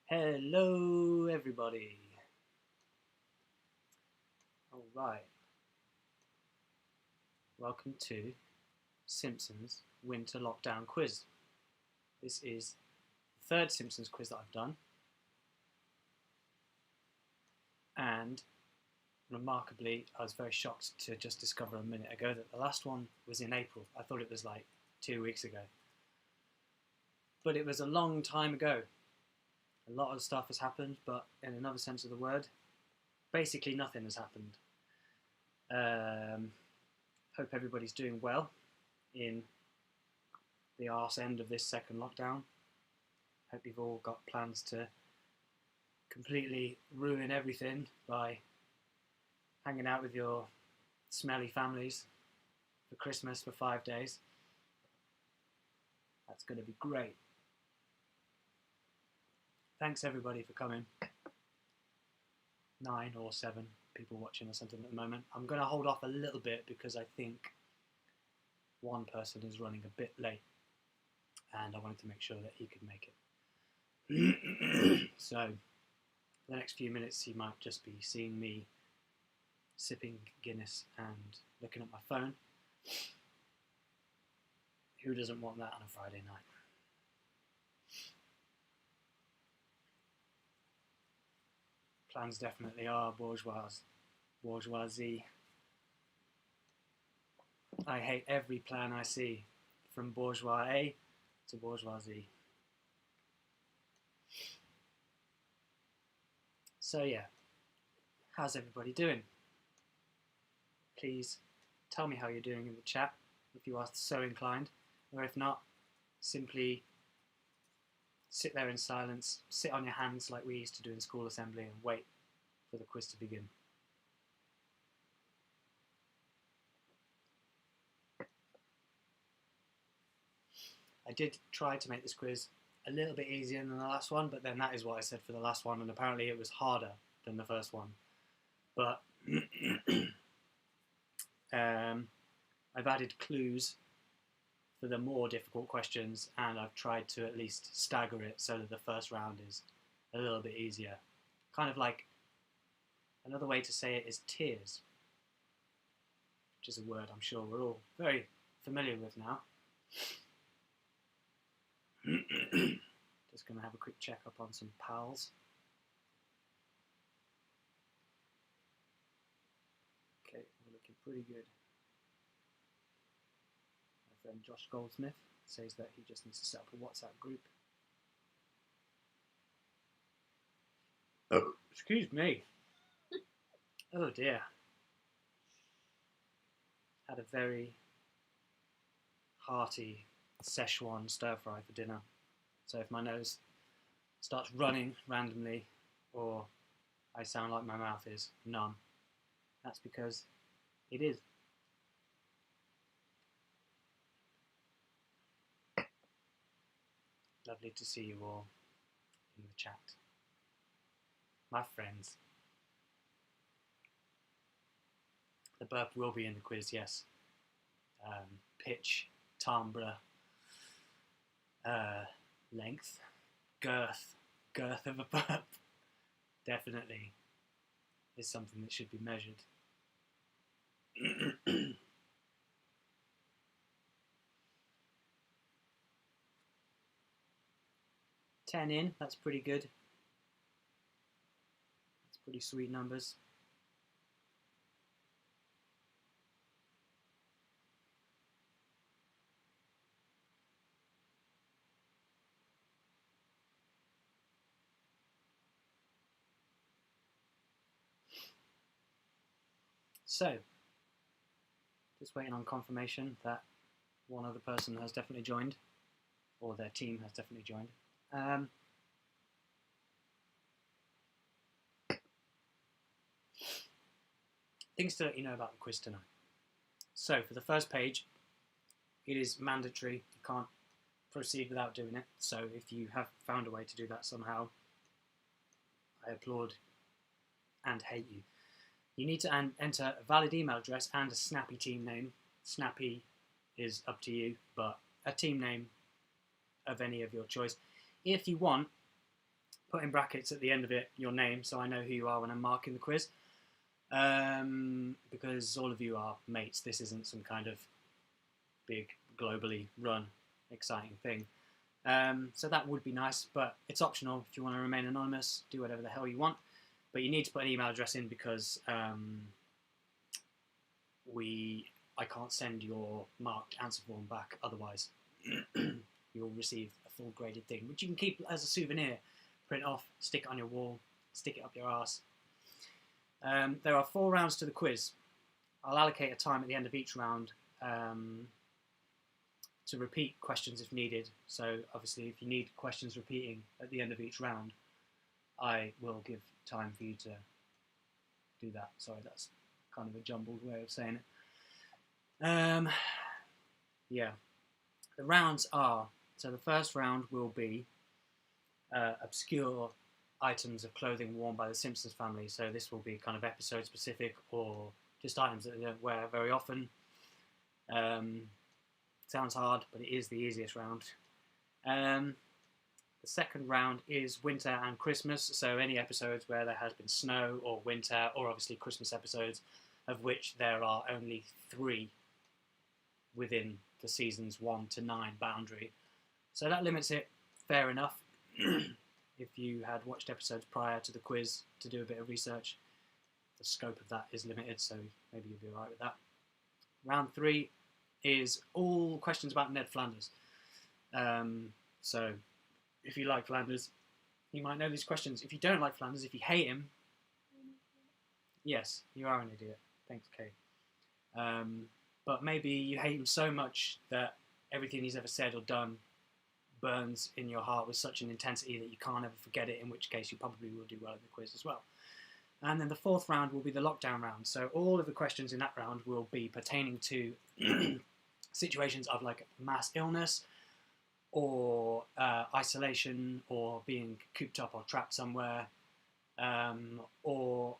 Hello everybody. Alright. Welcome to Simpsons Winter Lockdown Quiz. This is the third Simpsons quiz that I've done. And remarkably, I was very shocked to just discover a minute ago that the last one was in April. I thought it was like 2 weeks ago. But it was a long time ago. A lot of stuff has happened, but in another sense of the word, basically nothing has happened. Hope everybody's doing well in the arse end of this second lockdown. Hope you've all got plans to completely ruin everything by hanging out with your smelly families for Christmas for 5 days. That's going to be great. Thanks everybody for coming. 9 or 7 people watching or something at the moment. I'm going to hold off a little bit because I think one person is running a bit late and I wanted to make sure that he could make it. So the next few minutes you might just be seeing me sipping Guinness and looking at my phone. Who doesn't want that on a Friday night? Plans definitely are bourgeoisie. I hate every plan I see, from bourgeois A to bourgeoisie. So yeah, how's everybody doing? Please tell me how you're doing in the chat if you are so inclined, or if not, simply sit there in silence, sit on your hands like we used to do in school assembly and wait for the quiz to begin. I did try to make this quiz a little bit easier than the last one, but then that is what I said for the last one, and apparently it was harder than the first one. But I've added clues for the more difficult questions, and I've tried to at least stagger it so that the first round is a little bit easier. Kind of like, another way to say it is tiers, which is a word I'm sure we're all very familiar with now. Just going to have a quick check up on some pals. Okay, we're looking pretty good. My friend Josh Goldsmith says that he just needs to set up a WhatsApp group. Oh, excuse me. Oh dear. Had a very hearty Szechuan stir fry for dinner. So if my nose starts running randomly or I sound like my mouth is numb, that's because it is. Lovely to see you all in the chat. My friends. The burp will be in the quiz, yes. Pitch, timbre, length, girth of a burp, definitely is something that should be measured. 10 in, that's pretty good. That's pretty sweet numbers. So, just waiting on confirmation that one other person has definitely joined, or their team has definitely joined. Things to let you know about the quiz tonight. So, for the first page, it is mandatory. You can't proceed without doing it. So, if you have found a way to do that somehow, I applaud and hate you. You need to enter a valid email address and a snappy team name. Snappy is up to you, but a team name of any of your choice. If you want, put in brackets at the end of it your name so I know who you are when I'm marking the quiz. Because all of you are mates. This isn't some kind of big, globally run, exciting thing. So that would be nice, but it's optional. If you want to remain anonymous, do whatever the hell you want. But you need to put an email address in because I can't send your marked answer form back. Otherwise, you'll receive a full graded thing, which you can keep as a souvenir. Print off, stick it on your wall, stick it up your arse. There are 4 rounds to the quiz. I'll allocate a time at the end of each round to repeat questions if needed. So obviously if you need questions repeating at the end of each round, I will give time for you to do that. Sorry, that's kind of a jumbled way of saying it. Yeah, the rounds are, so the first round will be obscure items of clothing worn by the Simpsons family. So this will be kind of episode specific or just items that they don't wear very often. Sounds hard, but it is the easiest round. The second round is winter and Christmas, so any episodes where there has been snow or winter, or obviously Christmas episodes, of which there are only 3 within the seasons 1 to 9 boundary. So that limits it, fair enough. If you had watched episodes prior to the quiz to do a bit of research, the scope of that is limited, so maybe you'll be alright with that. Round 3 is all questions about Ned Flanders. So if you like Flanders, you might know these questions. If you don't like Flanders, if you hate him, yes, you are an idiot. Thanks, Kay. But maybe you hate him so much that everything he's ever said or done burns in your heart with such an intensity that you can't ever forget it, in which case you probably will do well in the quiz as well. And then the 4th round will be the lockdown round. So all of the questions in that round will be pertaining to situations of like mass illness or isolation or being cooped up or trapped somewhere or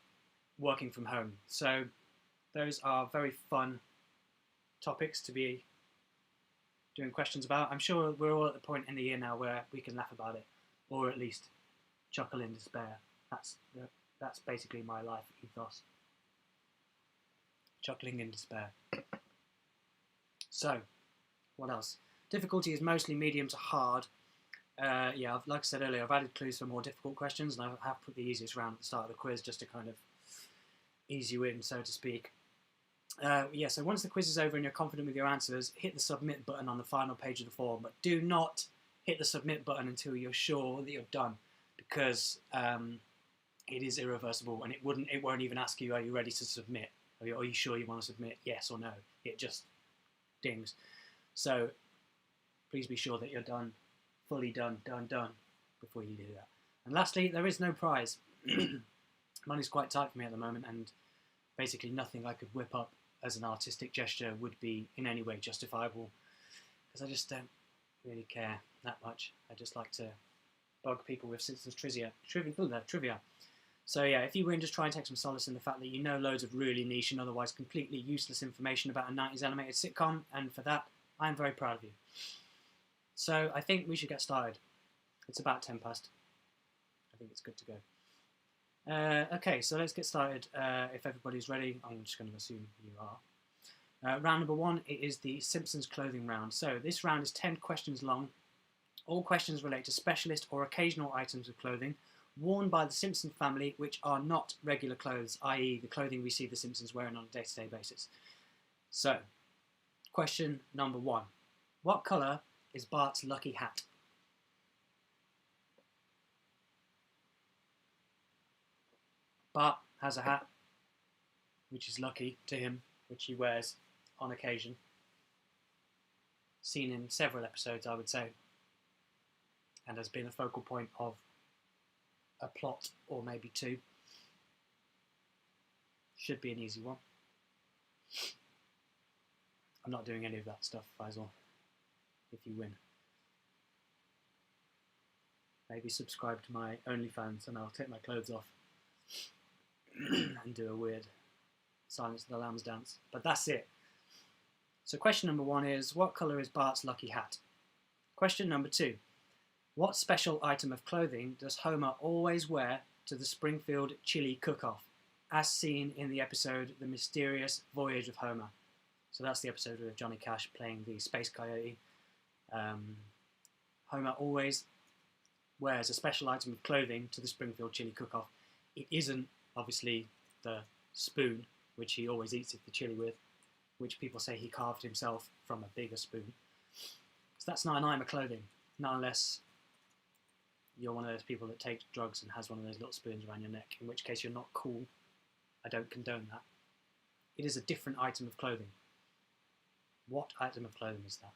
working from home. So those are very fun topics to be doing questions about. I'm sure we're all at the point in the year now where we can laugh about it, or at least chuckle in despair. That's basically my life ethos. Chuckling in despair. So, what else? Difficulty is mostly medium to hard. Yeah, like I said earlier, I've added clues for more difficult questions, and I have put the easiest round at the start of the quiz just to kind of ease you in, so to speak. Yeah, so once the quiz is over and you're confident with your answers, hit the submit button on the final page of the form, but do not hit the submit button until you're sure that you're done, because it is irreversible, and it won't even ask you, are you ready to submit? Are you sure you want to submit? Yes or no. It just dings. So please be sure that you're done, fully done, before you do that. And lastly, there is no prize. Money's quite tight for me at the moment, and basically nothing I could whip up as an artistic gesture would be in any way justifiable, because I just don't really care that much. I just like to bug people with Simpsons trivia. So yeah, if you win, just try and take some solace in the fact that you know loads of really niche and otherwise completely useless information about a 90s animated sitcom, and for that, I'm very proud of you. So I think we should get started. It's about 10 past. I think it's good to go. Okay, so let's get started. If everybody's ready, I'm just going to assume you are. Round number 1, it is the Simpsons clothing round. So this round is 10 questions long. All questions relate to specialist or occasional items of clothing worn by the Simpson family which are not regular clothes, i.e. the clothing we see the Simpsons wearing on a day-to-day basis. So, question number 1. What colour is Bart's lucky hat? Bart has a hat which is lucky to him, which he wears on occasion. Seen in several episodes, I would say, and has been a focal point of a plot or maybe 2. Should be an easy one. I'm not doing any of that stuff, Faisal, if you win. Maybe subscribe to my OnlyFans and I'll take my clothes off and do a weird Silence of the Lambs dance. But that's it. So question number 1 is, what colour is Bart's lucky hat? Question number 2. What special item of clothing does Homer always wear to the Springfield chili cook-off, as seen in the episode The Mysterious Voyage of Homer? So that's the episode with Johnny Cash playing the Space Coyote. Homer always wears a special item of clothing to the Springfield chili cook-off. It isn't, obviously, the spoon, which he always eats the chili with, which people say he carved himself from a bigger spoon. So that's not an item of clothing, not unless you're one of those people that takes drugs and has one of those little spoons around your neck, in which case you're not cool. I don't condone that. It is a different item of clothing. What item of clothing is that?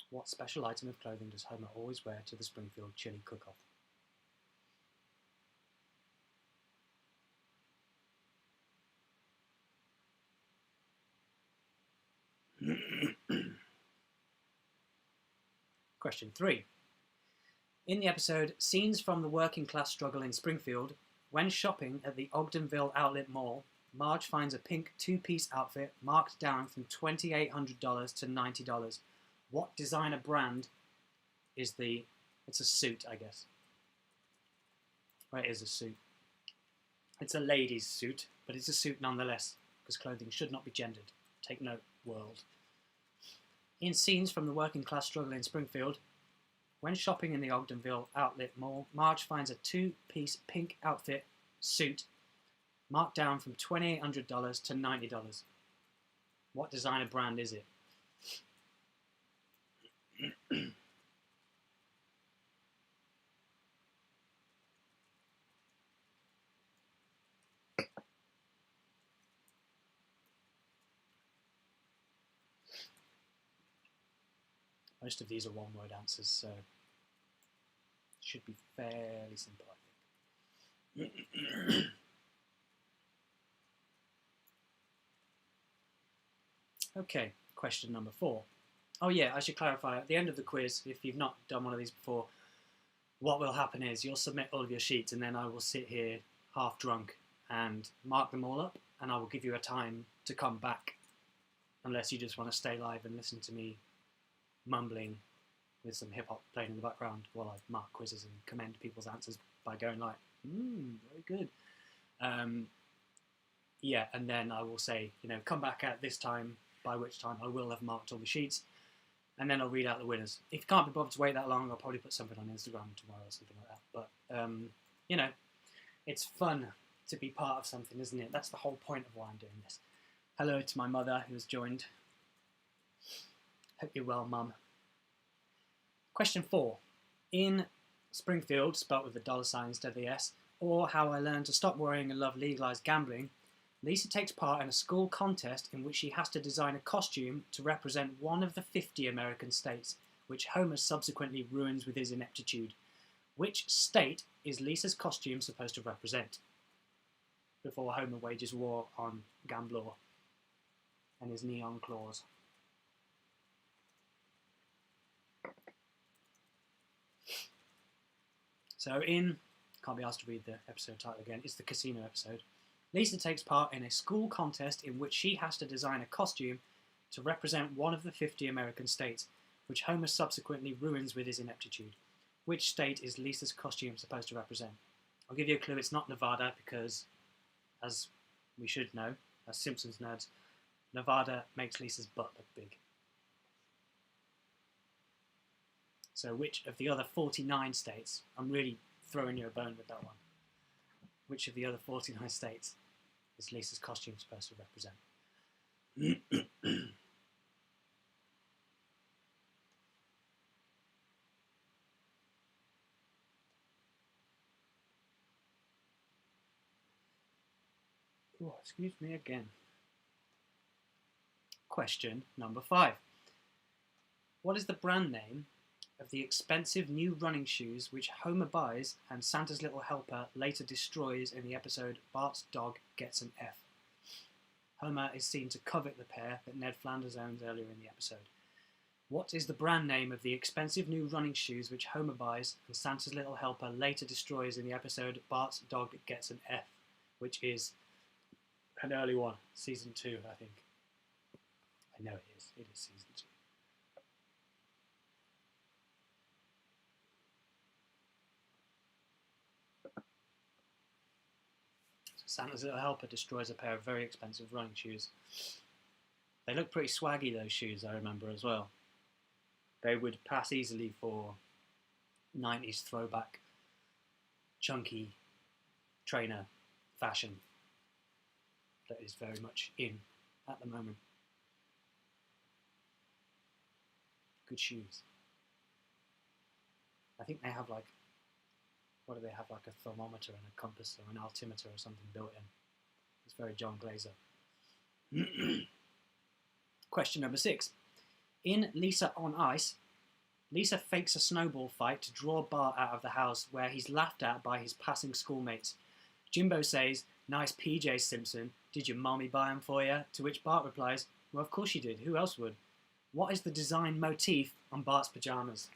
What special item of clothing does Homer always wear to the Springfield chili cook-off? Question 3. In the episode Scenes from the Working Class Struggle in Springfield, when shopping at the Ogdenville Outlet Mall, Marge finds a pink two-piece outfit marked down from $2,800 to $90. What designer brand is the... It's a suit, I guess. Well, it is a suit. It's a lady's suit, but it's a suit nonetheless, because clothing should not be gendered. Take note, world. In Scenes from the Working Class Struggle in Springfield, when shopping in the Ogdenville Outlet Mall, Marge finds a two-piece pink outfit suit marked down from $2,800 to $90. What designer brand is it? Most of these are one-word answers, so it should be fairly simple, I think. Okay, question number 4. Oh yeah, I should clarify, at the end of the quiz, if you've not done one of these before, what will happen is you'll submit all of your sheets and then I will sit here half drunk and mark them all up, and I will give you a time to come back, unless you just want to stay live and listen to me mumbling with some hip-hop playing in the background while I mark quizzes and commend people's answers by going like, very good. Yeah, and then I will say, come back at this time, by which time I will have marked all the sheets, and then I'll read out the winners. If you can't be bothered to wait that long, I'll probably put something on Instagram tomorrow or something like that. But, it's fun to be part of something, isn't it? That's the whole point of why I'm doing this. Hello to my mother who has joined. Hope you're well, Mum. Question 4. In Springfield, spelt with a $sign instead of the S, or How I Learned to Stop Worrying and Love Legalized Gambling, Lisa takes part in a school contest in which she has to design a costume to represent one of the 50 American states, which Homer subsequently ruins with his ineptitude. Which state is Lisa's costume supposed to represent? Before Homer wages war on Gambler and his neon claws. So can't be asked to read the episode title again, it's the casino episode. Lisa takes part in a school contest in which she has to design a costume to represent one of the 50 American states, which Homer subsequently ruins with his ineptitude. Which state is Lisa's costume supposed to represent? I'll give you a clue, it's not Nevada because, as we should know, as Simpsons nerds, Nevada makes Lisa's butt look big. So which of the other 49 states, I'm really throwing you a bone with that one, which of the other 49 states is Lisa's costume supposed to represent? Oh, excuse me again. Question number 5. What is the brand name of the expensive new running shoes which Homer buys and Santa's little helper later destroys in the episode Bart's Dog Gets an F? Homer is seen to covet the pair that Ned Flanders owns earlier in the episode. What is the brand name of the expensive new running shoes which Homer buys and Santa's little helper later destroys in the episode Bart's Dog Gets an F? which is an early one, season 2, I think. I know it is. It is season 2. Santa's little helper destroys a pair of very expensive running shoes. They look pretty swaggy, those shoes, I remember as well. They would pass easily for 90s throwback, chunky trainer fashion that is very much in at the moment. Good shoes. I think they have like, what do they have, like a thermometer and a compass or an altimeter or something built in. It's very John Glazer. Question number 6. In Lisa on Ice, Lisa fakes a snowball fight to draw Bart out of the house where he's laughed at by his passing schoolmates. Jimbo says, "Nice PJ, Simpson. Did your mommy buy them for you?" To which Bart replies, "Well, of course she did. Who else would?" What is the design motif on Bart's pyjamas?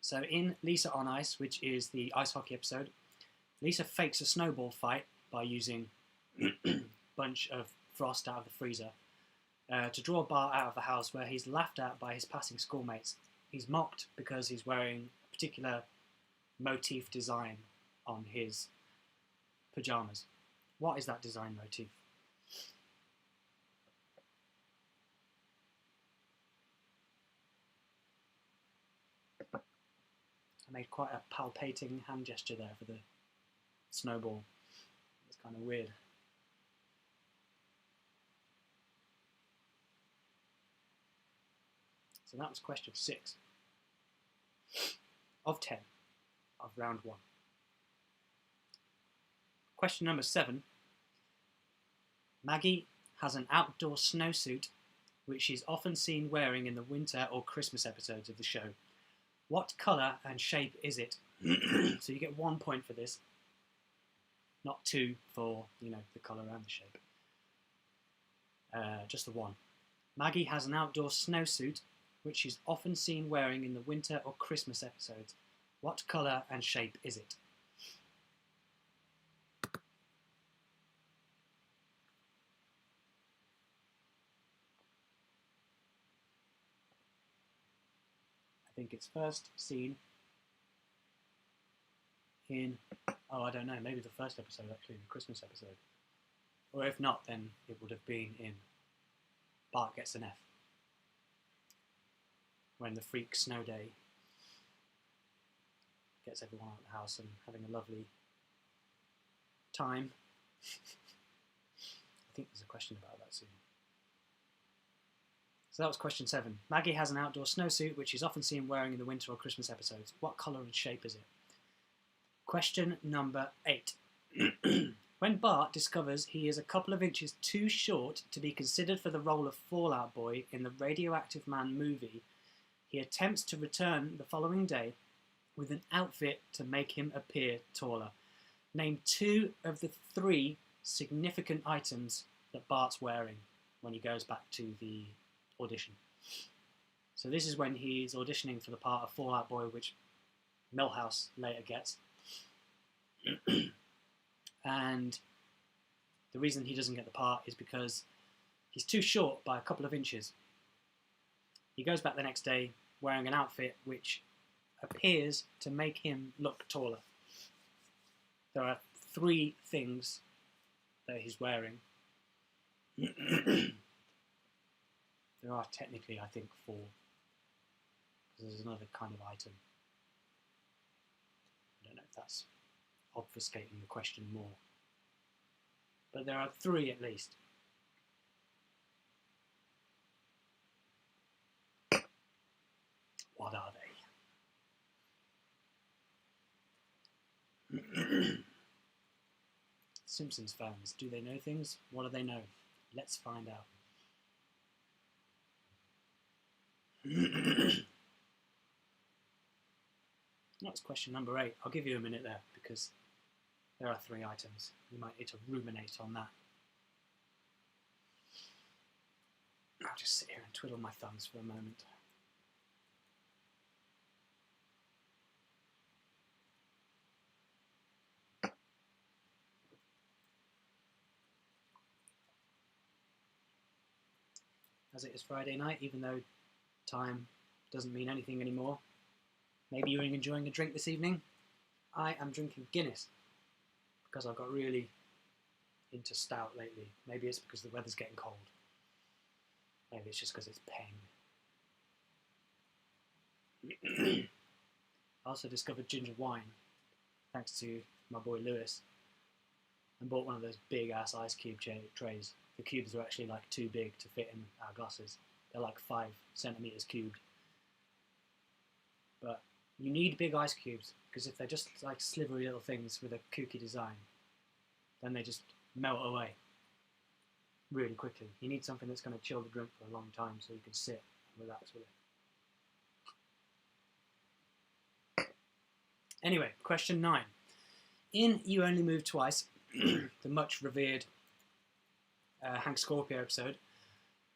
So in Lisa on Ice, which is the ice hockey episode, Lisa fakes a snowball fight by using a bunch of frost out of the freezer to draw Bart out of the house where he's laughed at by his passing schoolmates. He's mocked because he's wearing a particular motif design on his pyjamas. What is that design motif? I made quite a palpating hand gesture there for the snowball. It's kind of weird. So that was question 6 of 10 of round 1. Question number 7. Maggie has an outdoor snowsuit which she's often seen wearing in the winter or Christmas episodes of the show. What colour and shape is it? So you get 1 point for this, not 2 for, the colour and the shape. Just the 1. Maggie has an outdoor snowsuit which she's often seen wearing in the winter or Christmas episodes. What colour and shape is it? I think it's first seen in, I don't know, maybe the first episode actually, the Christmas episode. Or if not, then it would have been in Bart Gets an F. When the freak snow day gets everyone out of the house and having a lovely time. I think there's a question about that soon. So that was question 7. Maggie has an outdoor snowsuit which she's often seen wearing in the winter or Christmas episodes. What colour and shape is it? Question number 8. When Bart discovers he is a couple of inches too short to be considered for the role of Fallout Boy in the Radioactive Man movie, he attempts to return the following day with an outfit to make him appear taller. Name 2 of the 3 significant items that Bart's wearing when he goes back to the audition. So this is when he's auditioning for the part of Fallout Boy, which Milhouse later gets. And the reason he doesn't get the part is because he's too short by a couple of inches. He goes back the next day wearing an outfit which appears to make him look taller. There are 3 things that he's wearing. There are technically, I think, 4. Because there's another kind of item. I don't know if that's obfuscating the question more. But there are 3 at least. What are they? Simpsons fans, do they know things? What do they know? Let's find out. That's question number 8. I'll give you a minute there because there are 3 items. You might need to ruminate on that. I'll just sit here and twiddle my thumbs for a moment. as it is Friday night, even though time doesn't mean anything anymore. Maybe you're enjoying a drink this evening. I am drinking Guinness because I've got really into stout lately. Maybe it's because the weather's getting cold. Maybe it's just because it's Peng. I also discovered ginger wine thanks to my boy Lewis, and bought one of those big ass ice cube trays. The cubes are actually like too big to fit in our glasses. They're like 5 centimeters cubed. But you need big ice cubes, because if they're just like slivery little things with a kooky design, then they just melt away really quickly. You need something that's going to chill the drink for a long time so you can sit and relax with it. Anyway, question 9. In You Only Move Twice, the much revered Hank Scorpio episode,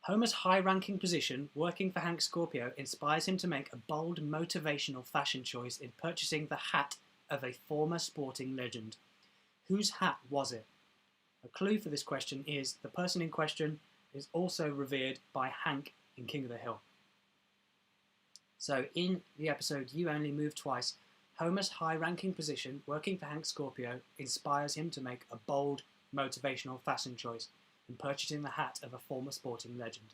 Homer's high-ranking position working for Hank Scorpio inspires him to make a bold motivational fashion choice in purchasing the hat of a former sporting legend. Whose hat was it? A clue for this question is the person in question is also revered by Hank in King of the Hill. So in the episode You Only Move Twice, Homer's high-ranking position working for Hank Scorpio inspires him to make a bold motivational fashion choice in purchasing the hat of a former sporting legend.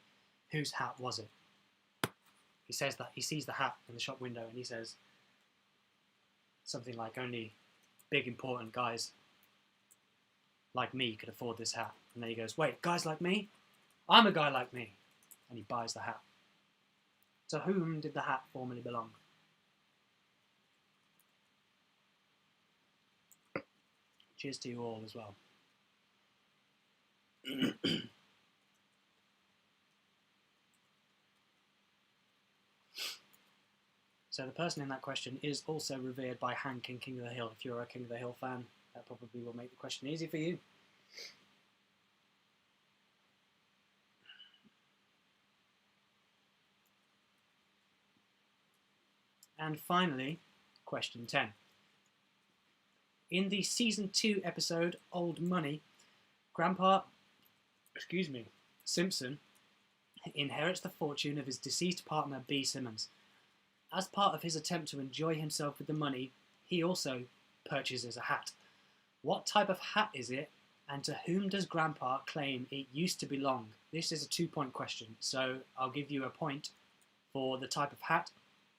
Whose hat was it? He says that he sees the hat in the shop window and he says something like, only big important guys like me could afford this hat. And then he goes, wait, guys like me? I'm a guy like me. And he buys the hat. To whom did the hat formerly belong? Cheers to you all as well. So the person in that question is also revered by Hank in King of the Hill. If you're a King of the Hill fan, that probably will make the question easy for you. And finally, question 10. In the season 2 episode Old Money, Grandpa Simpson inherits the fortune of his deceased partner B. Simmons. As part of his attempt to enjoy himself with the money, he also purchases a hat. What type of hat is it, and to whom does Grandpa claim it used to belong? This is a 2-point question, so I'll give you a point for the type of hat,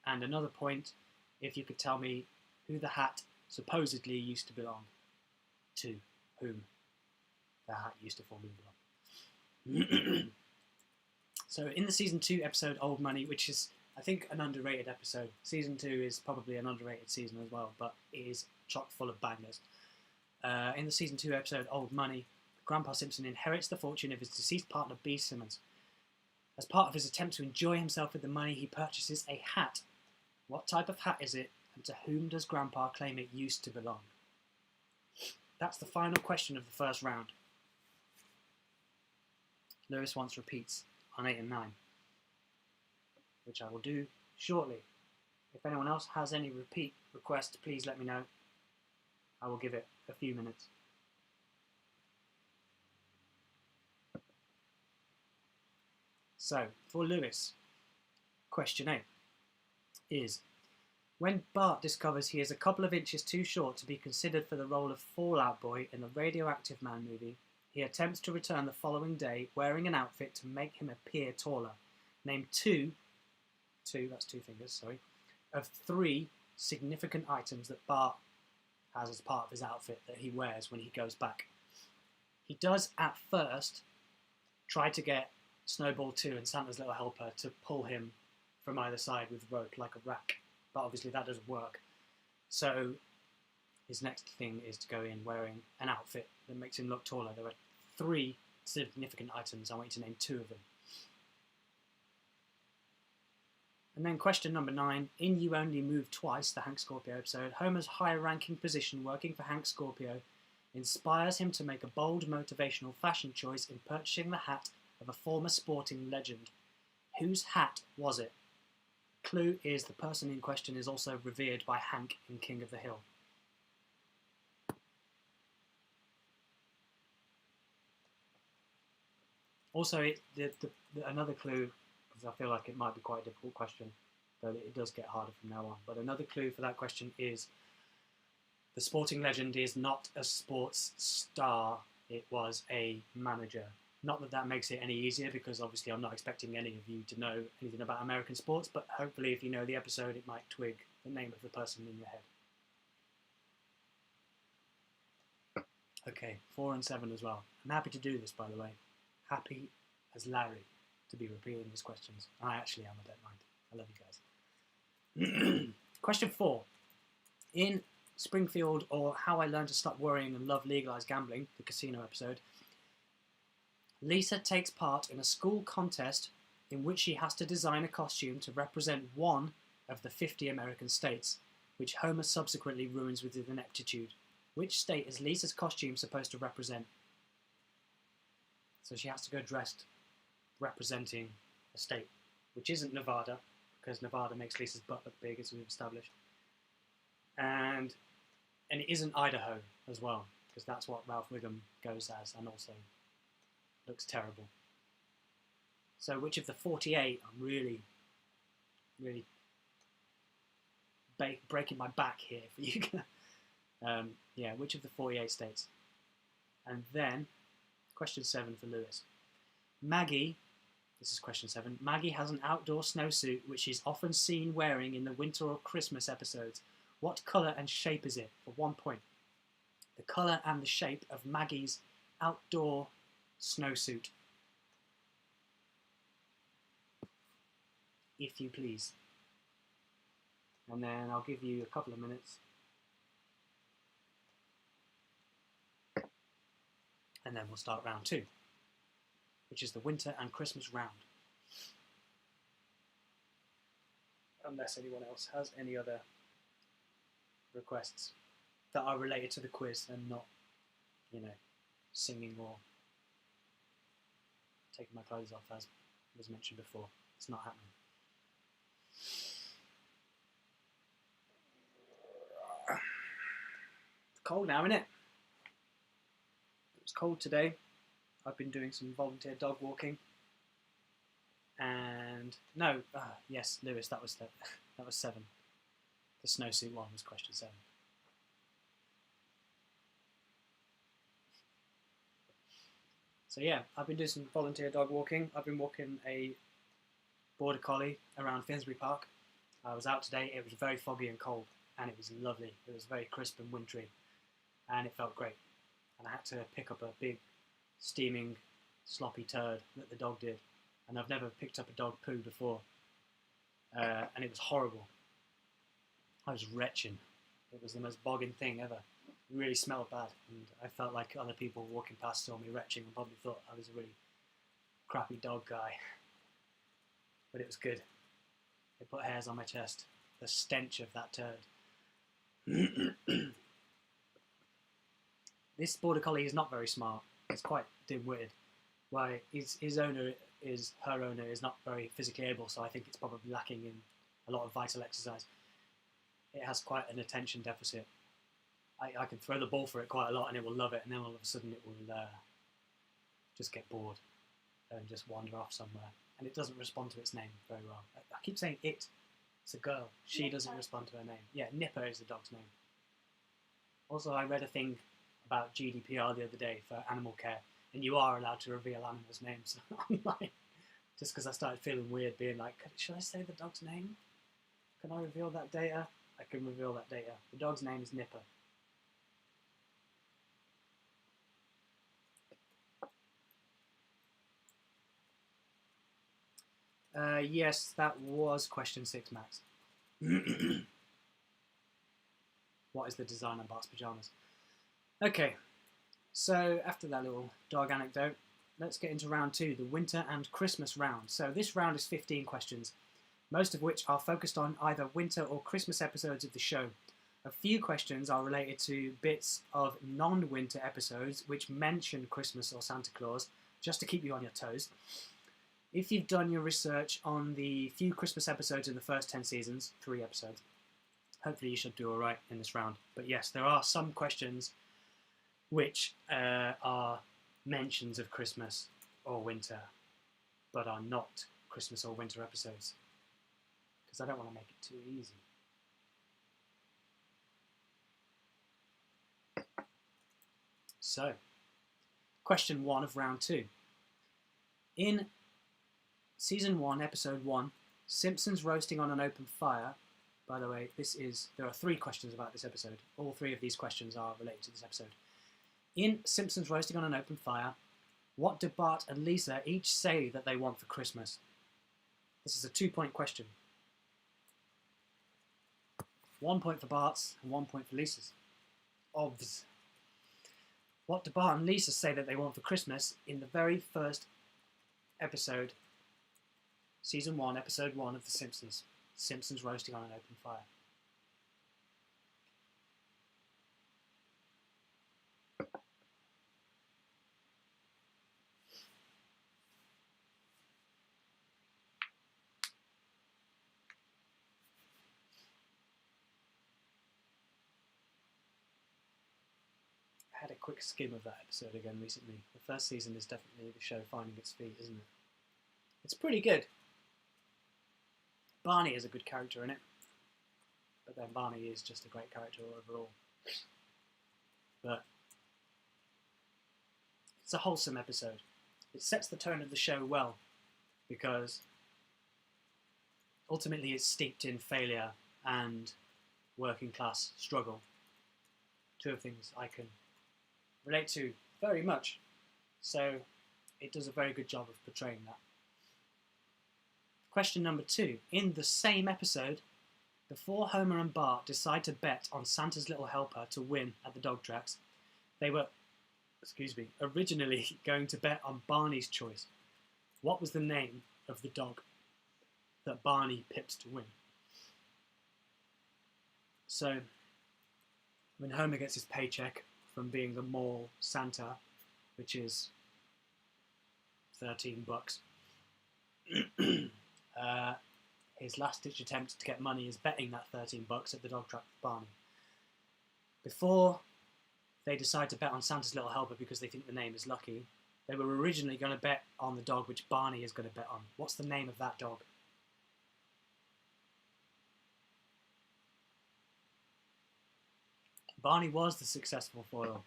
and another point if you could tell me who the hat supposedly used to belong to, whom the hat used to formerly belong. So in the season 2 episode Old Money, which is I think an underrated episode. Season 2 is probably an underrated season as well, but it is chock full of bangers. In the season 2 episode Old Money, Grandpa Simpson inherits the fortune of his deceased partner B. Simmons. As part of his attempt to enjoy himself with the money, he purchases a hat. What type of hat is it, and to whom does Grandpa claim it used to belong? That's the final question of the first round. Lewis wants repeats on 8 and 9. Which I will do shortly. If anyone else has any repeat requests, please let me know. I will give it a few minutes. So, for Lewis, question 8 is, when Bart discovers he is a couple of inches too short to be considered for the role of Fallout Boy in the Radioactive Man movie, he attempts to return the following day wearing an outfit to make him appear taller. Name that's 2 fingers, sorry, of 3 significant items that Bart has as part of his outfit that he wears when he goes back. He does at first try to get Snowball 2 and Santa's Little Helper to pull him from either side with rope like a rack, but obviously that doesn't work. So his next thing is to go in wearing an outfit that makes him look taller. There are 3 significant items. I want you to name 2 of them. And then question number 9, in You Only Move Twice, the Hank Scorpio episode, Homer's high-ranking position working for Hank Scorpio inspires him to make a bold motivational fashion choice in purchasing the hat of a former sporting legend. Whose hat was it? Clue is the person in question is also revered by Hank in King of the Hill. Also, another clue, because I feel like it might be quite a difficult question, though it does get harder from now on. But another clue for that question is the sporting legend is not a sports star, it was a manager. Not that that makes it any easier, because obviously I'm not expecting any of you to know anything about American sports, but hopefully if you know the episode, it might twig the name of the person in your head. Okay, 4 and 7 as well. I'm happy to do this, by the way. Happy as Larry to be repeating these questions. I actually am, I don't mind. I love you guys. Question 4. In Springfield, or How I Learned to Stop Worrying and Love Legalized Gambling, the casino episode, Lisa takes part in a school contest in which she has to design a costume to represent one of the 50 American states, which Homer subsequently ruins with his ineptitude. Which state is Lisa's costume supposed to represent? So she has to go dressed representing a state, which isn't Nevada, because Nevada makes Lisa's butt look big, as we've established. And it isn't Idaho as well, because that's what Ralph Wiggum goes as, and also looks terrible. So which of the 48, I'm really breaking my back here for you guys. Yeah, which of the 48 states? And then, question 7 for Lewis. Maggie, this is question 7, Maggie has an outdoor snowsuit which she's often seen wearing in the winter or Christmas episodes. What colour and shape is it? For 1 point. The colour and the shape of Maggie's outdoor snowsuit. If you please. And then I'll give you a couple of minutes. And then we'll start round 2, which is the winter and Christmas round. Unless anyone else has any other requests that are related to the quiz and not, singing or taking my clothes off, as was mentioned before. It's not happening. It's cold now, isn't it? It's cold today. I've been doing some volunteer dog walking, and yes, Lewis, that was 7. The snowsuit one was question 7. So yeah, I've been doing some volunteer dog walking. I've been walking a border collie around Finsbury Park. I was out today. It was very foggy and cold, and it was lovely. It was very crisp and wintry, and it felt great. And I had to pick up a big, steaming, sloppy turd that the dog did. And I've never picked up a dog poo before. And it was horrible. I was retching. It was the most bogging thing ever. It really smelled bad. And I felt like other people walking past saw me retching and probably thought I was a really crappy dog guy. But it was good. It put hairs on my chest. The stench of that turd. This border collie is not very smart. It's quite dim-witted. Why her owner is not very physically able, so I think it's probably lacking in a lot of vital exercise. It has quite an attention deficit. I can throw the ball for it quite a lot and it will love it, and then all of a sudden it will just get bored and just wander off somewhere. And it doesn't respond to its name very well. I keep saying it. It's a girl. She doesn't respond to her name. Yeah, Nipper is the dog's name. Also, I read a thing about GDPR the other day for animal care, and you are allowed to reveal animals' names online. Just because I started feeling weird being like, should I say the dog's name? Can I reveal that data? I can reveal that data. The dog's name is Nipper. Yes, that was question 6, Max. What is the design on Bart's pyjamas? Okay, so after that little dog anecdote, let's get into round 2, the winter and Christmas round. So this round is 15 questions, most of which are focused on either winter or Christmas episodes of the show. A few questions are related to bits of non-winter episodes which mention Christmas or Santa Claus, just to keep you on your toes. If you've done your research on the few Christmas episodes in the first 10 seasons, 3 episodes, hopefully you should do alright in this round. But yes, there are some questions which are mentions of Christmas or winter, but are not Christmas or winter episodes, because I don't want to make it too easy. So, question 1 of round 2. In season 1, episode 1, Simpsons roasting on an open fire. By the way, there are 3 questions about this episode. All 3 of these questions are related to this episode. In Simpsons roasting on an open fire, what do Bart and Lisa each say that they want for Christmas? This is a 2-point question. 1 point for Bart's and 1 point for Lisa's. Obvs. What do Bart and Lisa say that they want for Christmas in the very first episode, season 1, episode 1 of The Simpsons? Simpsons roasting on an open fire. I had a quick skim of that episode again recently. The first season is definitely the show finding its feet, isn't it? It's pretty good. Barney is a good character in it, but then Barney is just a great character overall. But it's a wholesome episode. It sets the tone of the show well, because ultimately it's steeped in failure and working class struggle. 2 of things I can relate to very much, so it does a very good job of portraying that. Question number 2. In the same episode, before Homer and Bart decide to bet on Santa's Little Helper to win at the dog tracks, they were, originally going to bet on Barney's choice. What was the name of the dog that Barney pips to win? So, when Homer gets his paycheck from being the mall Santa, which is $13, his last-ditch attempt to get money is betting that $13 at the dog track with Barney. Before they decide to bet on Santa's Little Helper because they think the name is lucky, they were originally going to bet on the dog which Barney is going to bet on. What's the name of that dog? Barney was the successful foil.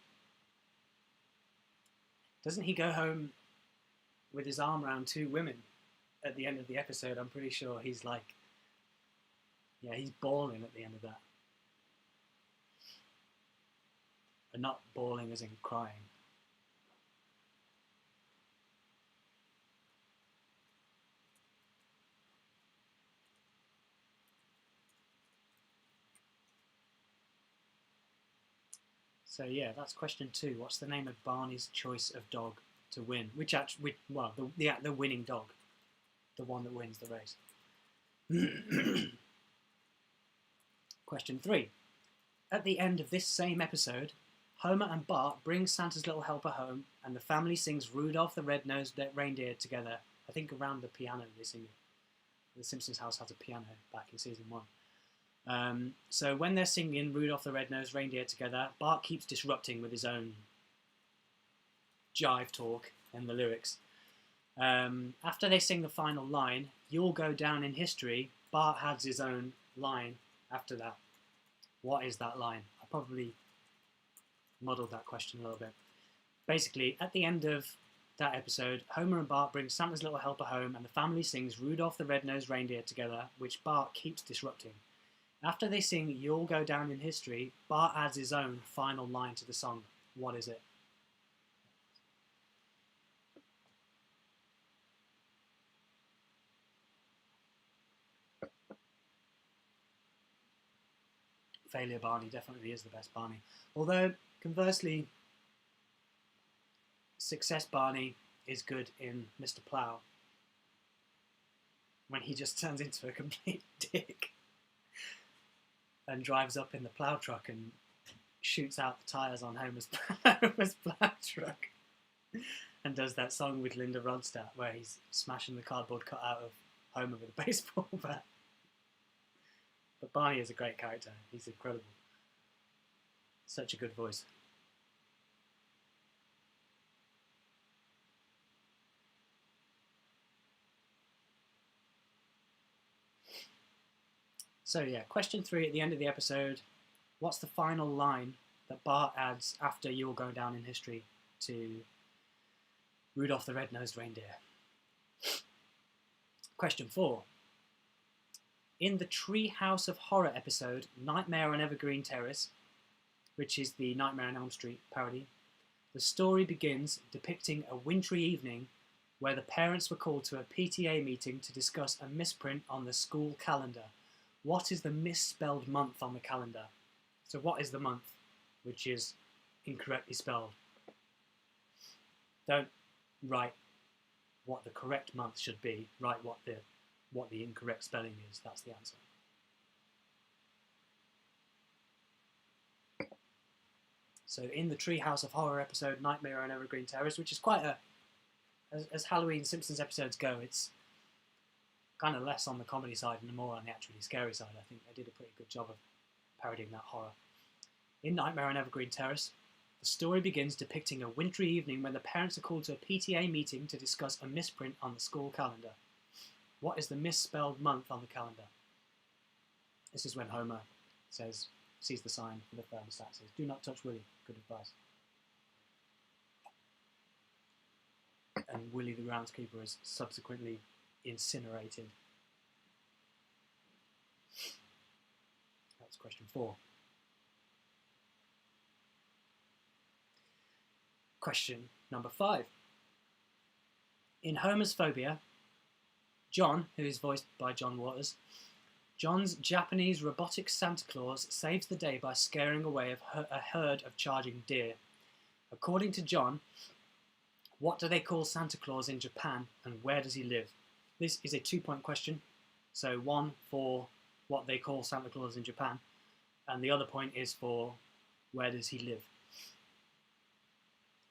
Doesn't he go home with his arm around 2 women at the end of the episode? I'm pretty sure he's like, yeah, he's bawling at the end of that. And not bawling as in crying. So yeah, that's question 2. What's the name of Barney's choice of dog to win? The winning dog. The one that wins the race. Question 3. At the end of this same episode, Homer and Bart bring Santa's Little Helper home, and the family sings Rudolph the Red-Nosed Reindeer together. I think around the piano they sing it. The Simpsons house has a piano back in season 1. So when they're singing Rudolph the Red-Nosed Reindeer together, Bart keeps disrupting with his own jive talk and the lyrics. After they sing the final line, "You'll go down in history," Bart has his own line after that. What is that line? I probably muddled that question a little bit. Basically, at the end of that episode, Homer and Bart bring Santa's Little Helper home, and the family sings Rudolph the Red-Nosed Reindeer together, which Bart keeps disrupting. After they sing "You'll Go Down in History," Bart adds his own final line to the song. What is it? Failure Barney definitely is the best Barney. Although, conversely, Success Barney is good in Mr. Plow, when he just turns into a complete dick and drives up in the plow truck and shoots out the tyres on Homer's plow truck and does that song with Linda Ronstadt where he's smashing the cardboard cutout of Homer with a baseball bat. But Barney is a great character. He's incredible. Such a good voice. So yeah, question 3 at the end of the episode. What's the final line that Bart adds after "You'll go down in history" to Rudolph the Red-Nosed Reindeer? Question 4. In the Treehouse of Horror episode Nightmare on Evergreen Terrace, which is the Nightmare on Elm Street parody, the story begins depicting a wintry evening where the parents were called to a PTA meeting to discuss a misprint on the school calendar. What is the misspelled month on the calendar? So what is the month which is incorrectly spelled? Don't write what the correct month should be. Write what the incorrect spelling is. That's the answer. So in the Treehouse of Horror episode Nightmare on Evergreen Terrace, which is quite a, as Halloween Simpsons episodes go, it's kind of less on the comedy side and more on the actually scary side. I think they did a pretty good job of parodying that horror. In Nightmare on Evergreen Terrace, the story begins depicting a wintry evening when the parents are called to a PTA meeting to discuss a misprint on the school calendar. What is the misspelled month on the calendar? This is when Homer sees the sign for the thermostat, says, "Do not touch Willie." Good advice. And Willie the groundskeeper is subsequently incinerated. That's question 4. Question number 5. In Homer's Phobia, John, who is voiced by John Waters, John's Japanese robotic Santa Claus saves the day by scaring away a herd of charging deer. According to John, what do they call Santa Claus in Japan, and where does he live? This is a 2-point question. So 1 for what they call Santa Claus in Japan, and the other point is for where does he live.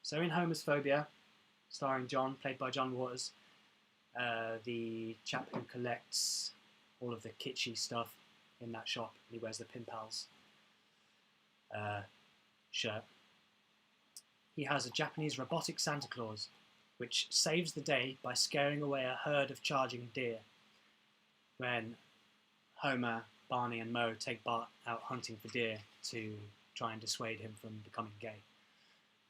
So in Homer's Phobia, starring John, played by John Waters, the chap who collects all of the kitschy stuff in that shop, and he wears the Pin Pals shirt. He has a Japanese robotic Santa Claus, which saves the day by scaring away a herd of charging deer when Homer, Barney and Moe take Bart out hunting for deer to try and dissuade him from becoming gay.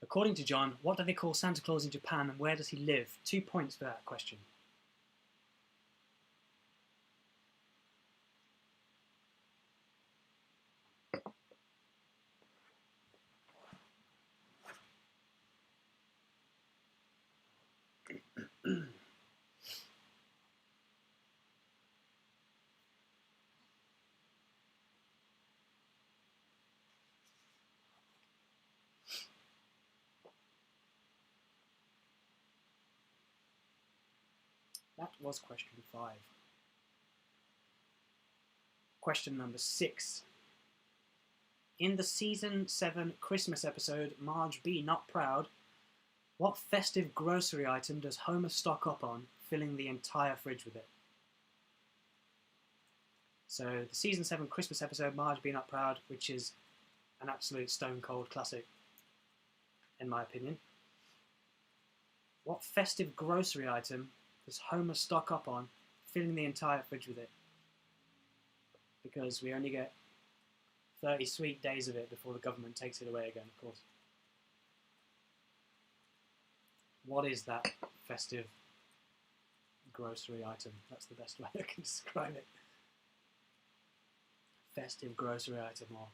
According to John, what do they call Santa Claus in Japan, and where does he live? 2 points for that question. That was question 5. Question number 6. In the season 7 Christmas episode Marge Be Not Proud, what festive grocery item does Homer stock up on, filling the entire fridge with it? So the season 7 Christmas episode Marge Be Not Proud, which is an absolute stone cold classic in my opinion. What festive grocery item does Homer stock up on, filling the entire fridge with it? Because we only get 30 sweet days of it before the government takes it away again, of course. What is that festive grocery item? That's the best way I can describe it. Festive grocery item, or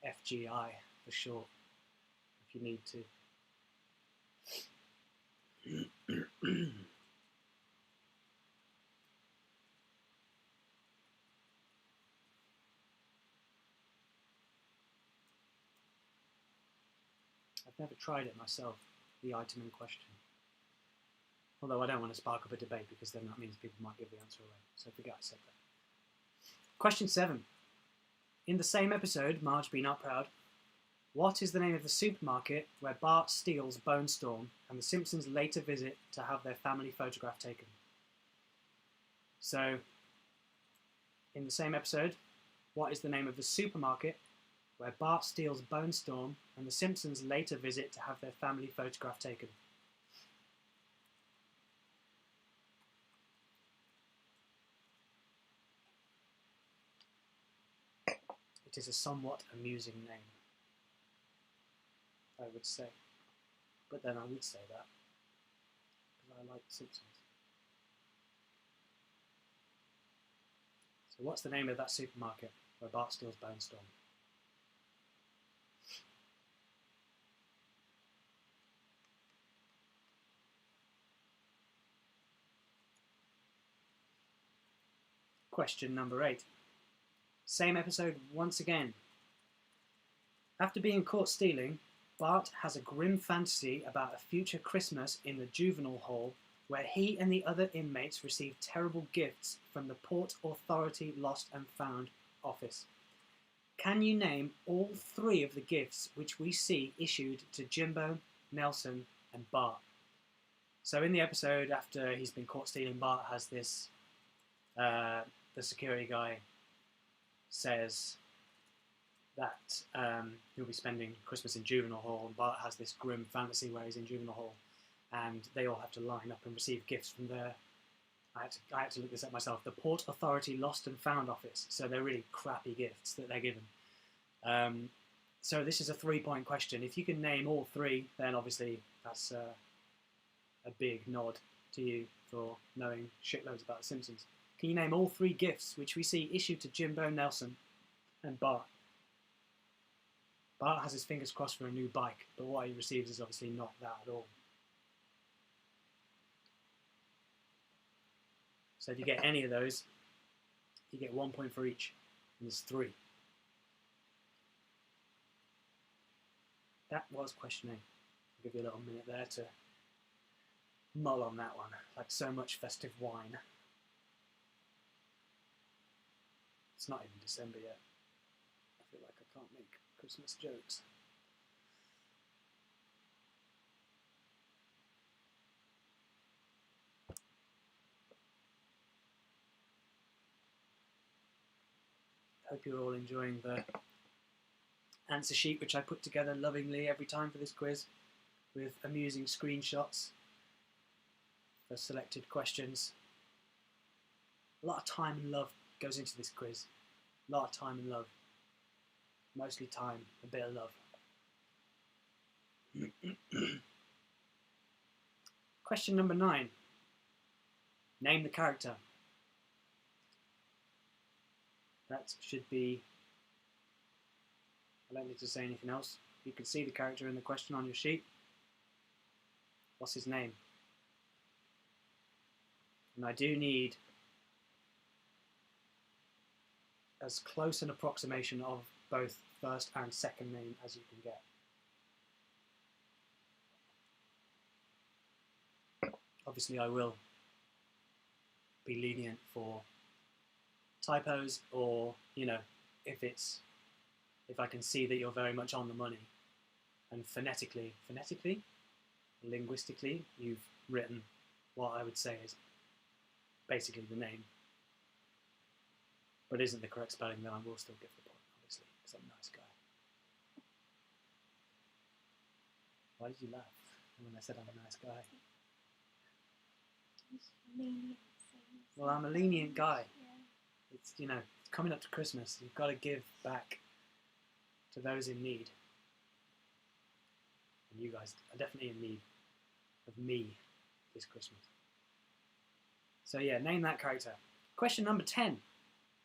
FGI for short, if you need to. I've never tried it myself, the item in question. Although I don't want to spark up a debate, because then that means people might give the answer away. So forget I said that. Question 7. In the same episode, Marge Be Not Proud, what is the name of the supermarket where Bart steals Bone Storm and the Simpsons later visit to have their family photograph taken? So, in the same episode, what is the name of the supermarket where Bart steals Bone Storm and the Simpsons later visit to have their family photograph taken? It is a somewhat amusing name, I would say. But then I would say that because I like Simpsons. So what's the name of that supermarket where Bart steals Bone Storm? Question number 8. Same episode once again. After being caught stealing, Bart has a grim fantasy about a future Christmas in the juvenile hall where he and the other inmates receive terrible gifts from the Port Authority Lost and Found office. Can you name all 3 of the gifts which we see issued to Jimbo, Nelson and Bart? So in the episode, after he's been caught stealing, Bart has this, the security guy says that he'll be spending Christmas in juvenile hall, and Bart has this grim fantasy where he's in juvenile hall and they all have to line up and receive gifts from their, I had to look this up myself, the Port Authority Lost and Found office. So they're really crappy gifts that they're given. So this is a 3-point question. If you can name all 3, then obviously that's a big nod to you for knowing shitloads about The Simpsons. Can you name all 3 gifts which we see issued to Jimbo, Nelson and Bart? Bart has his fingers crossed for a new bike, but what he receives is obviously not that at all. So if you get any of those, you get 1 point for each, and there's 3. That was question 8. I'll give you a little minute there to mull on that one, like so much festive wine. It's not even December yet. I feel like I can't make Christmas jokes. Hope you're all enjoying the answer sheet which I put together lovingly every time for this quiz, with amusing screenshots for selected questions. A lot of time and love goes into this quiz. A lot of time and love. Mostly time, a bit of love. Question number 9. Name the character. That should be, I don't need to say anything else. You can see the character in the question on your sheet. What's his name? And I do need as close an approximation of both first and second name as you can get. Obviously I will be lenient for typos, or, you know, if I can see that you're very much on the money and phonetically, linguistically, you've written what I would say is basically the name, but isn't the correct spelling, then I will still give the point, obviously, because I'm a nice guy. Why did you laugh when I said I'm a nice guy? Well, I'm a lenient guy. It's, you know, coming up to Christmas, you've got to give back to those in need. And you guys are definitely in need of me this Christmas. So yeah, name that character. Question number 10.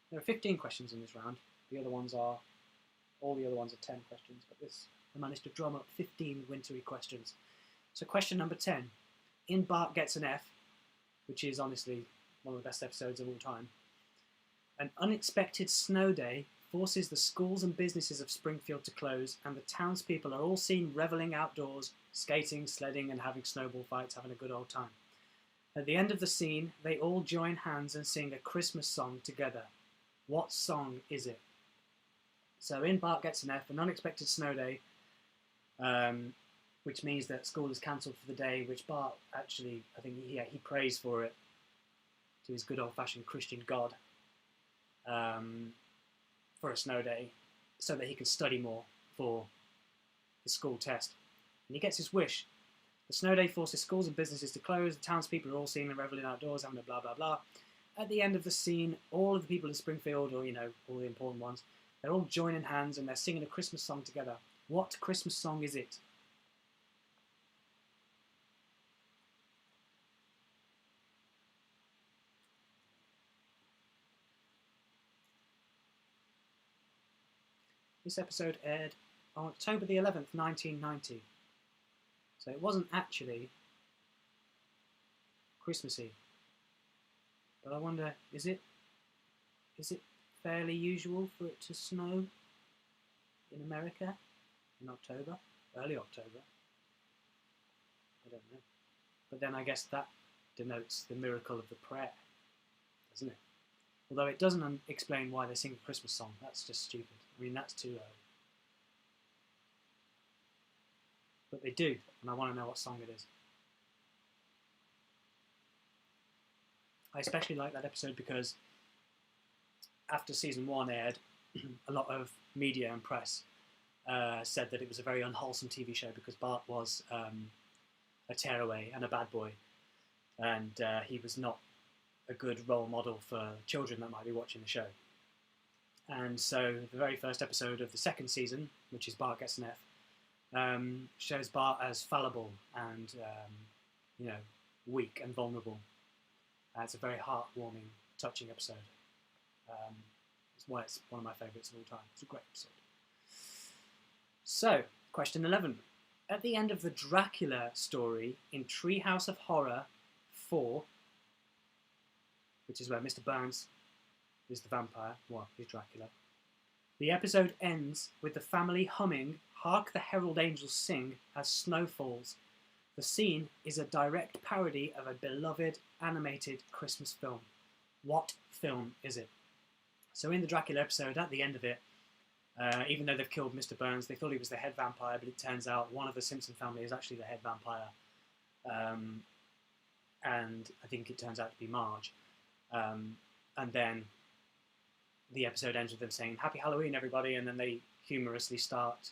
There are 15 questions in this round. All the other ones are 10 questions, but this, I managed to drum up 15 wintry questions. So question number 10. In Bart Gets an F, which is honestly one of the best episodes of all time, an unexpected snow day forces the schools and businesses of Springfield to close, and the townspeople are all seen revelling outdoors, skating, sledding, and having snowball fights, having a good old time. At the end of the scene, they all join hands and sing a Christmas song together. What song is it? So in Bart Gets an F, an unexpected snow day, which means that school is cancelled for the day, which Bart actually, I think he prays for it to his good old-fashioned Christian God. For a snow day, so that he can study more for the school test. And he gets his wish. The snow day forces schools and businesses to close, the townspeople are all seen and revelling outdoors, having a blah blah blah. At the end of the scene, all of the people in Springfield, or, you know, all the important ones, They're all joining hands and they're singing a Christmas song together. What Christmas song is it? This episode aired on October the 11th, 1990. So it wasn't actually Christmassy. But I wonder, is it fairly usual for it to snow in America in October? Early October? I don't know. But then I guess that denotes the miracle of the prayer, doesn't it? Although it doesn't explain why they sing a Christmas song. That's just stupid. I mean, that's too early. But they do, and I want to know what song it is. I especially like that episode because after season 1 aired, a lot of media and press said that it was a very unwholesome TV show because Bart was a tearaway and a bad boy, and he was not a good role model for children that might be watching the show. And so the very first episode of the second season, which is Bart Gets an F, shows Bart as fallible and weak and vulnerable. It's a very heartwarming, touching episode. It's why it's one of my favourites of all time. It's a great episode. So, question 11. At the end of the Dracula story in Treehouse of Horror 4, which is where Mr. Burns is the vampire, well, he's Dracula, the episode ends with the family humming Hark the Herald Angels Sing as snow falls. The scene is a direct parody of a beloved animated Christmas film. What film is it? So in the Dracula episode, at the end of it, even though they've killed Mr. Burns, they thought he was the head vampire, but it turns out one of the Simpson family is actually the head vampire. And I think it turns out to be Marge. And then the episode ends with them saying, "Happy Halloween, everybody," and then they humorously start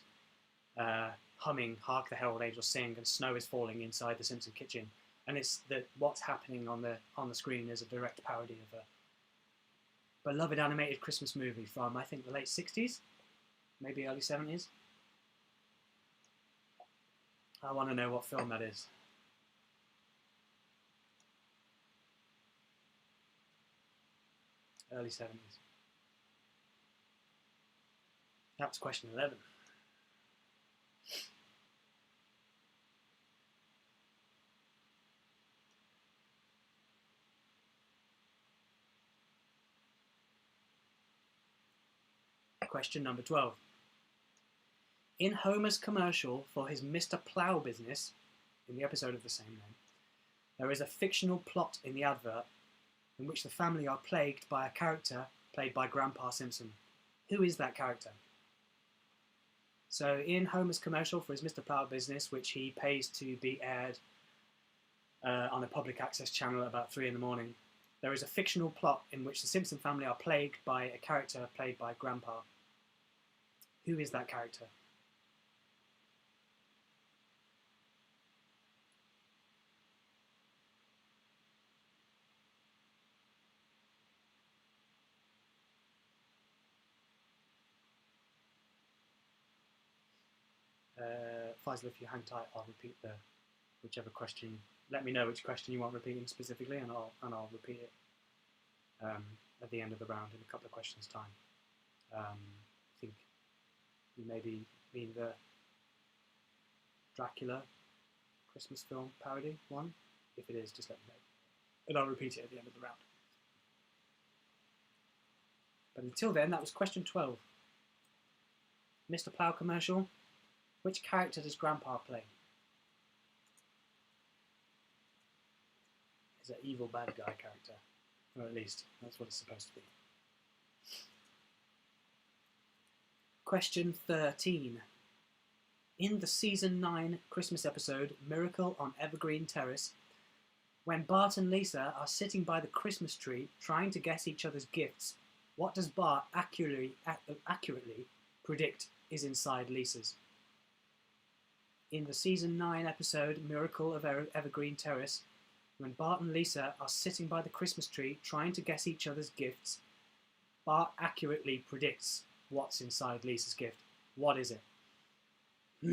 humming Hark the Herald Angels Sing, and snow is falling inside the Simpson kitchen. And it's that what's happening on the screen is a direct parody of a beloved animated Christmas movie from, I think, the late 60s, maybe early 70s. I want to know what film that is. Early 70s. That was question 11. Question number 12. In Homer's commercial for his Mr. Plow business, in the episode of the same name, there is a fictional plot in the advert in which the family are plagued by a character played by Grandpa Simpson. Who is that character? So in Homer's commercial for his Mr. Plow business, which he pays to be aired on a public access channel at about 3 in the morning, there is a fictional plot in which the Simpson family are plagued by a character played by Grandpa. Who is that character? Faisal, if you hang tight, I'll repeat whichever question. Let me know which question you want repeating specifically, and I'll repeat it at the end of the round in a couple of questions' time. I think you maybe mean the Dracula Christmas film parody one. If it is, just let me know, and I'll repeat it at the end of the round. But until then, that was question 12. Mr. Plow commercial. Which character does Grandpa play? He's an evil bad guy character. Or at least, that's what it's supposed to be. Question 13. In the season 9 Christmas episode, Miracle on Evergreen Terrace, when Bart and Lisa are sitting by the Christmas tree trying to guess each other's gifts, what does Bart accurately predict is inside Lisa's? In the season 9 episode, Miracle of Evergreen Terrace, when Bart and Lisa are sitting by the Christmas tree trying to guess each other's gifts, Bart accurately predicts what's inside Lisa's gift. What is it? I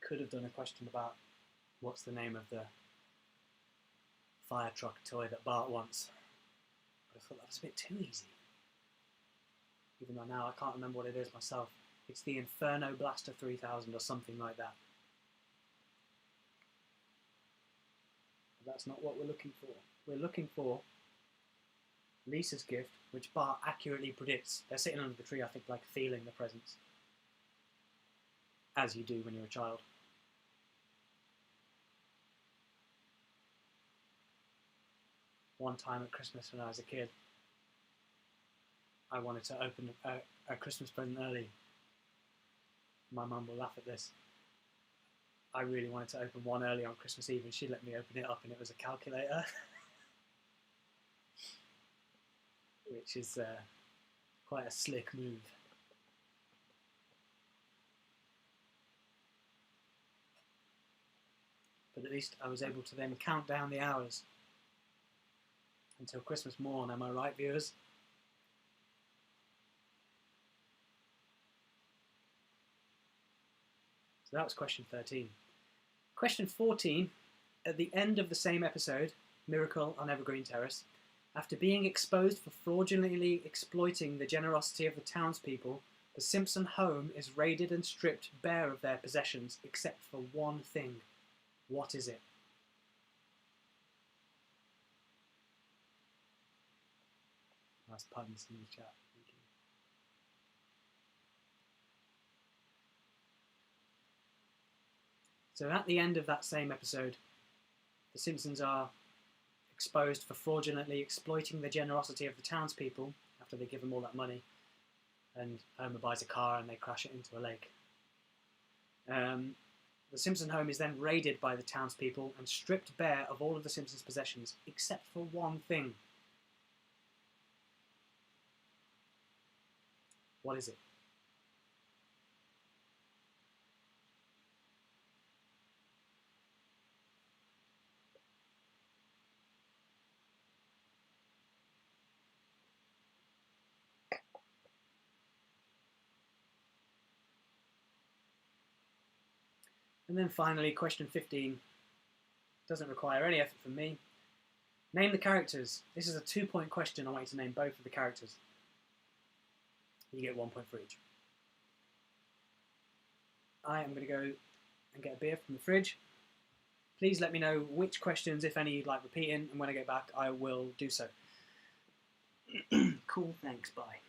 could have done a question about what's the name of the fire truck toy that Bart wants, but I thought that was a bit too easy. Even though now I can't remember what it is myself. It's the Inferno Blaster 3000 or something like that. But that's not what we're looking for. We're looking for Lisa's gift, which Bart accurately predicts. They're sitting under the tree, I think, like feeling the presents. As you do when you're a child. One time at Christmas when I was a kid, I wanted to open a Christmas present early. My mum will laugh at this. I really wanted to open one early on Christmas Eve, and she let me open it up, and it was a calculator. Which is quite a slick move. But at least I was able to then count down the hours until Christmas morn, am I right, viewers? So that was question 13. Question 14, at the end of the same episode, Miracle on Evergreen Terrace, after being exposed for fraudulently exploiting the generosity of the townspeople, the Simpson home is raided and stripped bare of their possessions, except for one thing. What is it? Nice puns in the chat. Thank you. So at the end of that same episode, the Simpsons are exposed for fraudulently exploiting the generosity of the townspeople after they give them all that money, and Homer buys a car and they crash it into a lake. The Simpson home is then raided by the townspeople and stripped bare of all of the Simpsons' possessions, except for one thing. What is it? And then finally, question 15 doesn't require any effort from me. Name the characters. This is a 2-point question. I want you to name both of the characters. You get 1 point for each. I am going to go and get a beer from the fridge. Please let me know which questions, if any, you'd like repeating, and when I get back, I will do so. Cool, thanks, bye.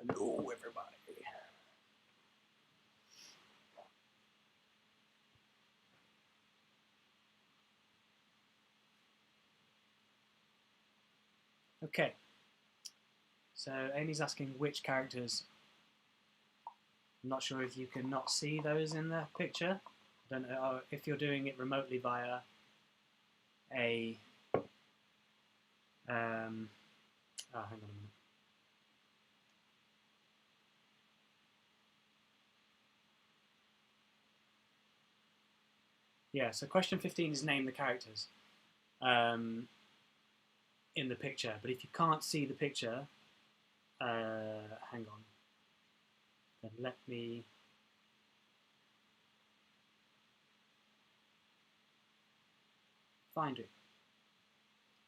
Hello, everybody. Okay. So Amy's asking which characters. I'm not sure if you can not see those in the picture. I don't know if you're doing it remotely via a. Hang on a minute. Yeah, so question 15 is name the characters in the picture. But if you can't see the picture, hang on. Then let me find it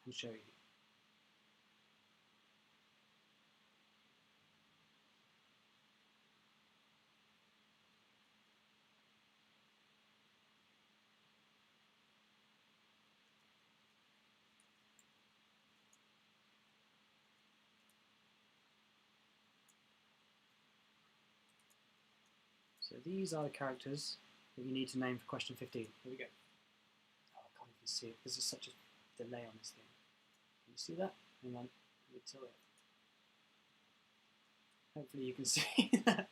and show you. So these are the characters that you need to name for question 15. Here we go. Oh, I can't even see it. There's just such a delay on this thing. Can you see that? Hang on. Until it. Hopefully you can see that.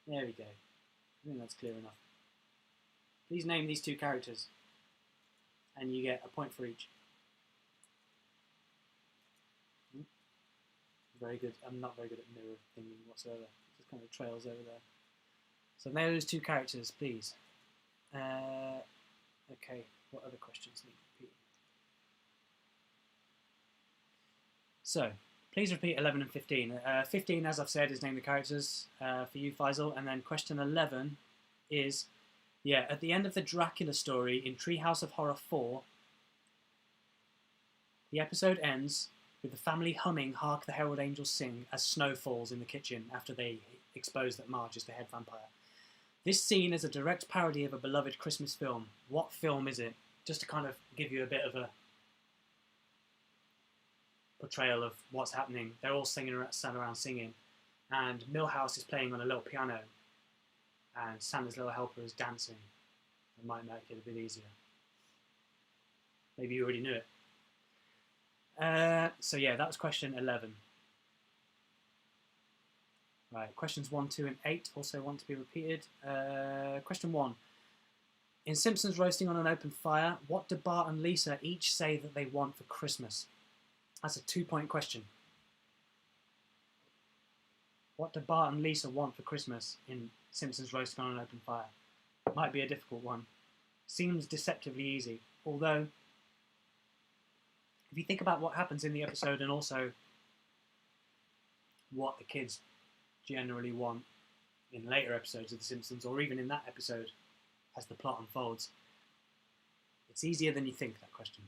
There we go. I think that's clear enough. Please name these two characters, and you get a point for each. Very good. I'm not very good at mirror thinking whatsoever. It just kind of trails over there. So name those two characters, please. Okay, what other questions need repeating? So, please repeat 11 and 15. 15, as I've said, is name the characters for you, Faisal. And then question 11 is, yeah, at the end of the Dracula story in Treehouse of Horror 4, the episode ends with the family humming Hark the Herald Angels Sing as snow falls in the kitchen after they expose that Marge is the head vampire. This scene is a direct parody of a beloved Christmas film. What film is it? Just to kind of give you a bit of a portrayal of what's happening. They're all sat around singing, and Milhouse is playing on a little piano, and Santa's little helper is dancing. It might make it a bit easier. Maybe you already knew it. So yeah, that was question 11. Right, questions 1, 2, and 8 also want to be repeated. Question 1. In Simpsons Roasting on an Open Fire, what do Bart and Lisa each say that they want for Christmas? That's a 2-point question. What do Bart and Lisa want for Christmas in Simpsons Roasting on an Open Fire? Might be a difficult one. Seems deceptively easy. Although, if you think about what happens in the episode and also what the kids generally want in later episodes of The Simpsons, or even in that episode as the plot unfolds, it's easier than you think, that question.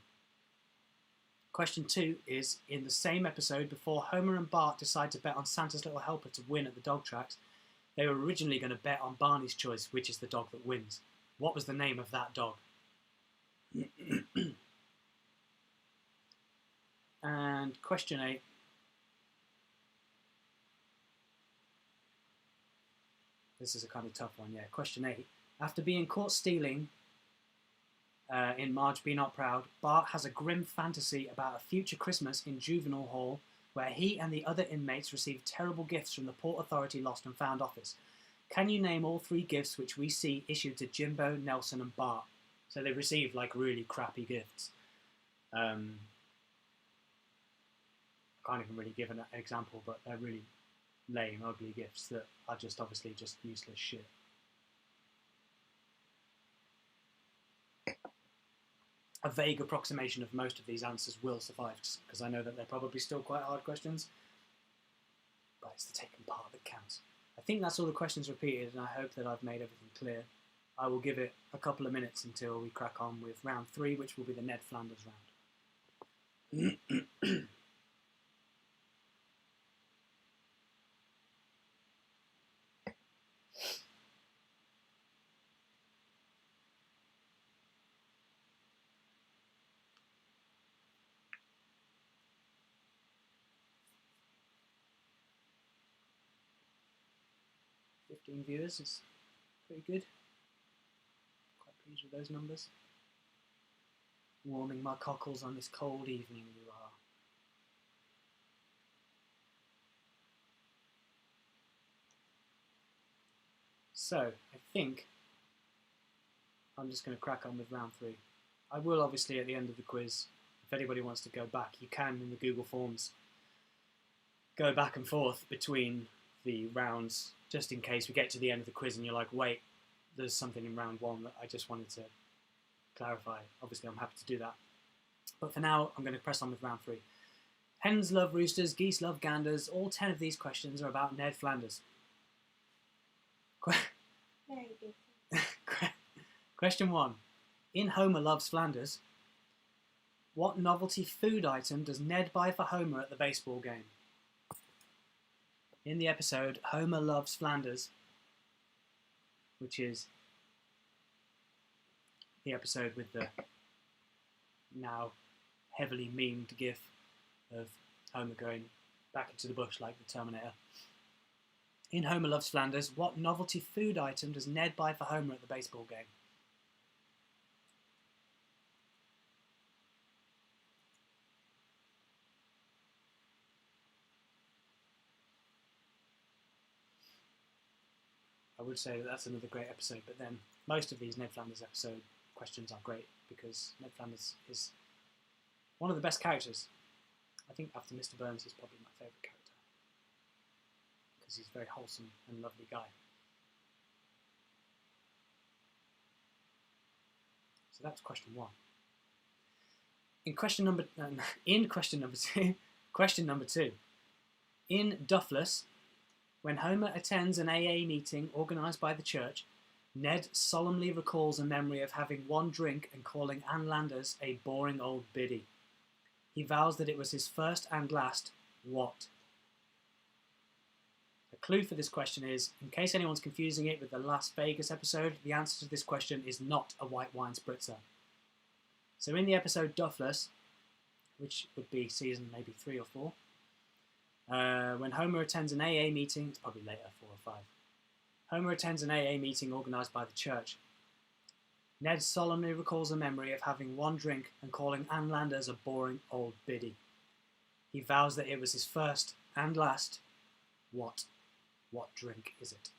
Question 2 is, in the same episode, before Homer and Bart decide to bet on Santa's little helper to win at the dog tracks, they were originally going to bet on Barney's choice, which is the dog that wins. What was the name of that dog? And question 8. This is a kind of tough one, yeah. Question 8. After being caught stealing in Marge Be Not Proud, Bart has a grim fantasy about a future Christmas in Juvenile Hall where he and the other inmates receive terrible gifts from the Port Authority Lost and Found office. Can you name all 3 gifts which we see issued to Jimbo, Nelson and Bart? So they receive like really crappy gifts. I can't even really give an example, but they're really lame, ugly gifts that are just obviously just useless shit. A vague approximation of most of these answers will suffice, because I know that they're probably still quite hard questions, but it's the taken part that counts. I think that's all the questions repeated, and I hope that I've made everything clear. I will give it a couple of minutes until we crack on with round 3, which will be the Ned Flanders round. 15 viewers is pretty good. Quite pleased with those numbers. Warming my cockles on this cold evening, you are. So, I think I'm just going to crack on with round 3. I will obviously at the end of the quiz, if anybody wants to go back, you can in the Google Forms go back and forth between the rounds, just in case we get to the end of the quiz and you're like, wait, there's something in round 1 that I just wanted to clarify. Obviously, I'm happy to do that. But for now, I'm going to press on with round 3. Hens love roosters, geese love ganders. All 10 of these questions are about Ned Flanders. Very good. Question 1. In Homer Loves Flanders, what novelty food item does Ned buy for Homer at the baseball game? In the episode Homer Loves Flanders, which is the episode with the now heavily memed gif of Homer going back into the bush like the Terminator. In Homer Loves Flanders, what novelty food item does Ned buy for Homer at the baseball game? I would say that that's another great episode, but then most of these Ned Flanders episode questions are great because Ned Flanders is one of the best characters. I think after Mr. Burns, he's probably my favourite character because he's a very wholesome and lovely guy. So that's question 1. In question number 2, in Duffless, when Homer attends an AA meeting organised by the church, Ned solemnly recalls a memory of having one drink and calling Ann Landers a boring old biddy. He vows that it was his first and last what? The clue for this question is, in case anyone's confusing it with the Las Vegas episode, the answer to this question is not a white wine spritzer. So in the episode Duffless, which would be season maybe 3 or 4, when Homer attends an AA meeting, it's probably later, 4 or 5. Homer attends an AA meeting organised by the church. Ned solemnly recalls a memory of having one drink and calling Ann Landers a boring old biddy. He vows that it was his first and last what? What drink is it?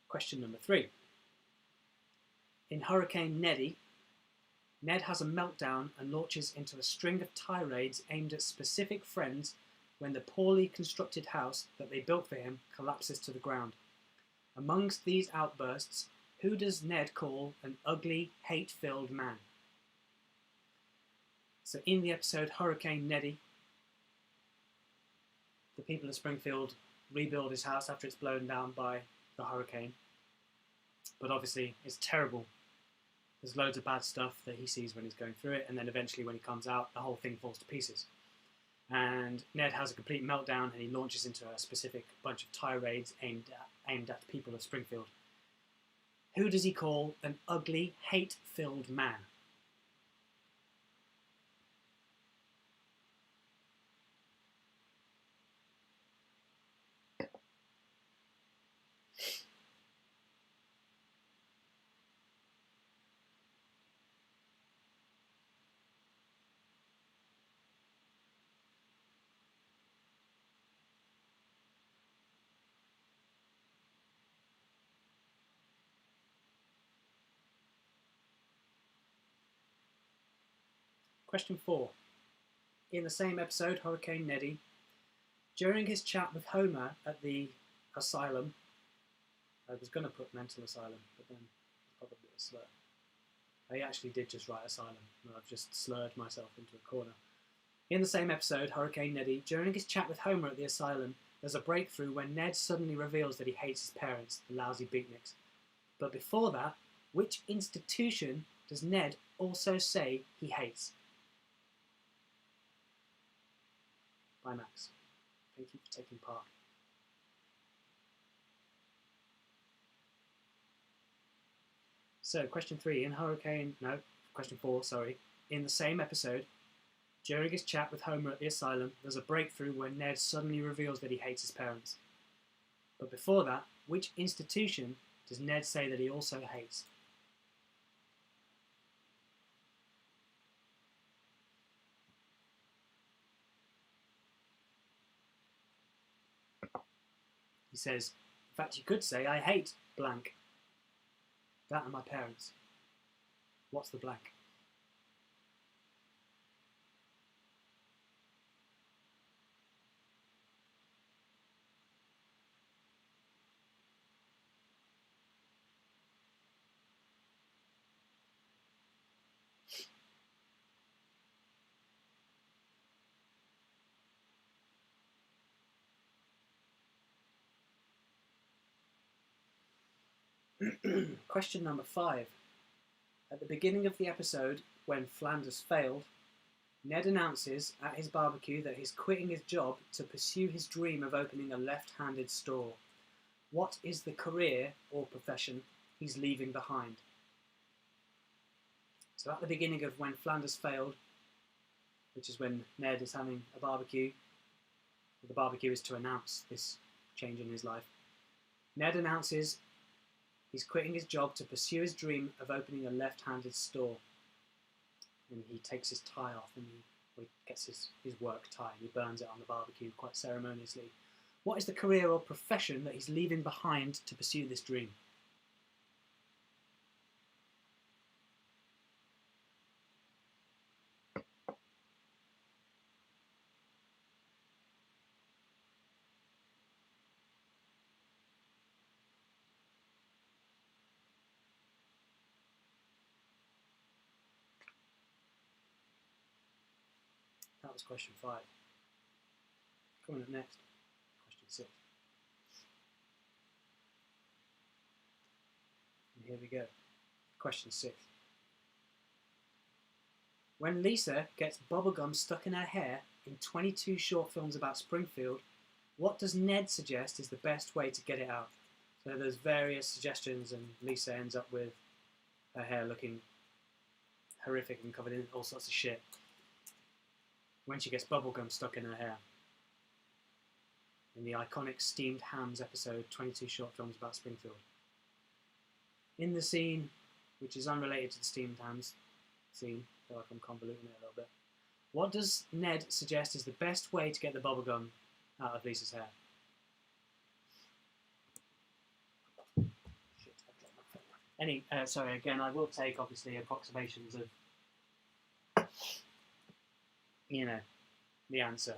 Question number 3. In Hurricane Neddy, Ned has a meltdown and launches into a string of tirades aimed at specific friends when the poorly constructed house that they built for him collapses to the ground. Amongst these outbursts, who does Ned call an ugly, hate-filled man? So in the episode Hurricane Neddy, the people of Springfield rebuild his house after it's blown down by the hurricane. But obviously it's terrible. There's loads of bad stuff that he sees when he's going through it, and then eventually when he comes out, the whole thing falls to pieces. And Ned has a complete meltdown and he launches into a specific bunch of tirades aimed at the people of Springfield. Who does he call an ugly, hate-filled man? Question 4. In the same episode, Hurricane Neddy, during his chat with Homer at the asylum, I was going to put mental asylum, but then it's probably a slur. I actually did just write asylum, and I've just slurred myself into a corner. In the same episode, Hurricane Neddy, during his chat with Homer at the asylum, there's a breakthrough when Ned suddenly reveals that he hates his parents, the lousy beatniks. But before that, which institution does Ned also say he hates? Bye, Max. Thank you for taking part. So, question 4, sorry. In the same episode, during his chat with Homer at the asylum, there's a breakthrough where Ned suddenly reveals that he hates his parents. But before that, which institution does Ned say that he also hates? He says, in fact, you could say, I hate blank. That and my parents. What's the blank? Question number 5. At the beginning of the episode, when Flanders failed, Ned announces at his barbecue that he's quitting his job to pursue his dream of opening a left-handed store. What is the career or profession he's leaving behind? So at the beginning of when Flanders failed, which is when Ned is having a barbecue, the barbecue is to announce this change in his life. Ned announces he's quitting his job to pursue his dream of opening a left-handed store. And he takes his tie off and he gets his work tie and he burns it on the barbecue quite ceremoniously. What is the career or profession that he's leaving behind to pursue this dream? That was question 5. Coming up next, question 6. And here we go. Question 6. When Lisa gets bubblegum stuck in her hair in 22 short films about Springfield, what does Ned suggest is the best way to get it out? So there's various suggestions and Lisa ends up with her hair looking horrific and covered in all sorts of shit when she gets bubblegum stuck in her hair. In the iconic Steamed Hams episode, 22 short films about Springfield. In the scene, which is unrelated to the Steamed Hams scene, I feel like I'm convoluting it a little bit, what does Ned suggest is the best way to get the bubblegum out of Lisa's hair? Shit, I dropped my phone. Sorry, again, I will take, obviously, approximations of the answer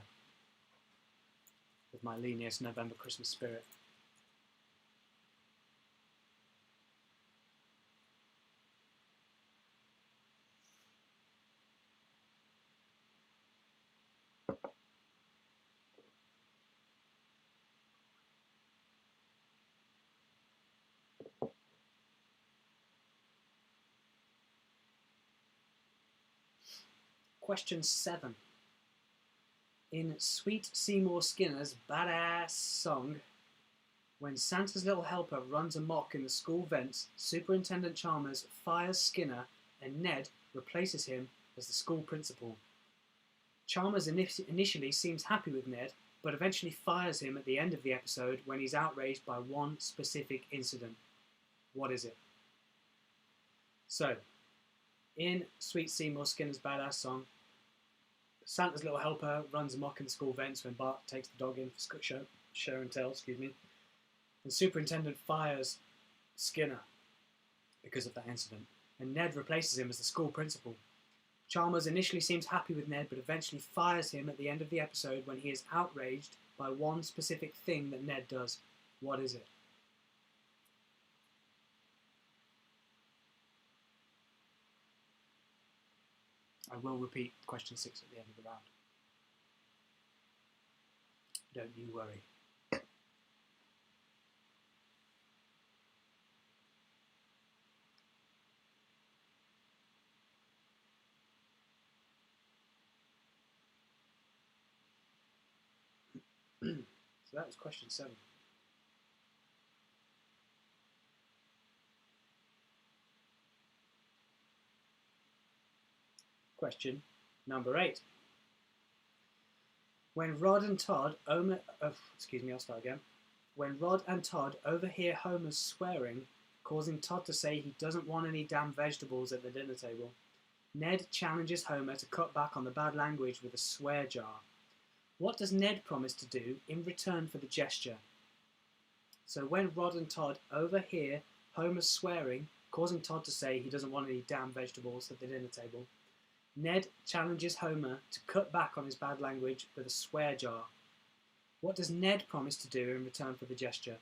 with my leaniest November Christmas spirit. Question 7. In Sweet Seymour Skinner's badass song, when Santa's little helper runs amok in the school vents, Superintendent Chalmers fires Skinner and Ned replaces him as the school principal. Chalmers initially seems happy with Ned, but eventually fires him at the end of the episode when he's outraged by one specific incident. What is it? So, in Sweet Seymour Skinner's badass song, Santa's little helper runs amok in the school vents when Bart takes the dog in for show and tell, and the superintendent fires Skinner because of that incident, and Ned replaces him as the school principal. Chalmers initially seems happy with Ned, but eventually fires him at the end of the episode when he is outraged by one specific thing that Ned does. What is it? I will repeat question 6 at the end of the round. Don't you worry. So that was question 7. Question number 8. When Rod and Todd When Rod and Todd overhear Homer's swearing, causing Todd to say he doesn't want any damn vegetables at the dinner table, Ned challenges Homer to cut back on the bad language with a swear jar. What does Ned promise to do in return for the gesture? So when Rod and Todd overhear Homer's swearing, causing Todd to say he doesn't want any damn vegetables at the dinner table, Ned challenges Homer to cut back on his bad language with a swear jar. What does Ned promise to do in return for the gesture?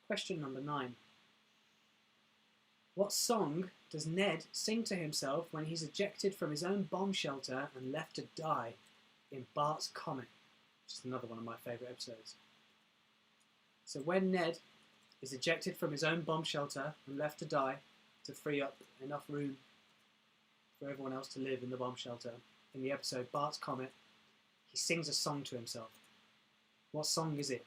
Question number 9. What song does Ned sing to himself when he's ejected from his own bomb shelter and left to die in Bart's Comet? Which is another one of my favourite episodes. So when Ned is ejected from his own bomb shelter and left to die to free up enough room for everyone else to live in the bomb shelter, in the episode Bart's Comet, he sings a song to himself. What song is it?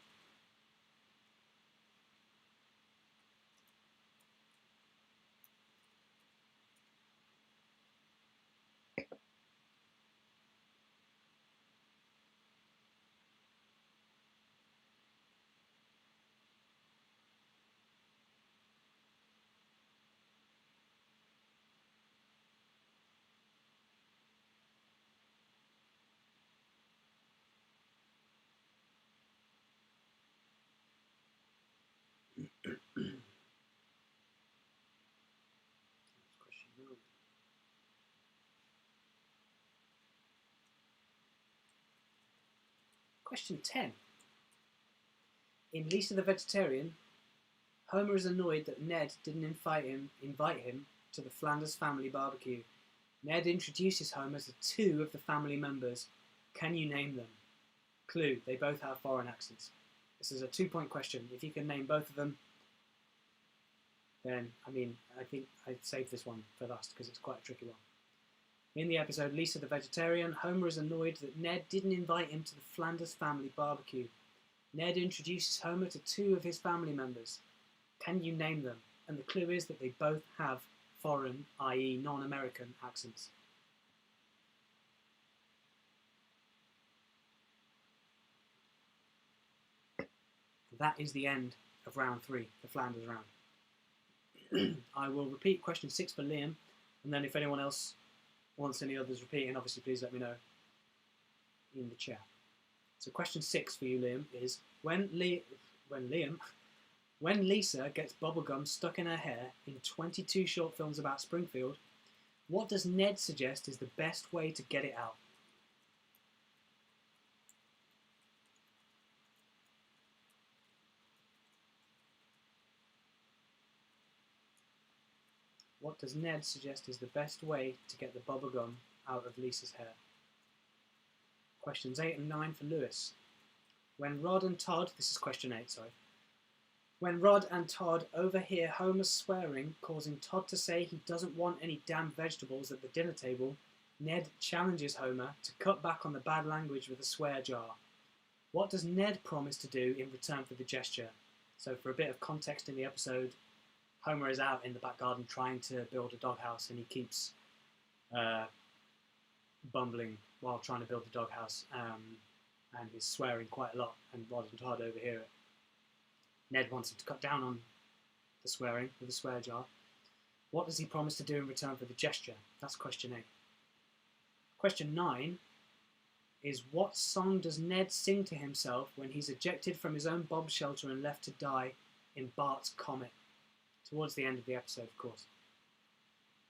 Question 9. Question 10. In Lisa the Vegetarian, Homer is annoyed that Ned didn't invite him to the Flanders family barbecue. Ned introduces Homer to 2 of the family members. Can you name them? Clue, they both have foreign accents. This is a 2-point question. If you can name both of them, then, I think I'd save this one for last because it's quite a tricky one. In the episode Lisa the Vegetarian, Homer is annoyed that Ned didn't invite him to the Flanders family barbecue. Ned introduces Homer to 2 of his family members. Can you name them? And the clue is that they both have foreign, i.e. non-American accents. That is the end of round 3, the Flanders round. I will repeat question 6 for Liam, and then if anyone else wants any others repeating, obviously please let me know in the chat. So question 6 for you, Liam, is when Lisa gets bubblegum stuck in her hair in 22 short films about Springfield, what does Ned suggest is the best way to get it out? What does Ned suggest is the best way to get the bubblegum out of Lisa's hair? Questions 8 and 9 for Lewis. When Rod and Todd, this is question 8, sorry. When Rod and Todd overhear Homer swearing, causing Todd to say he doesn't want any damn vegetables at the dinner table, Ned challenges Homer to cut back on the bad language with a swear jar. What does Ned promise to do in return for the gesture? So for a bit of context in the episode, Homer is out in the back garden trying to build a doghouse, and he keeps bumbling while trying to build the doghouse, and he's swearing quite a lot, and Rod and Todd overhear it. Ned wants him to cut down on the swearing with a swear jar. What does he promise to do in return for the gesture? That's question 8. Question 9 is what song does Ned sing to himself when he's ejected from his own bomb shelter and left to die in Bart's Comet? Towards the end of the episode, of course.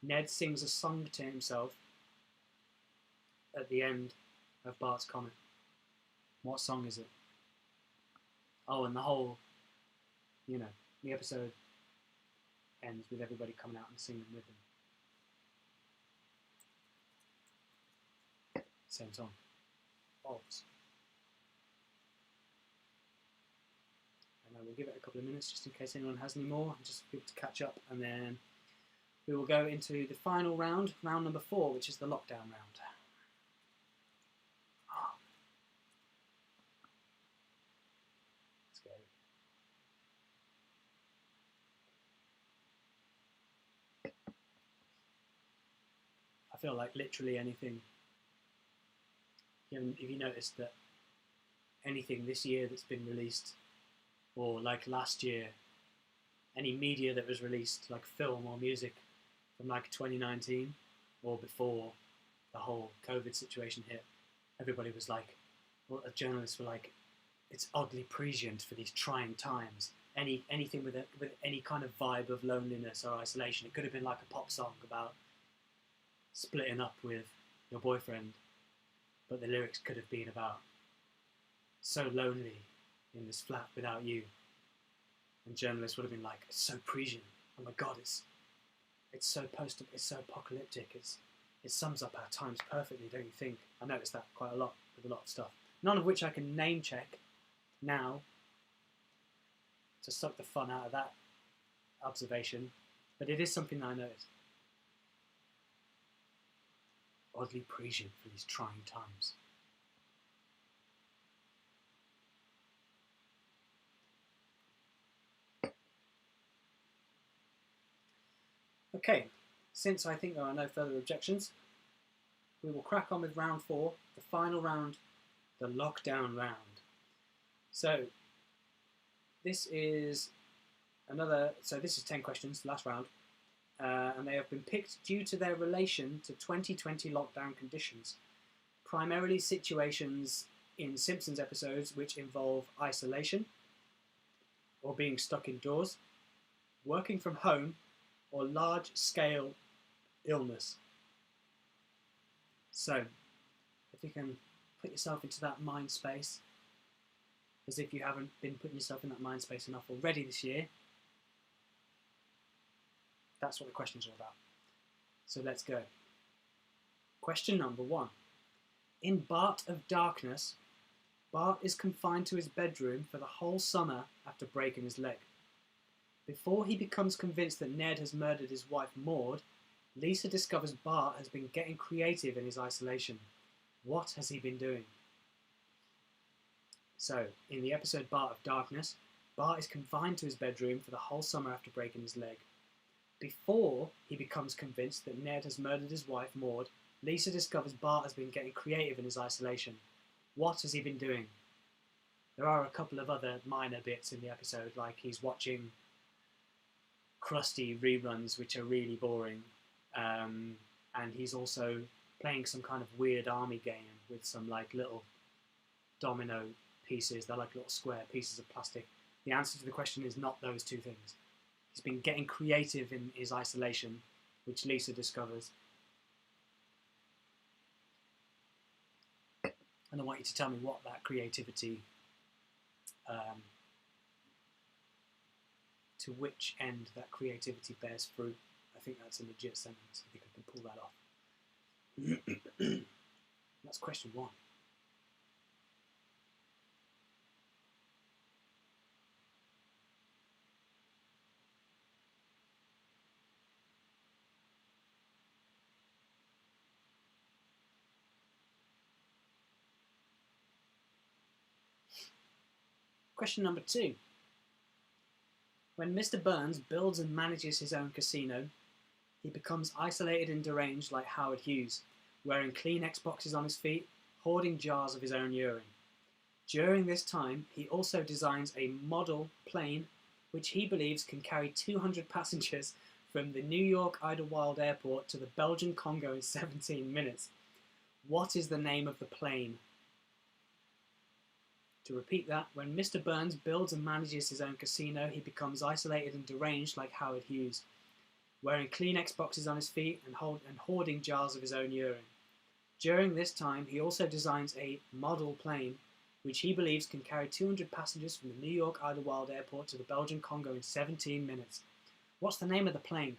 Ned sings a song to himself at the end of Bart's comet. What song is it? Oh, and the whole, the episode ends with everybody coming out and singing with him. Same song. Obs. And we'll give it a couple of minutes just in case anyone has any more, just for people to catch up, and then we will go into the final round, round number 4, which is the lockdown round. Let's go. I feel like literally anything. If you noticed that anything this year that's been released, or like last year, any media that was released, like film or music from like 2019 or before the whole COVID situation hit, everybody was like, well, journalists were like, it's oddly prescient for these trying times. Anything with any kind of vibe of loneliness or isolation. It could have been like a pop song about splitting up with your boyfriend, but the lyrics could have been about so lonely in this flat without you. And journalists would have been like, it's so prescient. Oh my god, it's so it's so apocalyptic. It sums up our times perfectly, don't you think? I noticed that quite a lot with a lot of stuff. None of which I can name check now to suck the fun out of that observation, but it is something that I noticed. Oddly prescient for these trying times. Okay, since I think there are no further objections, we will crack on with round 4, the final round, the lockdown round. So, this is 10 questions, the last round, and they have been picked due to their relation to 2020 lockdown conditions, primarily situations in Simpsons episodes which involve isolation, or being stuck indoors, working from home, or large-scale illness. So, if you can put yourself into that mind space, as if you haven't been putting yourself in that mind space enough already this year, that's what the questions are about. So let's go. Question number 1. In Bart of Darkness, Bart is confined to his bedroom for the whole summer after breaking his leg. Before he becomes convinced that Ned has murdered his wife Maud, Lisa discovers Bart has been getting creative in his isolation. What has he been doing? So, in the episode Bart of Darkness, Bart is confined to his bedroom for the whole summer after breaking his leg. Before he becomes convinced that Ned has murdered his wife Maud, Lisa discovers Bart has been getting creative in his isolation. What has he been doing? There are a couple of other minor bits in the episode, like he's watching Krusty reruns, which are really boring, and he's also playing some kind of weird army game with some like little domino pieces. They're like little square pieces of plastic. The answer to the question is not those two things. He's been getting creative in his isolation, which Lisa discovers. And I want you to tell me what that creativity, to which end that creativity bears fruit. I think that's a legit sentence. I think I can pull that off. That's question 1. Question number 2. When Mr. Burns builds and manages his own casino, he becomes isolated and deranged like Howard Hughes, wearing Kleenex boxes on his feet, hoarding jars of his own urine. During this time, he also designs a model plane which he believes can carry 200 passengers from the New York Idlewild Airport to the Belgian Congo in 17 minutes. What is the name of the plane? To repeat that, when Mr. Burns builds and manages his own casino, he becomes isolated and deranged like Howard Hughes, wearing Kleenex boxes on his feet and hoarding jars of his own urine. During this time, he also designs a model plane which he believes can carry 200 passengers from the New York Idlewild Airport to the Belgian Congo in 17 minutes. What's the name of the plane?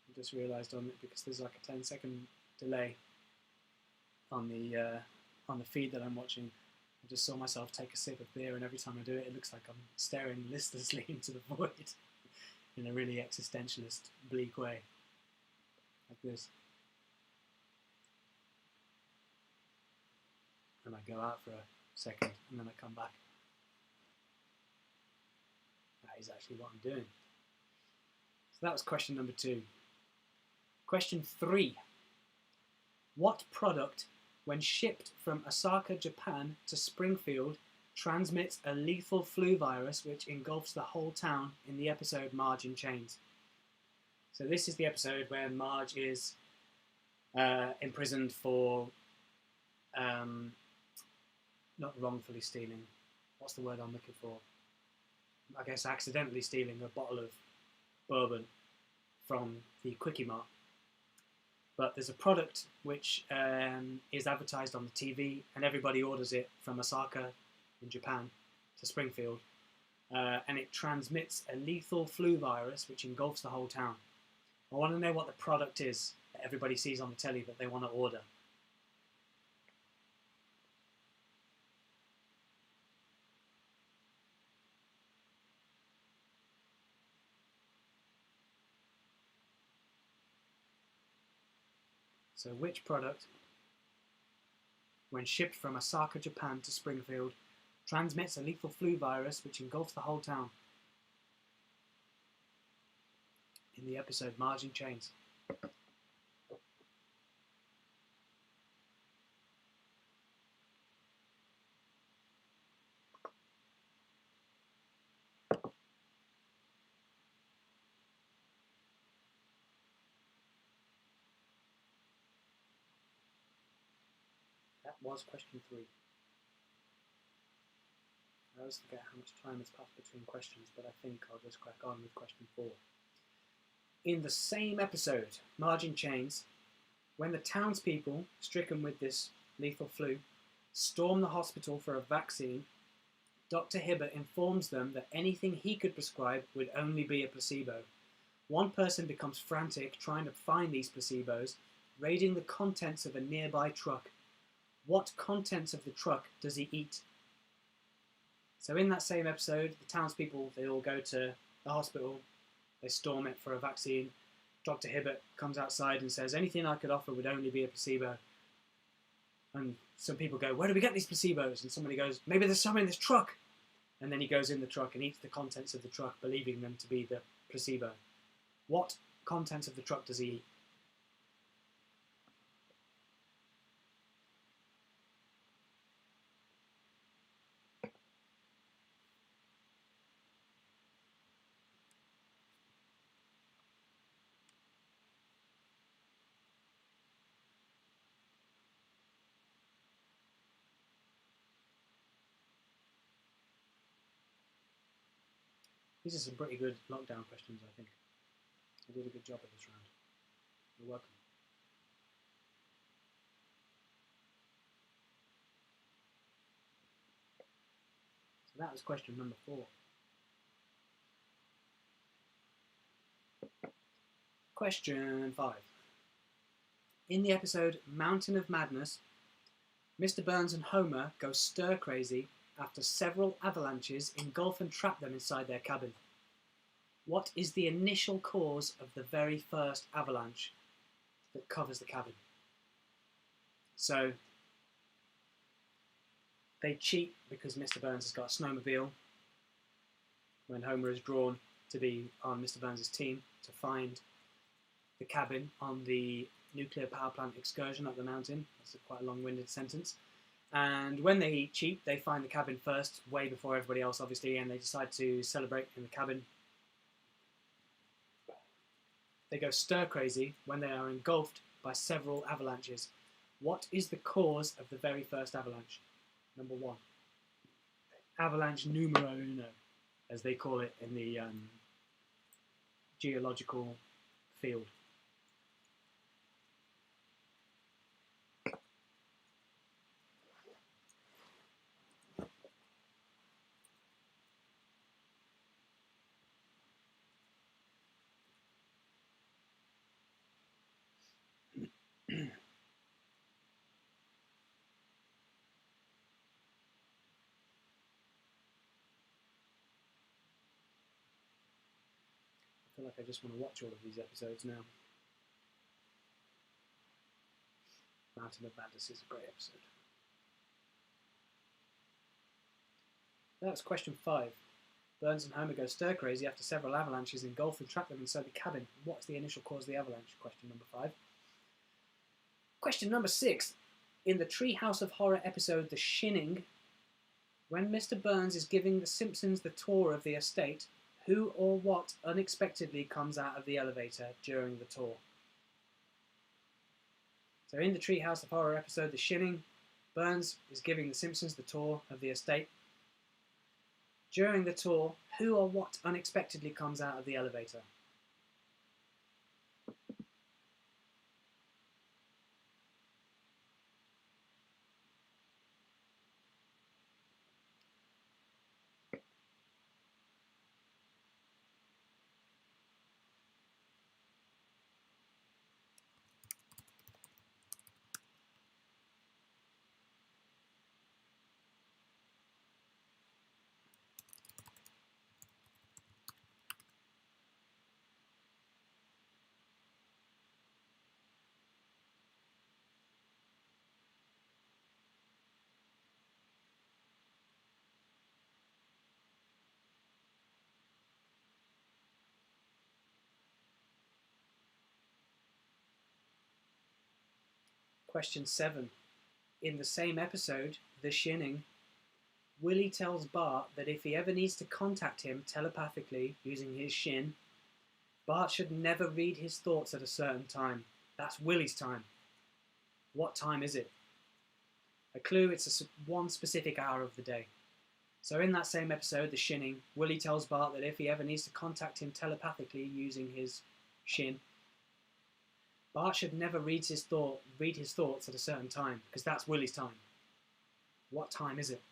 I just realised on it because there's like a 10-second delay on the feed that I'm watching. I just saw myself take a sip of beer, and every time I do it, it looks like I'm staring listlessly into the void in a really existentialist, bleak way, like this. And I go out for a second, and then I come back. That is actually what I'm doing. So that was question number 2. Question 3. What product, when shipped from Osaka, Japan to Springfield, transmits a lethal flu virus which engulfs the whole town in the episode Marge in Chains? So this is the episode where Marge is imprisoned for not wrongfully stealing. What's the word I'm looking for? I guess accidentally stealing a bottle of bourbon from the Quickie Mart. But there's a product which is advertised on the TV, and everybody orders it from Osaka in Japan to Springfield, and it transmits a lethal flu virus which engulfs the whole town. I want to know what the product is that everybody sees on the telly that they want to order. So which product, when shipped from Osaka, Japan to Springfield, transmits a lethal flu virus which engulfs the whole town? In the episode Marge in Chains. That was question 3. I always forget how much time has passed between questions, but I think I'll just crack on with question 4. In the same episode, Marge in Chains, when the townspeople, stricken with this lethal flu, storm the hospital for a vaccine, Dr. Hibbert informs them that anything he could prescribe would only be a placebo. One person becomes frantic trying to find these placebos, raiding the contents of a nearby truck. What contents of the truck does he eat? So in that same episode, the townspeople, they all go to the hospital, they storm it for a vaccine. Dr. Hibbert comes outside and says, anything I could offer would only be a placebo. And some people go, where do we get these placebos? And somebody goes, maybe there's some in this truck. And then he goes in the truck and eats the contents of the truck, believing them to be the placebo. What contents of the truck does he eat? These are some pretty good lockdown questions, I think. I did a good job of this round. You're welcome. So that was question number 4. Question 5. In the episode Mountain of Madness, Mr. Burns and Homer go stir-crazy after several avalanches engulf and trap them inside their cabin. What is the initial cause of the very first avalanche that covers the cabin? So they cheat because Mr. Burns has got a snowmobile when Homer is drawn to be on Mr. Burns' team to find the cabin on the nuclear power plant excursion up the mountain. That's quite a long-winded sentence. And when they eat cheap, they find the cabin first, way before everybody else, obviously, and they decide to celebrate in the cabin. They go stir crazy when they are engulfed by several avalanches. What is the cause of the very first avalanche? Number 1. Avalanche numero uno, as they call it in the geological field. I feel like I just want to watch all of these episodes now. Mountain of Madness is a great episode. That's question 5. Burns and Homer go stir crazy after several avalanches engulf and trap them inside the cabin. What's the initial cause of the avalanche? Question number 5. Question number 6. In the Treehouse of Horror episode The Shinning, when Mr. Burns is giving the Simpsons the tour of the estate, who or what unexpectedly comes out of the elevator during the tour? So in the Treehouse of Horror episode The Shinning, Burns is giving the Simpsons the tour of the estate. During the tour, who or what unexpectedly comes out of the elevator? Question 7. In the same episode, The Shinning, Willie tells Bart that if he ever needs to contact him telepathically using his shin, Bart should never read his thoughts at a certain time. That's Willie's time. What time is it? A clue, it's one specific hour of the day. So in that same episode, The Shinning, Willie tells Bart that if he ever needs to contact him telepathically using his shin, Bart should never read his thoughts at a certain time, because that's Willie's time. What time is it?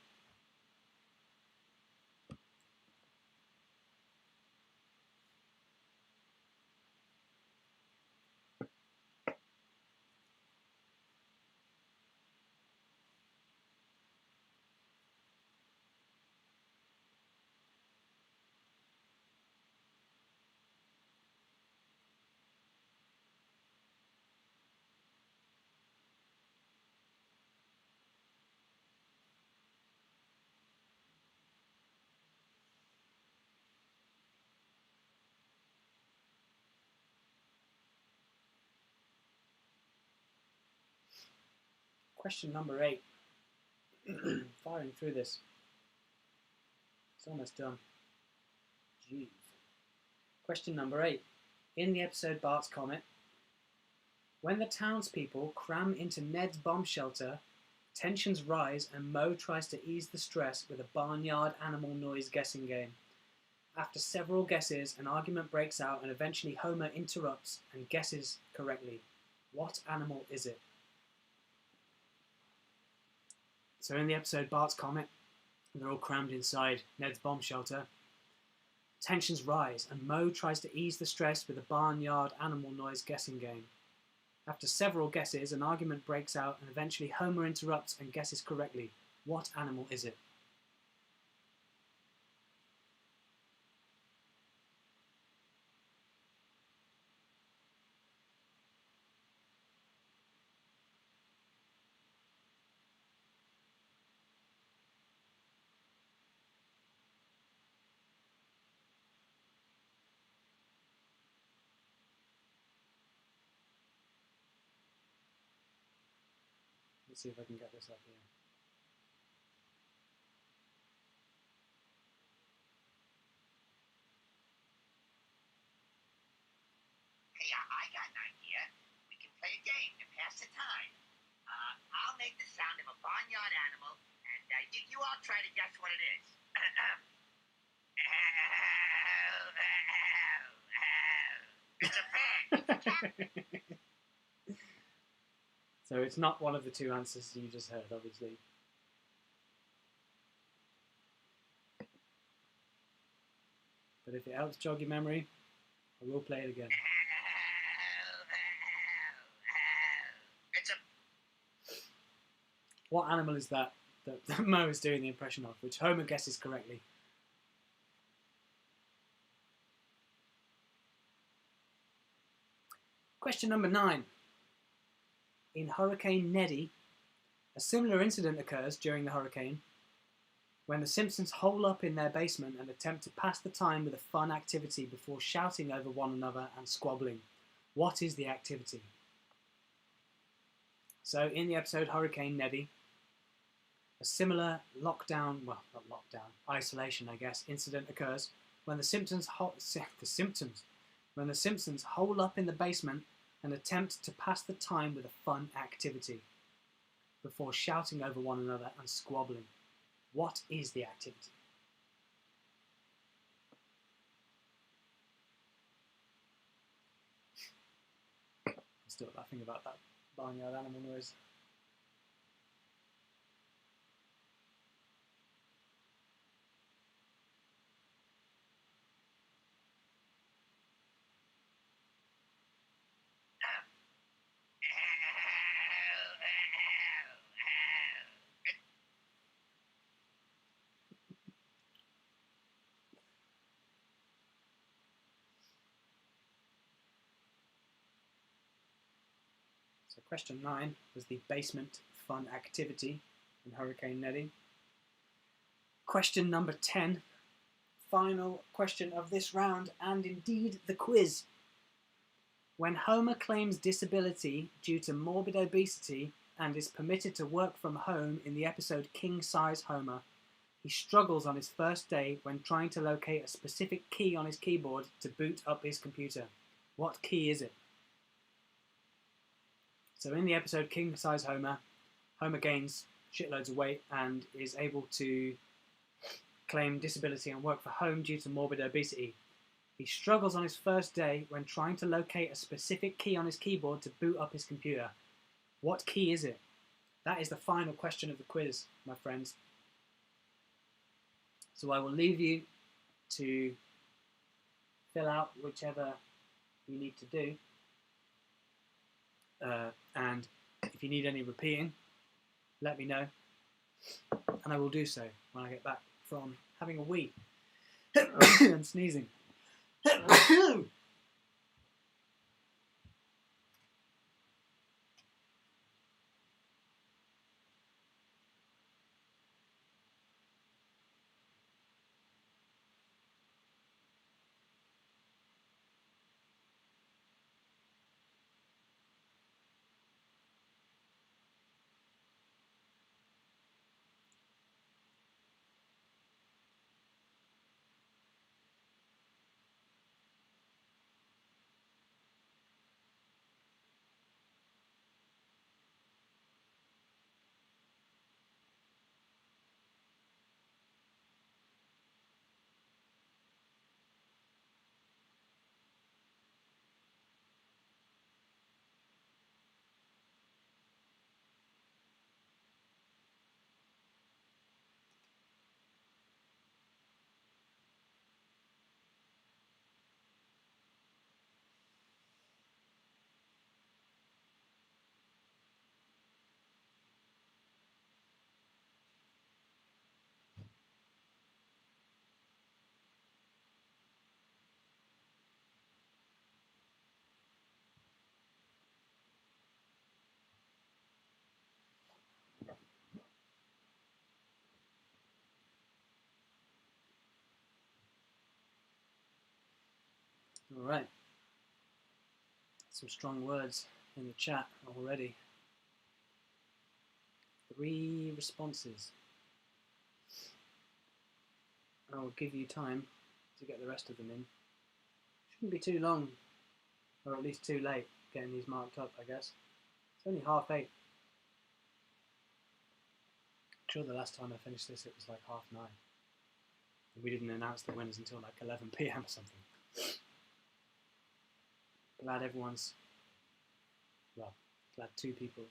Question number 8. Firing through this. It's almost done. Jeez. Question number 8. In the episode Bart's Comet, when the townspeople cram into Ned's bomb shelter, tensions rise and Moe tries to ease the stress with a barnyard animal noise guessing game. After several guesses, an argument breaks out and eventually Homer interrupts and guesses correctly. What animal is it? So in the episode Bart's Comet, they're all crammed inside Ned's bomb shelter. Tensions rise and Moe tries to ease the stress with a barnyard animal noise guessing game. After several guesses, an argument breaks out and eventually Homer interrupts and guesses correctly. What animal is it? Let's see if I can get this up here. So it's not one of the two answers you just heard, obviously. But if it helps jog your memory, I will play it again. What animal is that Mo is doing the impression of, which Homer guesses correctly? Question number 9. In Hurricane Neddy, a similar incident occurs during the hurricane when the Simpsons hole up in their basement and attempt to pass the time with a fun activity before shouting over one another and squabbling. What is the activity? So in the episode Hurricane Neddy, a similar isolation, I guess, incident occurs when the Simpsons hole up in the basement and attempt to pass the time with a fun activity before shouting over one another and squabbling. What is the activity? I'm still laughing about that barnyard animal noise. So question 9 was the basement fun activity in Hurricane Neddy. Question number 10, final question of this round, and indeed the quiz. When Homer claims disability due to morbid obesity and is permitted to work from home in the episode King Size Homer, he struggles on his first day when trying to locate a specific key on his keyboard to boot up his computer. What key is it? So in the episode King Size Homer, Homer gains shitloads of weight and is able to claim disability and work from home due to morbid obesity. He struggles on his first day when trying to locate a specific key on his keyboard to boot up his computer. What key is it? That is the final question of the quiz, my friends. So I will leave you to fill out whichever you need to do. And if you need any repeating, let me know. And I will do so when I get back from having a wee and sneezing. All right. Some strong words in the chat already. 3 responses. I will give you time to get the rest of them in. Shouldn't be too long, or at least too late, getting these marked up, I guess. It's only 8:30. I'm sure the last time I finished this it was like 9:30. And we didn't announce the winners until like 11 PM or something. Glad 2 people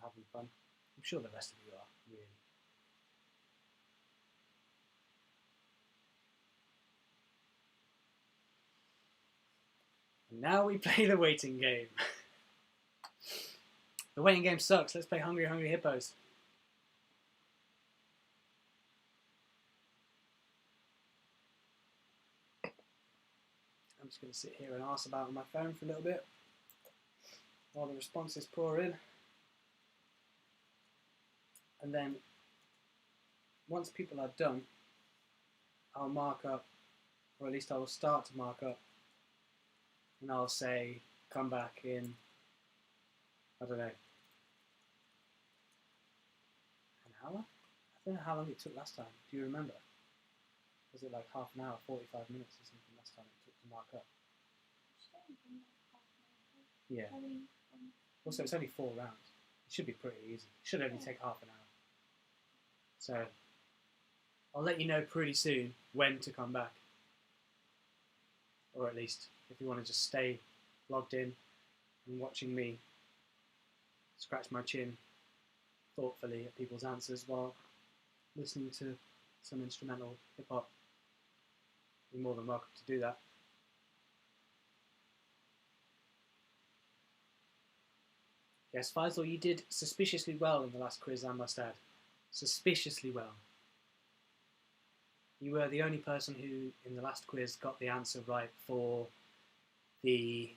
are having fun. I'm sure the rest of you are, really. And now we play the waiting game. The waiting game sucks. Let's play Hungry Hungry Hippos. I'm just going to sit here and arse about on my phone for a little bit while the responses pour in. And then, once people are done, I'll mark up, or at least I will start to mark up, and I'll say, come back in, I don't know, an hour? I don't know how long it took last time. Do you remember? Was it like half an hour, 45 minutes or something last time it took to mark up? Yeah. Also, it's only 4 rounds. It should be pretty easy. It should only take half an hour. So, I'll let you know pretty soon when to come back. Or at least, if you want to just stay logged in and watching me scratch my chin thoughtfully at people's answers while listening to some instrumental hip-hop, you're more than welcome to do that. Yes, Faisal, you did suspiciously well in the last quiz, I must add. Suspiciously well. You were the only person who, in the last quiz, got the answer right for the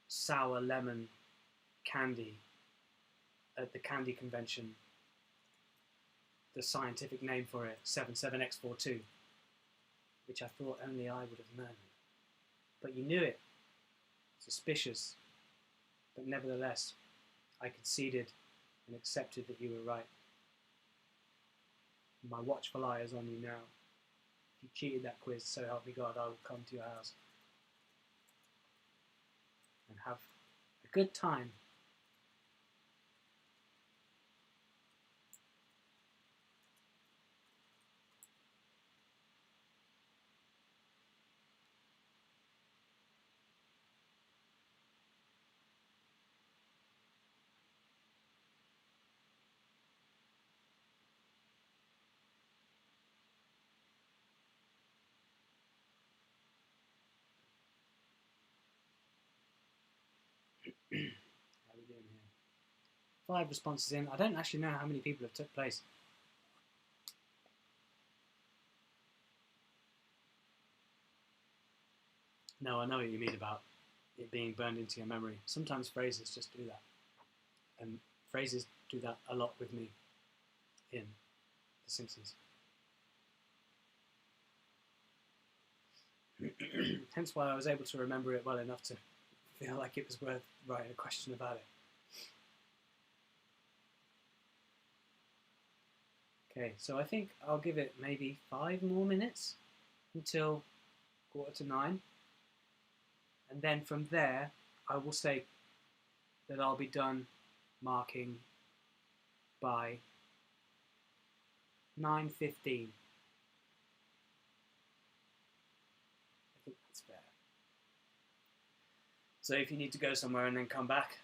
sour lemon candy at the candy convention. The scientific name for it, 77X42, which I thought only I would have known. But you knew it. Suspicious. But nevertheless, I conceded and accepted that you were right. My watchful eye is on you now. If you cheated that quiz, so help me God, I will come to your house and have a good time. How are we doing here? 5 responses in. I don't actually know how many people have took place. No, I know what you mean about it being burned into your memory. Sometimes phrases just do that. And phrases do that a lot with me in The Simpsons. Hence why I was able to remember it well enough to feel like it was worth writing a question about it. Okay, so I think I'll give it maybe 5 more minutes until 8:45. And then from there, I will say that I'll be done marking by 9:15. I think that's fair. So if you need to go somewhere and then come back,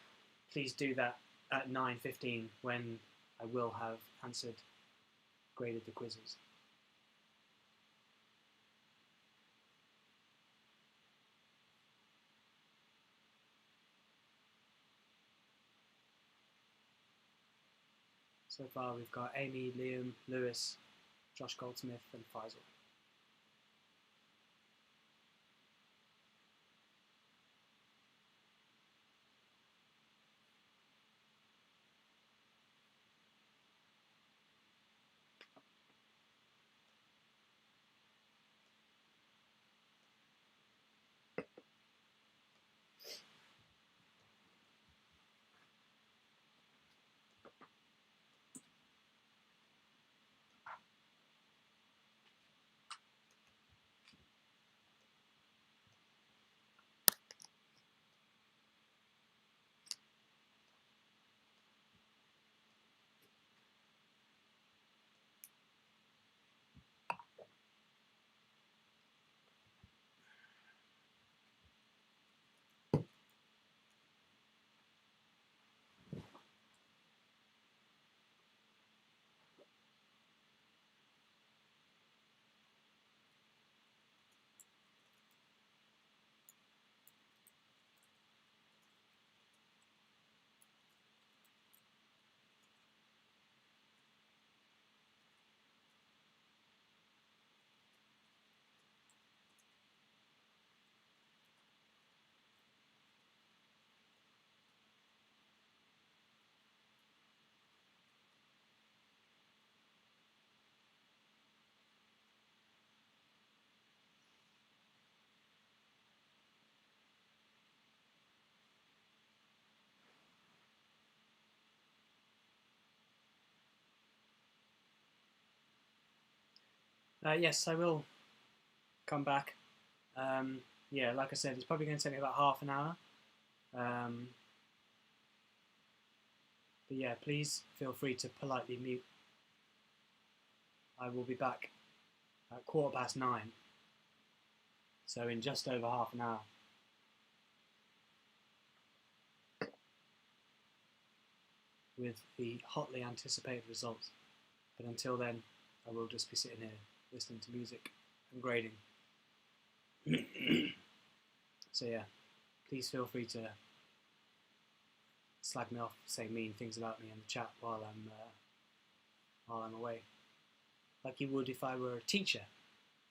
please do that at 9:15 when I will have graded the quizzes. So far we've got Amy, Liam, Lewis, Josh Goldsmith and Faisal. Yes, I will come back. Yeah, like I said, it's probably going to take me about half an hour. But yeah, please feel free to politely mute. I will be back at 9:15, so in just over half an hour. With the hotly anticipated results. But until then, I will just be sitting here listening to music and grading. So yeah, please feel free to slag me off, say mean things about me in the chat while I'm away, like you would if I were a teacher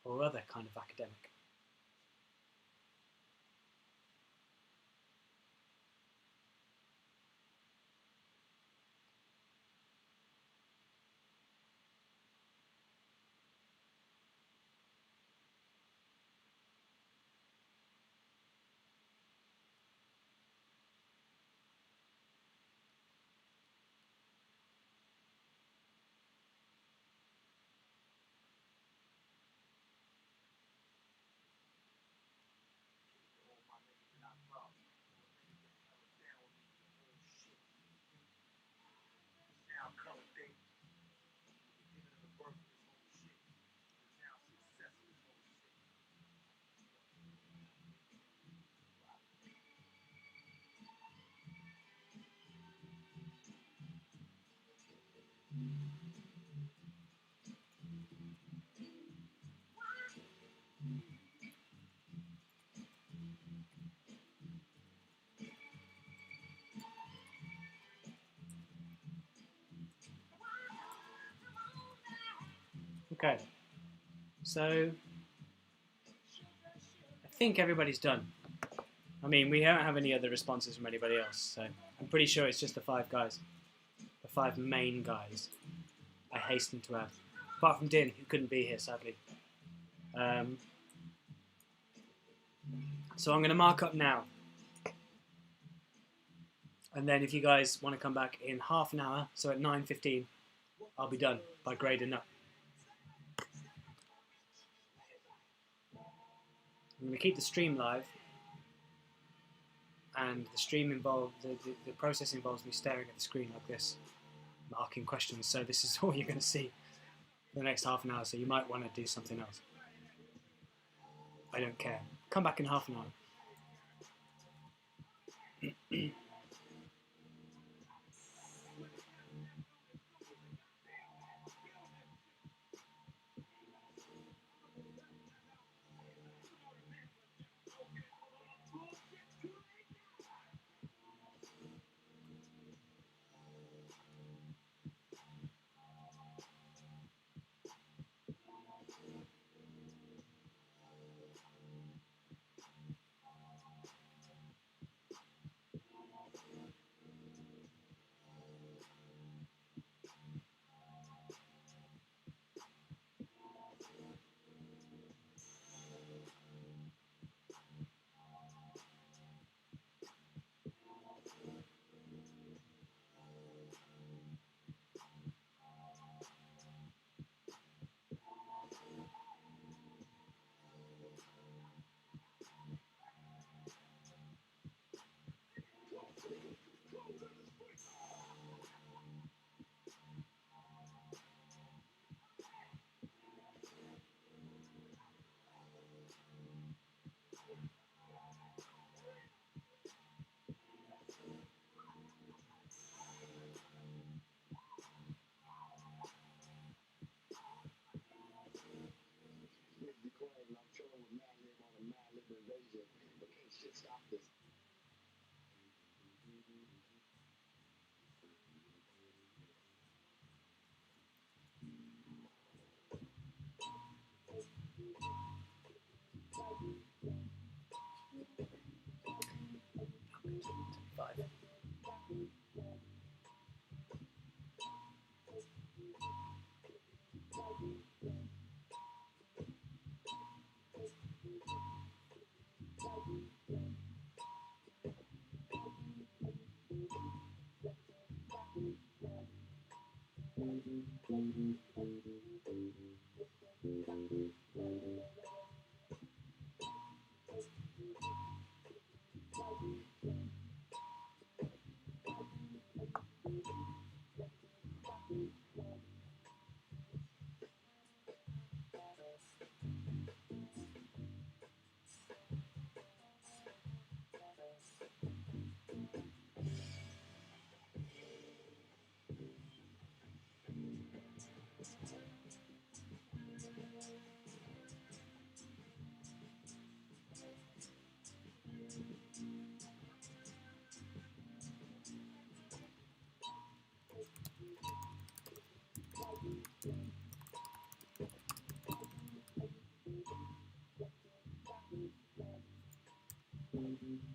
or other kind of academic. Okay, so I think everybody's done. I mean, we don't have any other responses from anybody else, so I'm pretty sure it's just the 5 guys, the 5 main guys. I hasten to add, apart from Din, who couldn't be here sadly. So I'm going to mark up now, and then if you guys want to come back in half an hour, so at 9:15, I'll be done by grading up. I'm going to keep the stream live, and the stream the process involves me staring at the screen like this, marking questions. So this is all you're going to see for the next half an hour. So you might want to do something else. I don't care. Come back in half an hour.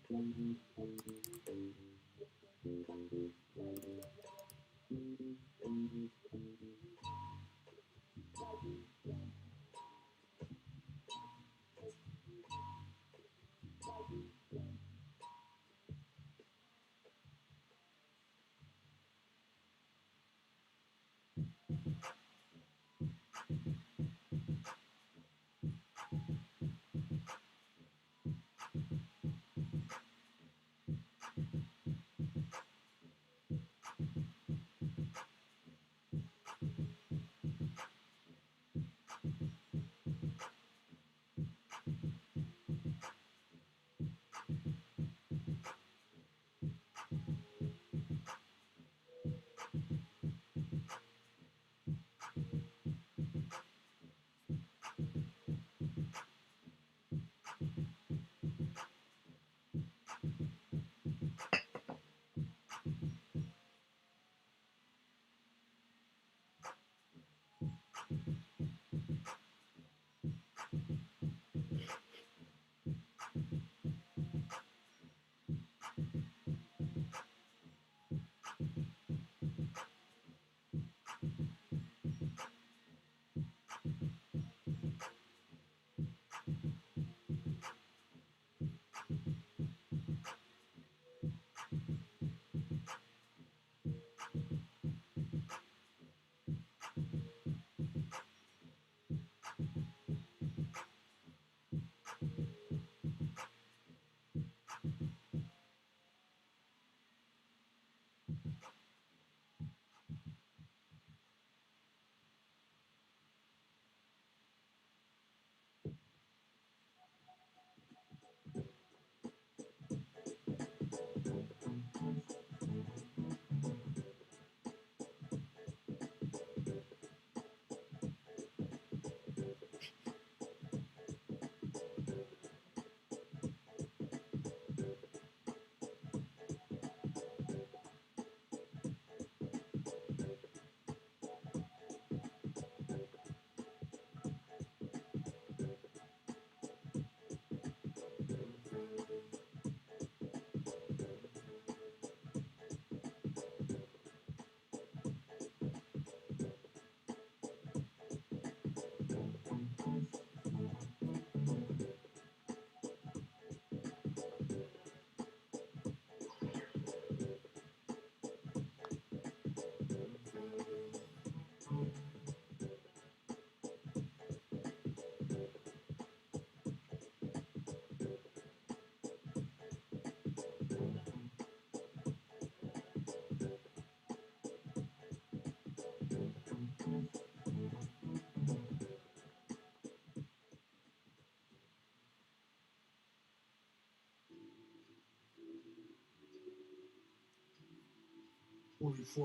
24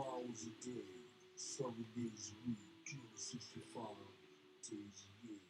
hours a day, 7 days a week, 365 days a year.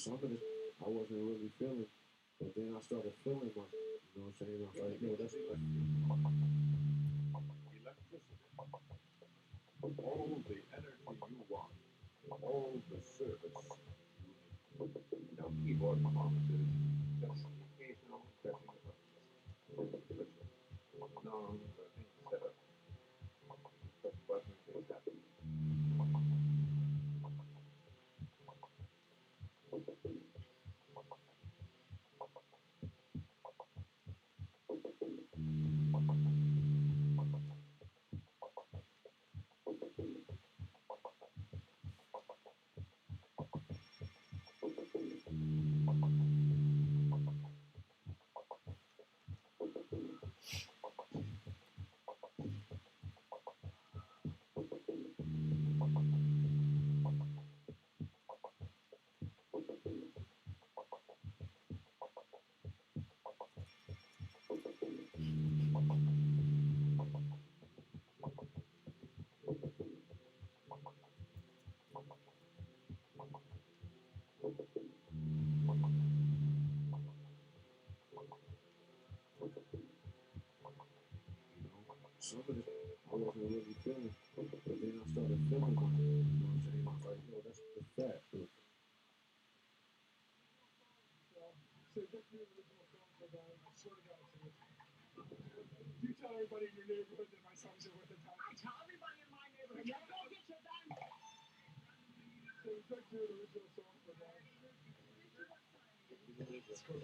some of it I wasn't really feeling, but then I started feeling my, you know what I'm saying? I was like, yo, that's electricity. All the energy you want, all the service you need. No keyboard performances, just occasional pressing of buttons. No, things set up. Press button, things happen. Some of it I wasn't really feeling, but then I started feeling my, you know what I'm saying? I was like, yo, that's fat. Say, get the original film for that. I swear to God, say it. You tell everybody in your neighborhood that my songs are worth a time. I tell everybody in my neighborhood, you go get your gun. So get the original song for that. Let's go.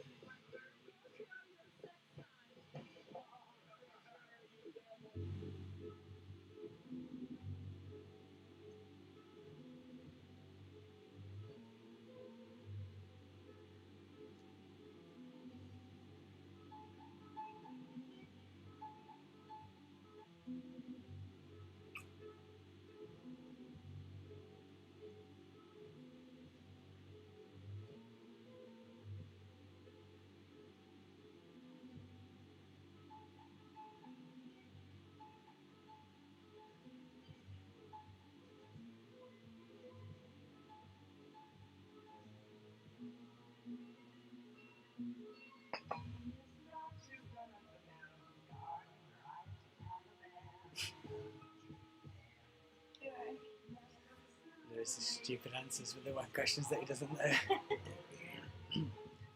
Lewis' stupid answers with the one questions that he doesn't know.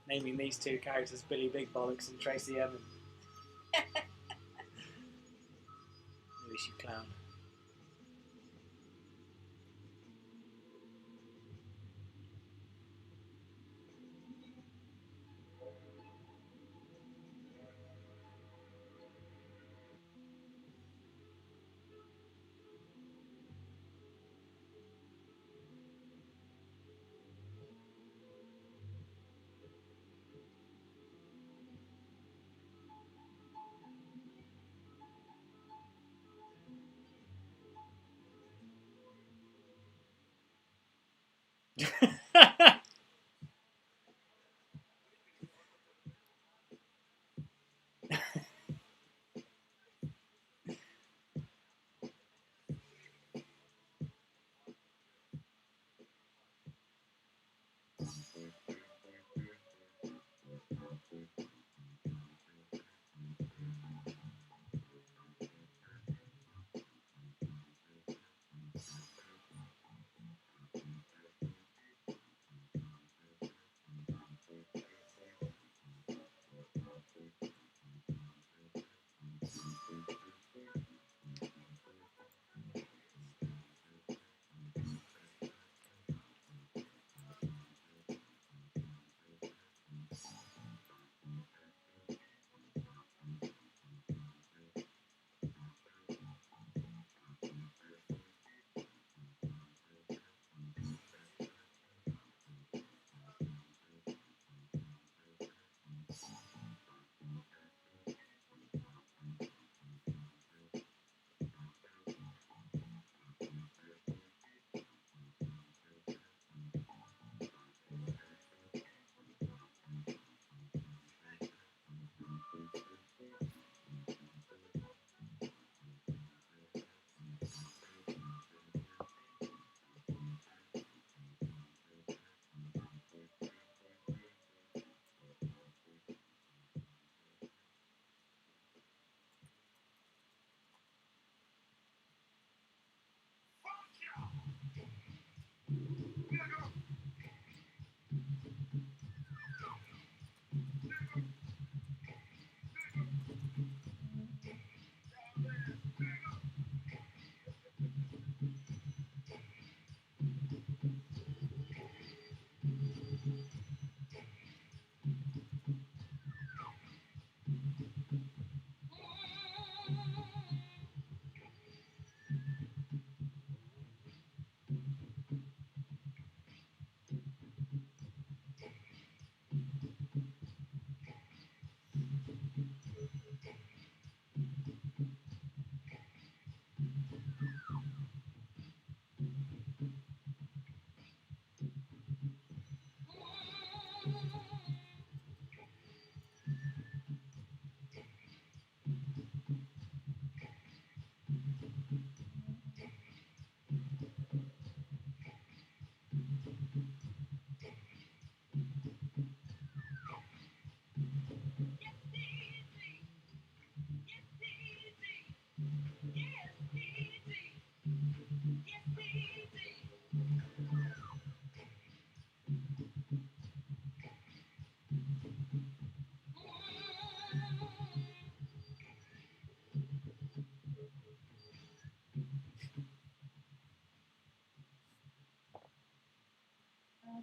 Naming these two characters Billy Big Bollocks and Tracy Emin. Lewis, you clown.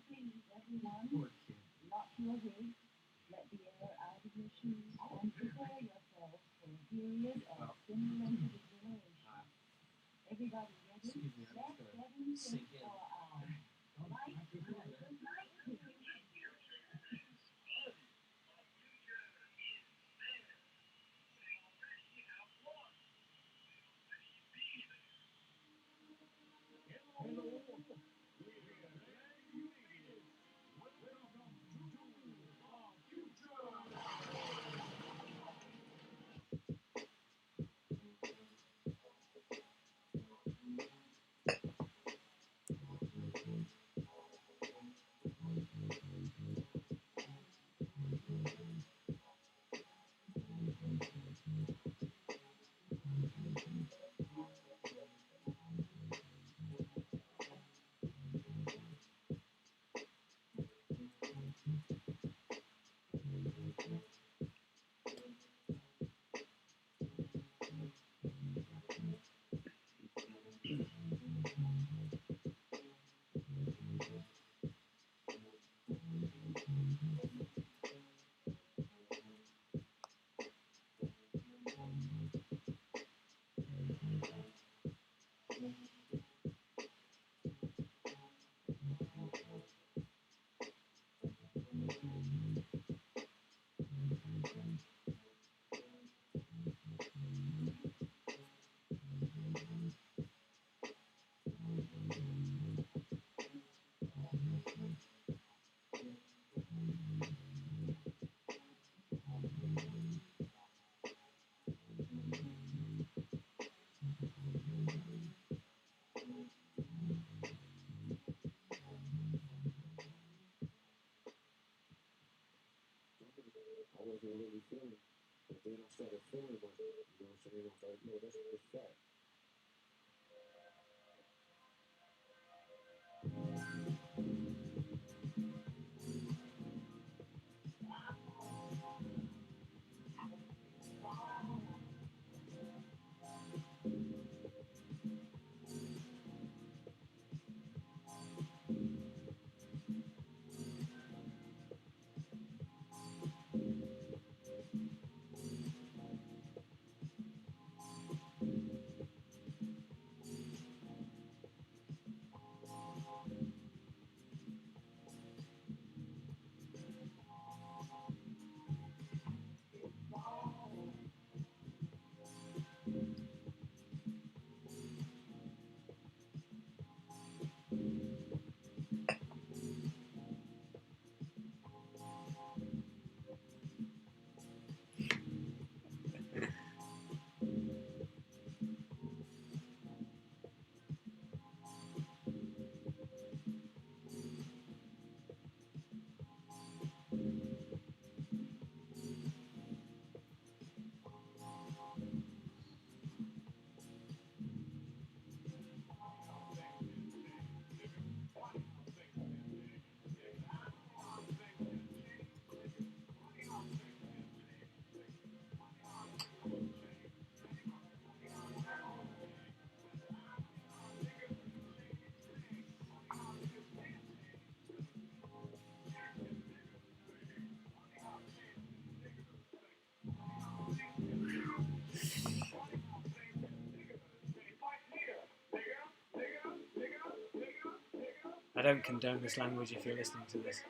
please, everyone, lock your wigs, let the air out of your shoes, and prepare yourselves for a period of stimulated exhilaration. Everybody ready? Let's get into it for our light night period. I wasn't really feeling, but then I started feeling like, you know what I'm saying? I was like, no, that's fat. I don't condone this language if you're listening to this.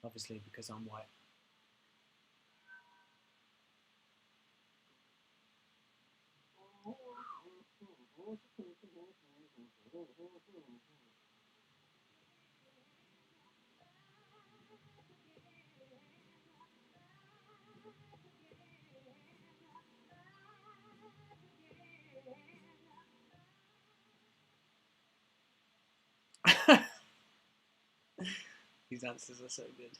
Obviously, because I'm white. These answers are so good.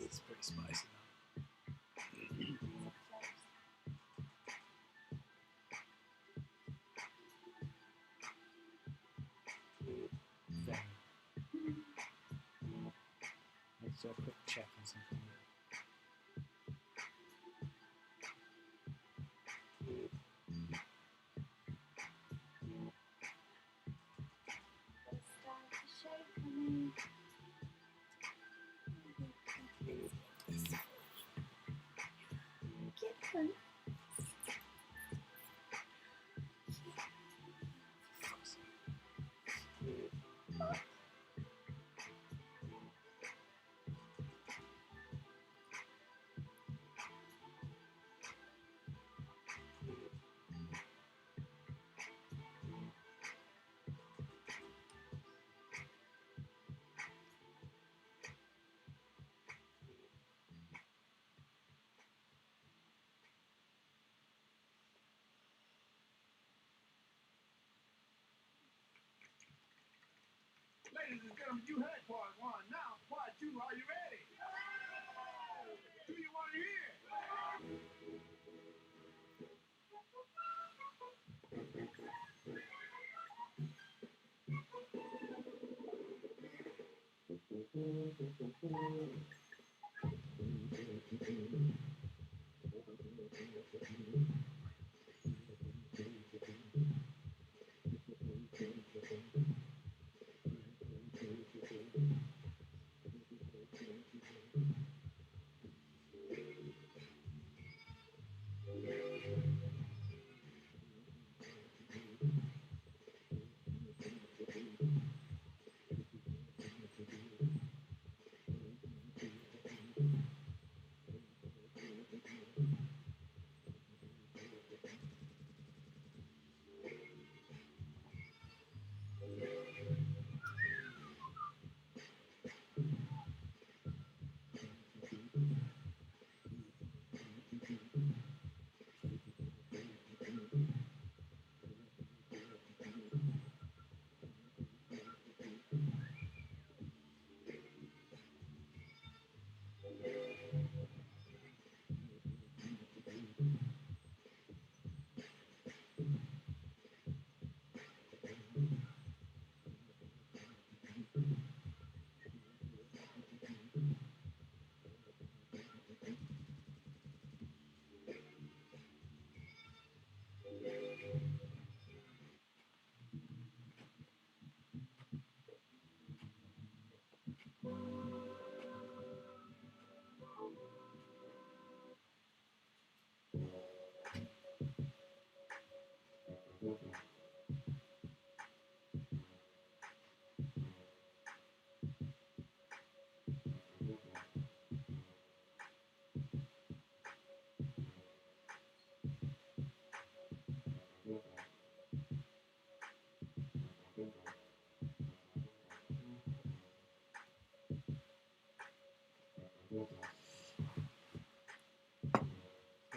It's pretty spicy. Very. Let's do a quick check on something. Start to shake me. Kitten. Ladies and gentlemen, you heard part one. Now, part two, are you ready? Do you want to hear?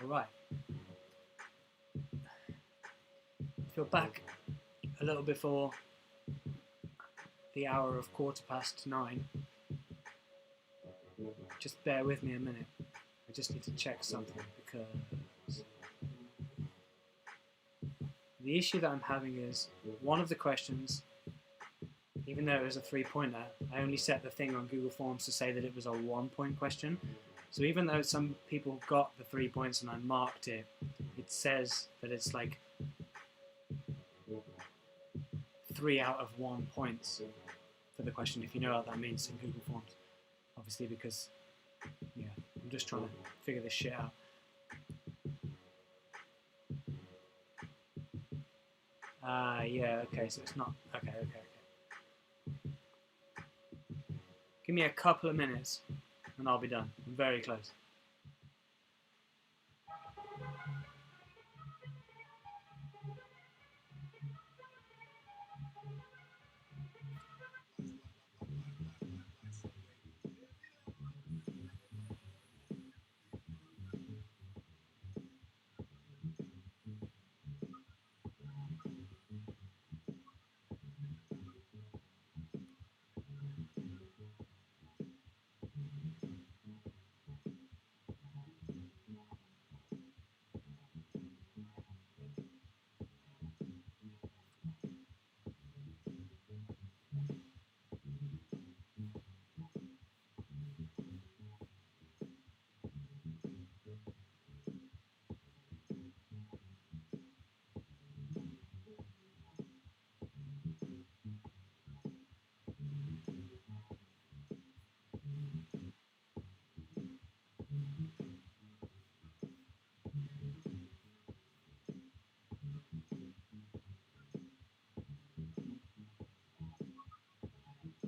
Alright. If you're back a little before the hour of 9:15. Just bear with me a minute. I just need to check something because the issue that I'm having is one of the questions, even though it was a 3-pointer, I only set the thing on Google Forms to say that it was a 1-point question. So even though some people got the 3 points and I marked it, it says that it's like 3 out of 1 points for the question, if you know what that means in Google Forms. Obviously, because, yeah, I'm just trying to figure this shit out. Yeah, okay, so it's not, okay. Give me a couple of minutes and I'll be done. I'm very close.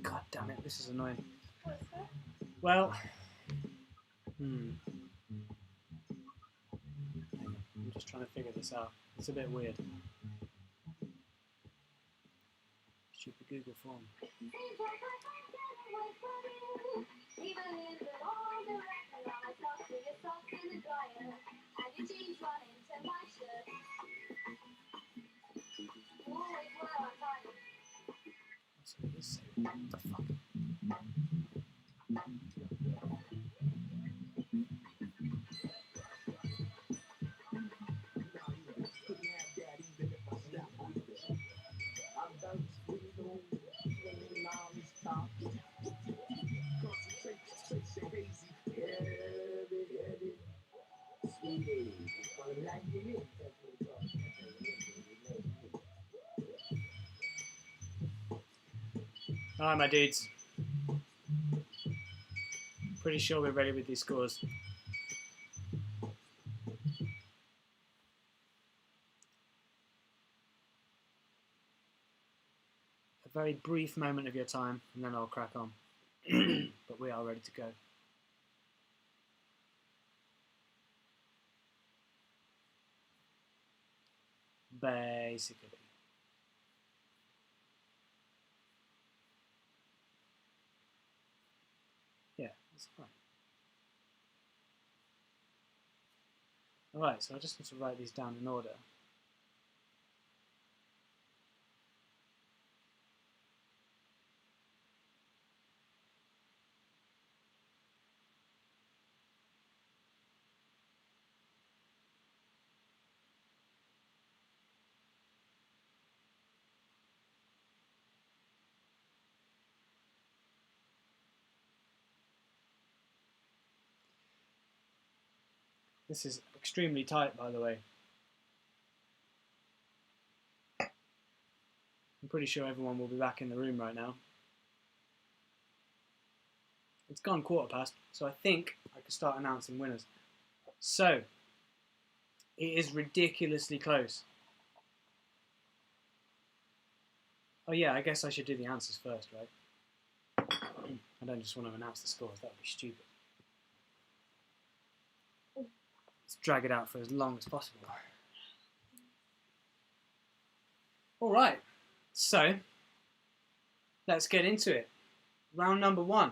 God damn it, this is annoying. What's that? Well, hang on, I'm just trying to figure this out. It's a bit weird. Stupid Google form. That's what it is. What the fuck? Alright, my dudes. Pretty sure we're ready with these scores. A very brief moment of your time, and then I'll crack on. But we are ready to go. Basically. Yeah, that's fine. Alright, so I just need to write these down in order. This is extremely tight, by the way. I'm pretty sure everyone will be back in the room right now. It's gone 15:15, so I think I can start announcing winners. So, it is ridiculously close. Oh yeah, I guess I should do the answers first, right? I don't just want to announce the scores, that would be stupid. Let's drag it out for as long as possible. Alright, so let's get into it. Round number 1,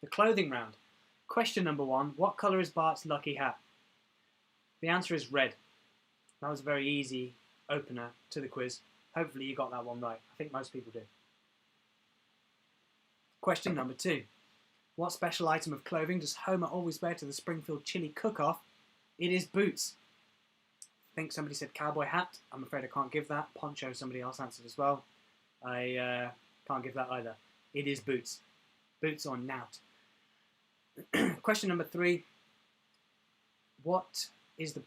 the clothing round. Question number 1, what colour is Bart's lucky hat? The answer is red. That was a very easy opener to the quiz. Hopefully you got that one right. I think most people did. Question number 2. What special item of clothing does Homer always wear to the Springfield Chili Cook-Off? It is boots. I think somebody said cowboy hat. I'm afraid I can't give that. Poncho, somebody else answered as well. I can't give that either. It is boots. Boots or knout. Question number 3. What is the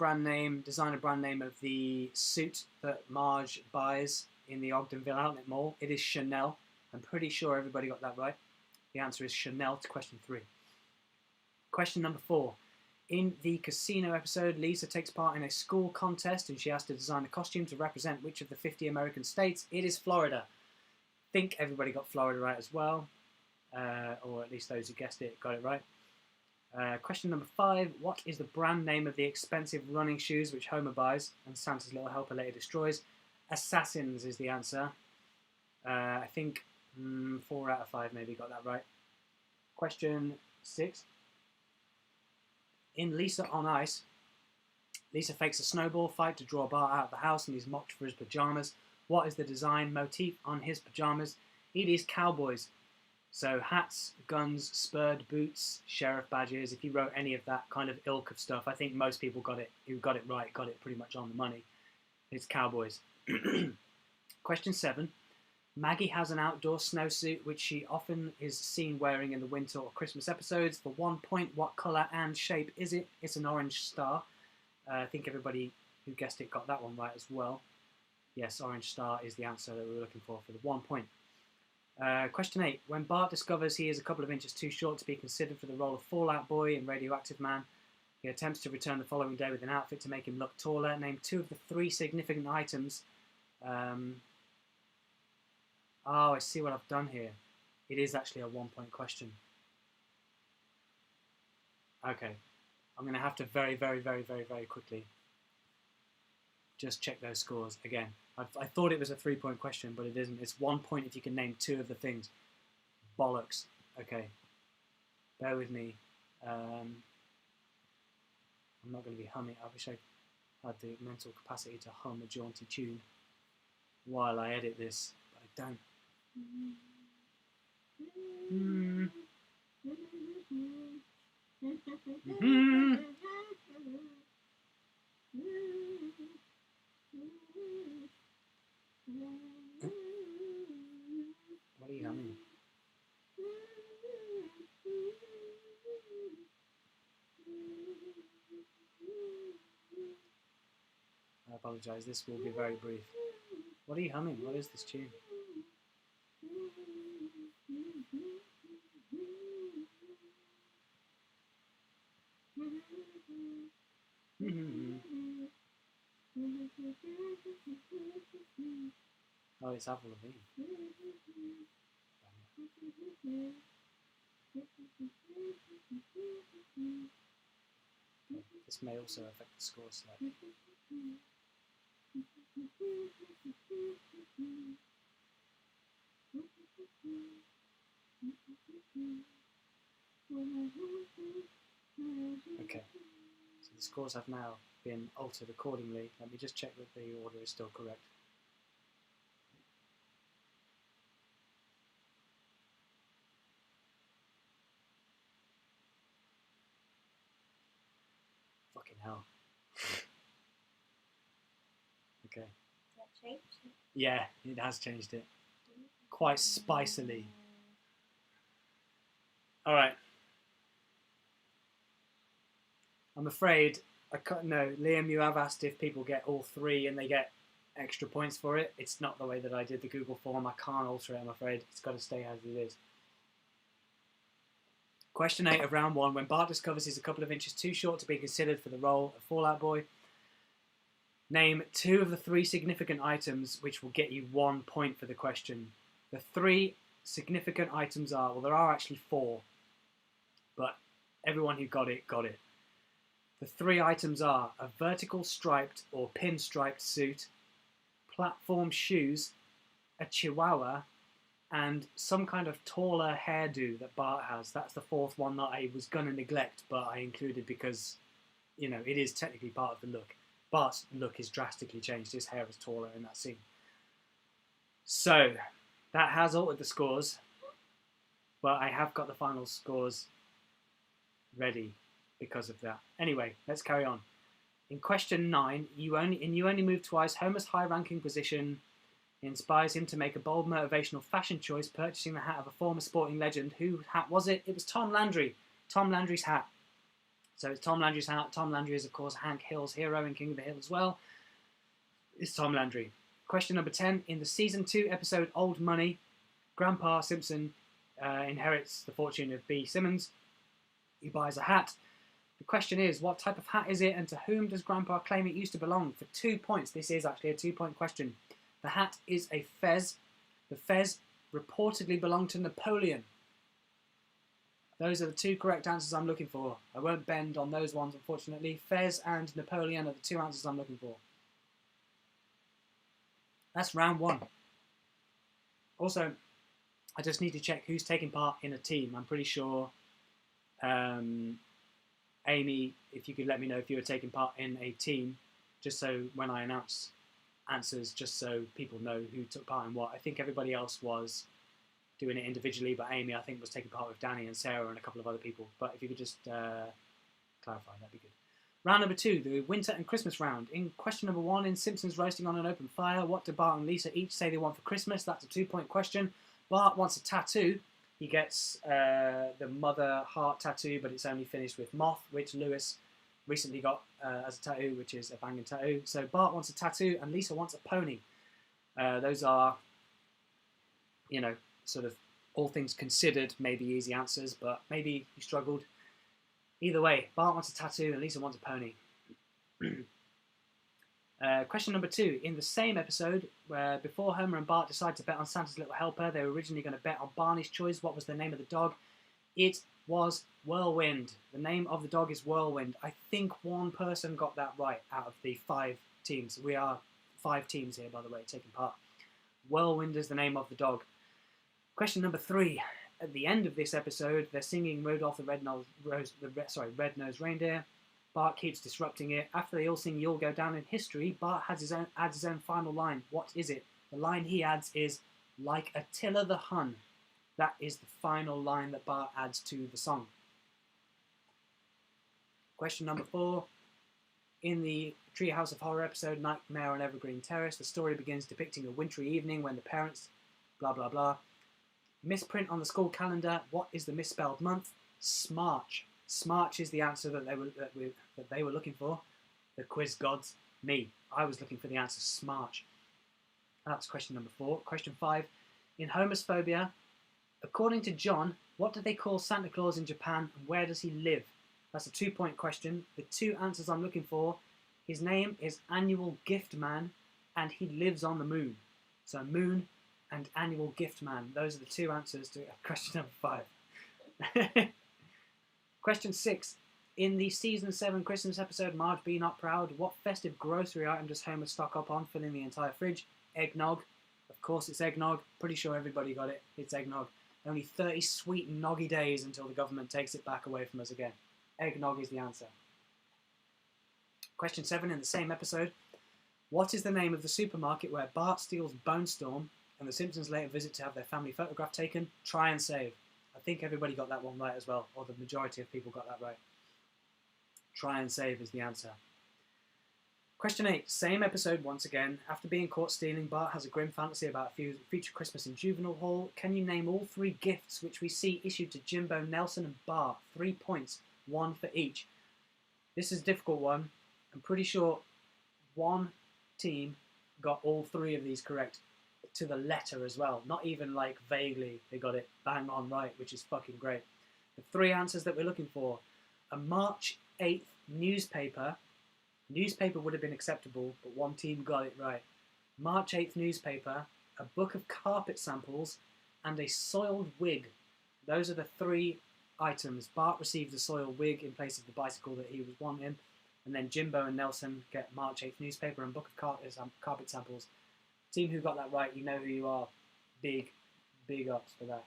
designer brand name of the suit that Marge buys in the Ogdenville Outlet Mall? It is Chanel. I'm pretty sure everybody got that right. The answer is Chanel to question 3. Question number 4. In the casino episode, Lisa takes part in a school contest and she has to design a costume to represent which of the 50 American states? It is Florida. I think everybody got Florida right as well. Or at least those who guessed it got it right. Question number 5. What is the brand name of the expensive running shoes which Homer buys and Santa's little helper later destroys? Assassins is the answer. I think 4 out of 5 maybe got that right. Question 6. In Lisa on Ice, Lisa fakes a snowball fight to draw Bart out of the house and he's mocked for his pajamas. What is the design motif on his pajamas? It is cowboys. So hats, guns, spurred boots, sheriff badges. If you wrote any of that kind of ilk of stuff, I think most people got it. Who got it right, got it pretty much on the money. It's cowboys. Question 7. Maggie has an outdoor snowsuit which she often is seen wearing in the winter or Christmas episodes. For 1 point, what colour and shape is it? It's an orange star. I think everybody who guessed it got that one right as well. Yes, orange star is the answer that we were looking for the 1 point. Question 8. When Bart discovers he is a couple of inches too short to be considered for the role of Fallout Boy in Radioactive Man, he attempts to return the following day with an outfit to make him look taller. Name 2 of the 3 significant items. Oh, I see what I've done here. It is actually a 1 point question. Okay. I'm going to have to very, very, very, very, very quickly just check those scores again. I thought it was a 3 point question, but it isn't. It's 1 point if you can name 2 of the things. Bollocks. Okay. Bear with me. I'm not going to be humming. I wish I had the mental capacity to hum a jaunty tune while I edit this, but I don't. What are you humming? I apologise, this will be very brief. What are you humming? What is this tune? Oh, it's Avril Lavigne. This may also affect the score slightly. Okay, so the scores have now been altered accordingly. Let me just check that the order is still correct. Fucking hell. Okay. Has that changed? Yeah, it has changed it. Quite spicily. Alright. I'm afraid, no, Liam, you have asked if people get all 3 and they get extra points for it. It's not the way that I did the Google form. I can't alter it, I'm afraid. It's got to stay as it is. Question 8 of round 1. When Bart discovers he's a couple of inches too short to be considered for the role of Fallout Boy, name 2 of the 3 significant items which will get you 1 point for the question. The 3 significant items are, well, there are actually 4, but everyone who got it, got it. The 3 items are a vertical striped or pinstriped suit, platform shoes, a chihuahua, and some kind of taller hairdo that Bart has. That's the 4th one that I was going to neglect, but I included because, you know, it is technically part of the look. Bart's look is drastically changed. His hair is taller in that scene. So, that has altered the scores, but I have got the final scores ready because of that. Anyway, let's carry on. In question 9, you only move twice, Homer's high-ranking position inspires him to make a bold motivational fashion choice, purchasing the hat of a former sporting legend. Whose hat was it? It was Tom Landry. Tom Landry's hat. So it's Tom Landry's hat. Tom Landry is, of course, Hank Hill's hero in King of the Hill as well. It's Tom Landry. Question number 10. In the season 2 episode Old Money, Grandpa Simpson inherits the fortune of B. Simmons. He buys a hat. The question is, what type of hat is it, and to whom does Grandpa claim it used to belong? For 2 points, this is actually a 2-point question. The hat is a fez. The fez reportedly belonged to Napoleon. Those are the 2 correct answers I'm looking for. I won't bend on those ones, unfortunately. Fez and Napoleon are the 2 answers I'm looking for. That's round 1. Also, I just need to check who's taking part in a team. I'm pretty sure, Amy, if you could let me know if you were taking part in a team, just so when I announce answers, just so people know who took part in what. I think everybody else was doing it individually, but Amy, I think, was taking part with Danny and Sarah and a couple of other people. But if you could just clarify, that'd be good. Round number 2, the winter and Christmas round. In question number 1, in Simpsons Roasting on an Open Fire, what do Bart and Lisa each say they want for Christmas? That's a 2-point question. Bart wants a tattoo. He gets the mother heart tattoo, but it's only finished with moth, which Lewis recently got as a tattoo, which is a banging tattoo. So Bart wants a tattoo and Lisa wants a pony. Those are, you know, sort of all things considered, maybe easy answers, but maybe you struggled. Either way, Bart wants a tattoo and Lisa wants a pony. Question number 2. In the same episode, where before Homer and Bart decide to bet on Santa's Little Helper, they were originally going to bet on Barney's choice. What was the name of the dog? It was Whirlwind. The name of the dog is Whirlwind. I think one person got that right out of the 5 teams. We are 5 teams here, by the way, taking part. Whirlwind is the name of the dog. Question number 3. At the end of this episode, they're singing Rudolph the Red-Nosed Reindeer. Bart keeps disrupting it. After they all sing You'll Go Down in History, Bart adds his own final line. What is it? The line he adds is, like Attila the Hun. That is the final line that Bart adds to the song. Question number 4. In the Treehouse of Horror episode Nightmare on Evergreen Terrace, the story begins depicting a wintry evening when the parents, blah blah blah. Misprint on the school calendar. What is the misspelled month? Smarch. Smarch is the answer that they were looking for. The quiz gods, me. I was looking for the answer Smarch. That's question number 4. Question 5. In Homer's Phobia, according to John, what do they call Santa Claus in Japan and where does he live? That's a 2-point question. The 2 answers I'm looking for. His name is Annual Gift Man and he lives on the moon. So moon and Annual Gift Man. Those are the 2 answers to question number 5. Question 6. In the season 7 Christmas episode, Marge Be Not Proud, what festive grocery item does Homer stock up on, filling the entire fridge? Eggnog. Of course it's eggnog. Pretty sure everybody got it. It's eggnog. Only 30 sweet noggy days until the government takes it back away from us again. Eggnog is the answer. Question 7 in the same episode. What is the name of the supermarket where Bart steals Bone Storm and the Simpsons later visit to have their family photograph taken? Try and Save. I think everybody got that one right as well, or the majority of people got that right. Try and Save is the answer. Question 8, same episode once again. After being caught stealing, Bart has a grim fantasy about a future Christmas in Juvenile Hall. Can you name all 3 gifts which we see issued to Jimbo, Nelson and Bart? 3 points, 1 for each. This is a difficult one. I'm pretty sure one team got all 3 of these correct to the letter as well. Not even like vaguely, they got it bang on right, which is fucking great. The 3 answers that we're looking for: a March 8th newspaper. Newspaper would have been acceptable, but one team got it right. March 8th newspaper, a book of carpet samples, and a soiled wig. Those are the 3 items. Bart received a soiled wig in place of the bicycle that he was wanting, and then Jimbo and Nelson get March 8th newspaper and book of carpet samples. Team who got that right, you know who you are. Big ups for that.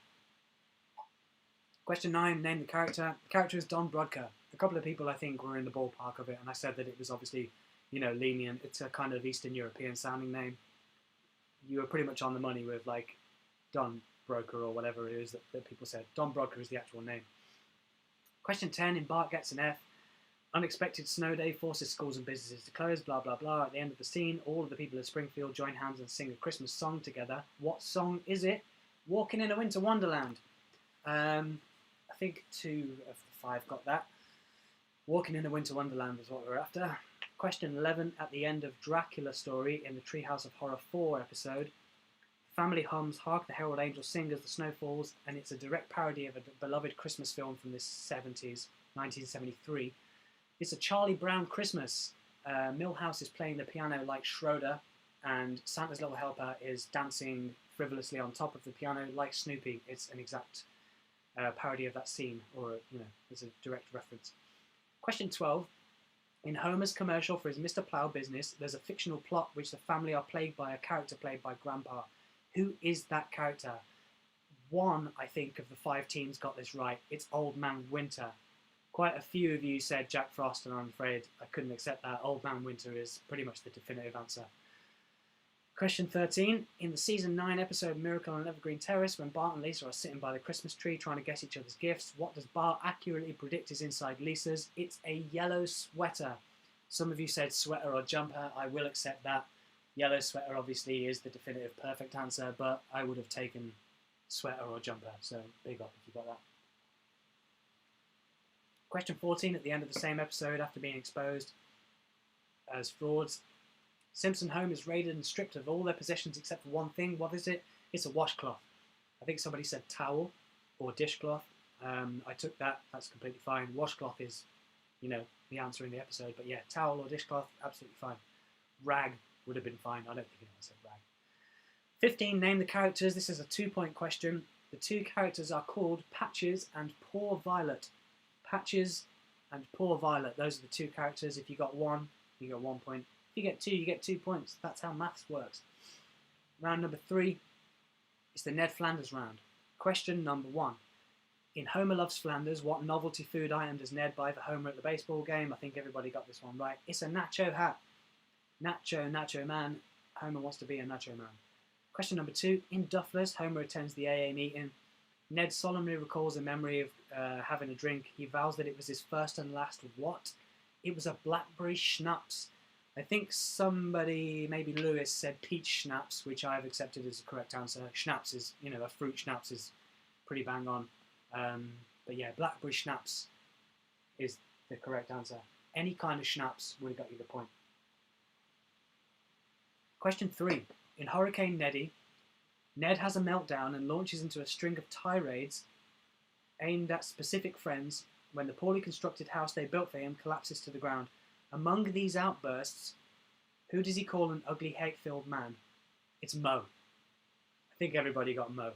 Question 9, name the character. The character is Don Brodka. A couple of people, I think, were in the ballpark of it, and I said that it was obviously, you know, lenient. It's a kind of Eastern European sounding name. you were pretty much on the money with like Don Broker or whatever it is that people said. Don Broker is the actual name. Question 10, in Bart Gets an F. Unexpected snow day forces schools and businesses to close, blah, blah, blah. At the end of the scene, all of the people of Springfield join hands and sing a Christmas song together. What song is it? Walking in a Winter Wonderland. I think 2 of the 5 got that. Walking in a Winter Wonderland is what we're after. Question 11, at the end of Dracula Story in the Treehouse of Horror 4 episode, family hums Hark the Herald Angels Sing as the snow falls, and it's a direct parody of a beloved Christmas film from the 70s, 1973. It's a Charlie Brown Christmas. Milhouse is playing the piano like Schroeder, and Santa's Little Helper is dancing frivolously on top of the piano like Snoopy. It's an exact parody of that scene, or, you know, it's a direct reference. Question 12. In Homer's commercial for his Mr. Plow business, there's a fictional plot which the family are plagued by a character played by Grandpa. Who is that character? 1, I think, of the 5 teams got this right. It's Old Man Winter. Quite a few of you said Jack Frost, and I'm afraid I couldn't accept that. Old Man Winter is pretty much the definitive answer. Question 13. In the Season 9 episode Miracle on Evergreen Terrace, when Bart and Lisa are sitting by the Christmas tree trying to guess each other's gifts, what does Bart accurately predict is inside Lisa's? It's a yellow sweater. Some of you said sweater or jumper. I will accept that. Yellow sweater obviously is the definitive perfect answer, but I would have taken sweater or jumper, so big up if you got that. Question 14, at the end of the same episode, after being exposed as frauds, Simpson home is raided and stripped of all their possessions except for one thing. What is it? It's a washcloth. I think somebody said towel or dishcloth. I took that. That's completely fine. Washcloth is, you know, the answer in the episode. But yeah, towel or dishcloth, absolutely fine. Rag would have been fine. I don't think anyone said rag. 15, name the characters. This is a 2-point question. The 2 characters are called Patches and Poor Violet. Patches and Poor Violet. Those are the 2 characters. If you got 1, you got 1 point. If you get 2, you get 2 points. That's how maths works. Round number 3 is the Ned Flanders round. Question number 1. In Homer Loves Flanders, what novelty food item does Ned buy for Homer at the baseball game? I think everybody got this one right. It's a nacho hat. Nacho man. Homer wants to be a nacho man. Question number 2. In Duffless, Homer attends the AA meeting. Ned solemnly recalls a memory of having a drink. He vows that it was his first and last what? It was a blackberry schnapps. I think somebody, maybe Lewis, said peach schnapps, which I've accepted as the correct answer. Schnapps is, you know, a fruit schnapps is pretty bang on. But yeah, blackberry schnapps is the correct answer. Any kind of schnapps would have got you the point. Question 3. In Hurricane Neddy, Ned has a meltdown and launches into a string of tirades aimed at specific friends when the poorly constructed house they built for him collapses to the ground. Among these outbursts, who does he call an ugly, hate-filled man? It's Mo. I think everybody got Mo.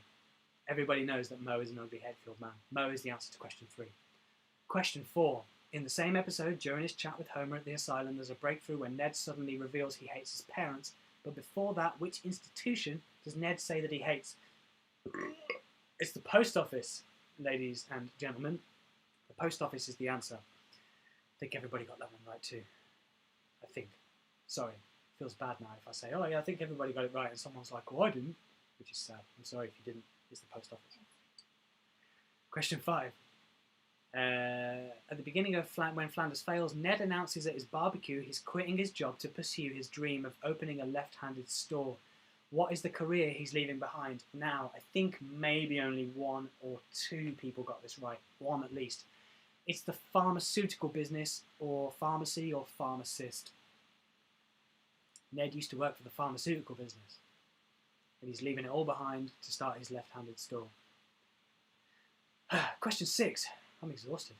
Everybody knows that Mo is an ugly, hate-filled man. Mo is the answer to question 3. Question 4. In the same episode, during his chat with Homer at the asylum, there's a breakthrough when Ned suddenly reveals he hates his parents. But before that, which institution does Ned say that he hates? It's the post office, ladies and gentlemen. The post office is the answer. I think everybody got that one right too. I think. Sorry. It feels bad now if I say, oh yeah, I think everybody got it right, and someone's like, oh, I didn't. Which is sad. I'm sorry if you didn't. It's the post office. Question 5. At the beginning of when Flanders fails, Ned announces at his barbecue he's quitting his job to pursue his dream of opening a left-handed store. What is the career he's leaving behind? Now, I think maybe only 1 or 2 people got this right. 1 at least. It's the pharmaceutical business, or pharmacy, or pharmacist. Ned used to work for the pharmaceutical business, and he's leaving it all behind to start his left-handed store. Question 6. I'm exhausted.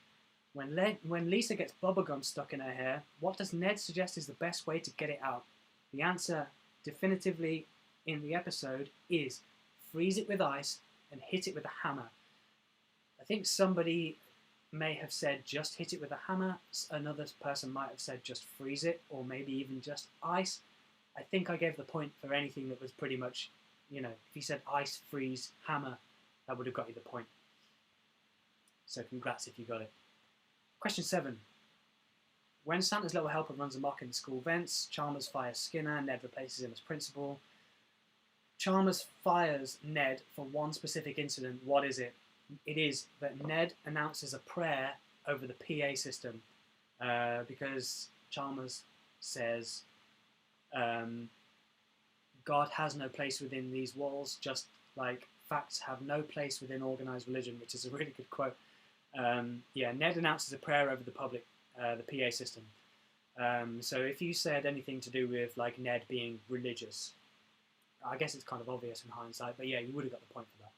When Lisa gets bubblegum stuck in her hair, what does Ned suggest is the best way to get it out? The answer, definitively in the episode, is freeze it with ice and hit it with a hammer. I think somebody may have said just hit it with a hammer. Another person might have said just freeze it, or maybe even just ice. I think I gave the point for anything that was pretty much, you know, if he said ice, freeze, hammer, that would have got you the point. So congrats if you got it. Question 7. When Santa's little helper runs amok in the school vents, Chalmers fires Skinner, Ned replaces him as principal. Chalmers fires Ned for one specific incident. What is it? It is that Ned announces a prayer over the PA system because Chalmers says God has no place within these walls, just like facts have no place within organised religion, which is a really good quote. Yeah, Ned announces a prayer over the PA system. So if you said anything to do with like Ned being religious, I guess it's kind of obvious in hindsight, but yeah, you would have got the point for that.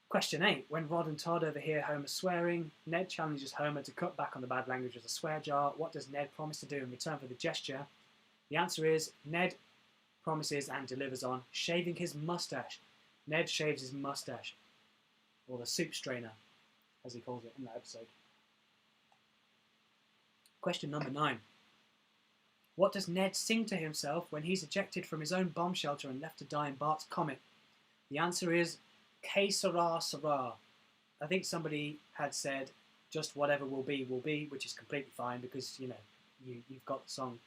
Question 8. When Rod and Todd overhear Homer swearing, Ned challenges Homer to cut back on the bad language with a swear jar. What does Ned promise to do in return for the gesture? The answer is Ned promises and delivers on shaving his mustache. Ned shaves his mustache, or the soup strainer, as he calls it in that episode. Question number 9. What does Ned sing to himself when he's ejected from his own bomb shelter and left to die in Bart's comet? The answer is Que sera, sera. I think somebody had said just whatever will be, which is completely fine because, you know, you've got the song.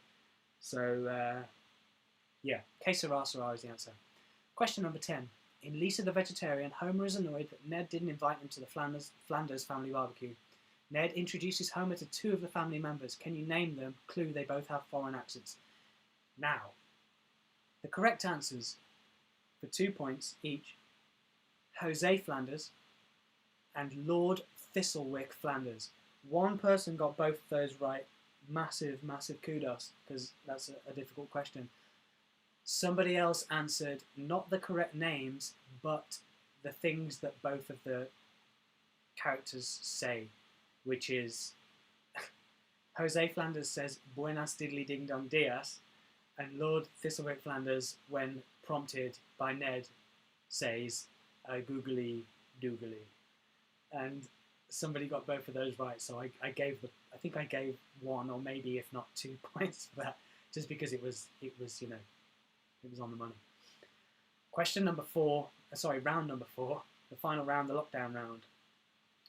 So, yeah, Que sera, sera is the answer. Question number 10. In Lisa the Vegetarian, Homer is annoyed that Ned didn't invite him to the Flanders family barbecue. Ned introduces Homer to 2 of the family members. Can you name them? Clue, they both have foreign accents. Now, the correct answers for 2 points each, Jose Flanders and Lord Thistlewick Flanders. One person got both of those right. Massive, massive kudos, because that's a difficult question. Somebody else answered not the correct names, but the things that both of the characters say, which is Jose Flanders says Buenas diddly ding dong dias, and Lord Thistlewick Flanders, when prompted by Ned, says googly doogly. And somebody got both of those right, so I think I gave 1 or maybe if not 2 points for that, just because it was you know, it was on the money. Question number 4, round number 4, the final round, the lockdown round.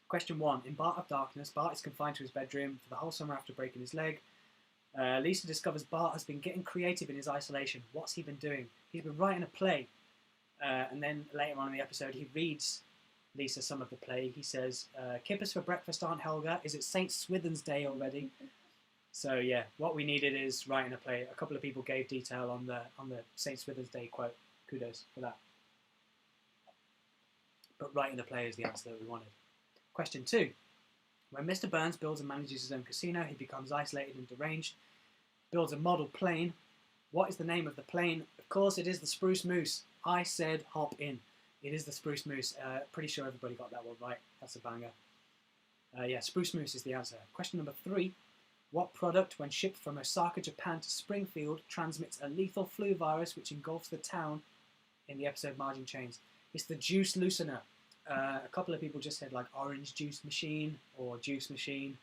Question 1. In Bart of Darkness, Bart is confined to his bedroom for the whole summer after breaking his leg. Lisa discovers Bart has been getting creative in his isolation. What's he been doing? He's been writing a play. And then later on in the episode, he reads Lisa some of the play. He says, kippers for breakfast, Aunt Helga. Is it St. Swithin's Day already? So yeah, what we needed is writing a play. A couple of people gave detail on the St. Swithin's Day quote. Kudos for that. But writing a play is the answer that we wanted. Question 2. When Mr. Burns builds and manages his own casino, he becomes isolated and deranged. Builds a model plane. What is the name of the plane? Of course, it is the Spruce Moose. I said hop in. It is the Spruce Moose. Pretty sure everybody got that one right. That's a banger. Yeah, Spruce Moose is the answer. Question number 3. What product, when shipped from Osaka, Japan to Springfield, transmits a lethal flu virus which engulfs the town in the episode Margin Chains? It's the juice loosener. A couple of people just said like orange juice machine or juice machine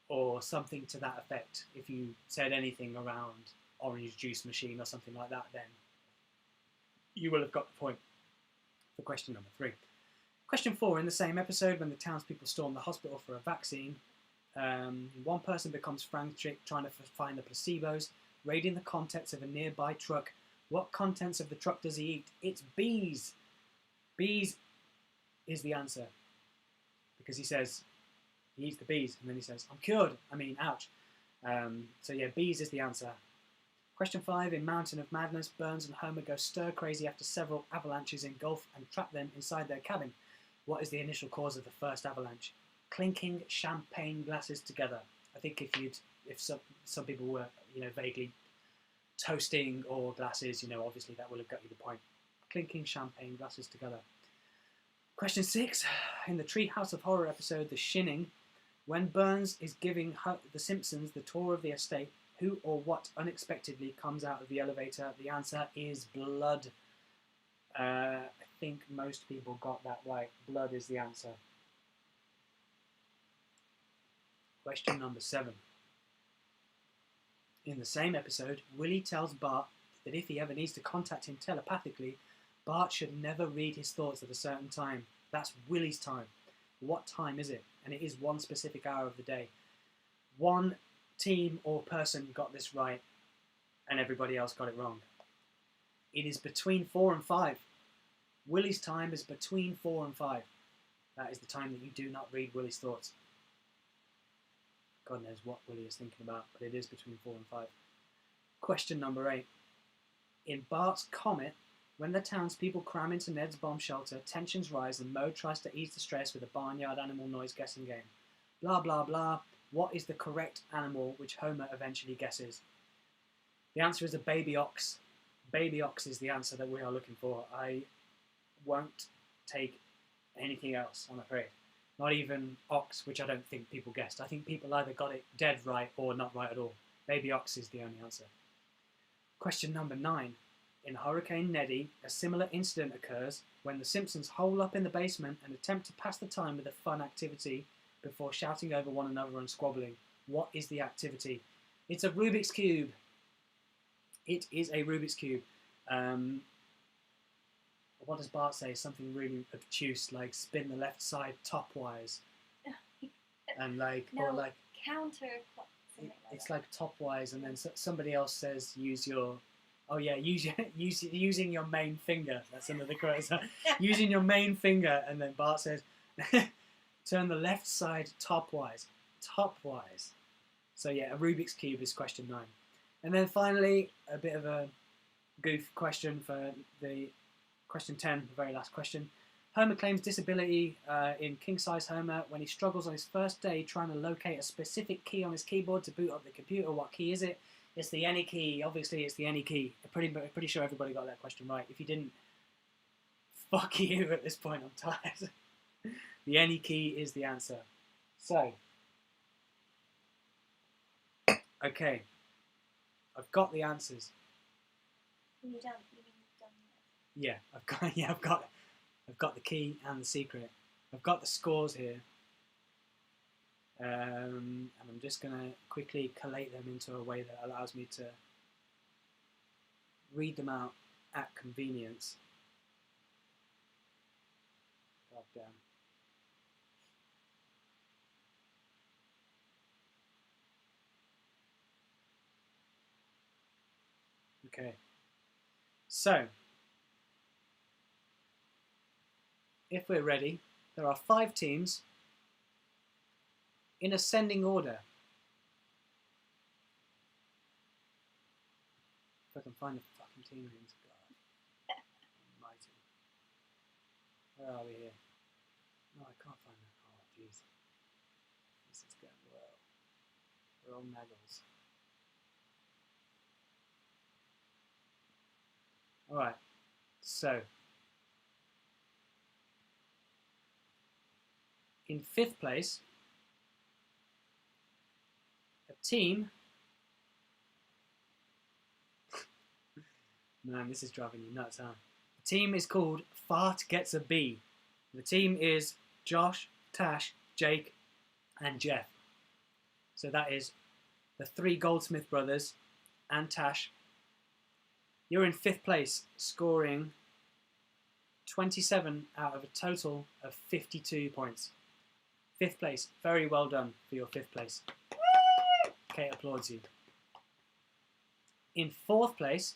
or something to that effect. If you said anything around orange juice machine or something like that, then you will have got the point for question number 3. Question 4. In the same episode, when the townspeople storm the hospital for a vaccine, one person becomes frantic trying to find the placebos, raiding the contents of a nearby truck. What contents of the truck does he eat? It's bees. Bees is the answer, because he says he eats the bees and then he says, I'm cured. I mean, ouch. So yeah, bees is the answer. Question 5. In Mountain of Madness, Burns and Homer go stir crazy after several avalanches engulf and trap them inside their cabin. What is the initial cause of the first avalanche? Clinking champagne glasses together. I think if some people were, you know, vaguely toasting or glasses, you know, obviously that will have got you the point. Clinking champagne glasses together. Question 6. In the Treehouse of Horror episode, The Shinning, when Burns is giving the Simpsons the tour of the estate, who or what unexpectedly comes out of the elevator? The answer is blood. I think most people got that right. Blood is the answer. Question number 7. In the same episode, Willie tells Bart that if he ever needs to contact him telepathically, Bart should never read his thoughts at a certain time. That's Willie's time. What time is it? And it is one specific hour of the day. One team or person got this right, and everybody else got it wrong. It is between 4 and 5. Willie's time is between 4 and 5. That is the time that you do not read Willie's thoughts. God knows what Willie is thinking about, but it is between 4 and 5. Question number 8. In Bart's Comet, when the townspeople cram into Ned's bomb shelter, tensions rise and Moe tries to ease the stress with a barnyard animal noise guessing game. Blah, blah, blah. What is the correct animal which Homer eventually guesses? The answer is a baby ox. Baby ox is the answer that we are looking for. I won't take anything else, I'm afraid. Not even ox, which I don't think people guessed. I think people either got it dead right or not right at all. Baby ox is the only answer. Question number 9. In Hurricane Neddy, a similar incident occurs when the Simpsons hole up in the basement and attempt to pass the time with a fun activity before shouting over one another and squabbling. What is the activity? It's a Rubik's Cube. It is a Rubik's Cube. What does Bart say? Something really obtuse, like spin the left side topwise, and like, No, or like counter. it's like topwise, and then somebody else says use your, oh yeah, using your main finger. That's another quote. Using your main finger, and then Bart says, turn the left side topwise. Topwise. So yeah, a Rubik's Cube is question 9. And then finally, a bit of a goof question for the question 10, the very last question. Homer claims disability in King Size Homer when he struggles on his first day trying to locate a specific key on his keyboard to boot up the computer. What key is it? It's the any key. Obviously, it's the any key. I'm pretty sure everybody got that question right. If you didn't, fuck you at this point. I'm tired. The any key is the answer. So, okay, I've got the answers. You done? You mean you've done it? Yeah, I've got the key and the secret. I've got the scores here, and I'm just gonna quickly collate them into a way that allows me to read them out at convenience. God damn. Okay. So, if we're ready, there are 5 teams in ascending order. If I can find the fucking team names, God almighty. Where are we here? No, I can't find them. Oh, jeez. This is going well. We're all naggles. Alright, so in 5th place, a team. Man, this is driving you nuts, huh? The team is called Fart Gets a B. The team is Josh, Tash, Jake, and Jeff. So that is the 3 Goldsmith brothers and Tash. You're in 5th place, scoring 27 out of a total of 52 points. 5th place, very well done for your 5th place. Kate applauds you. In 4th place,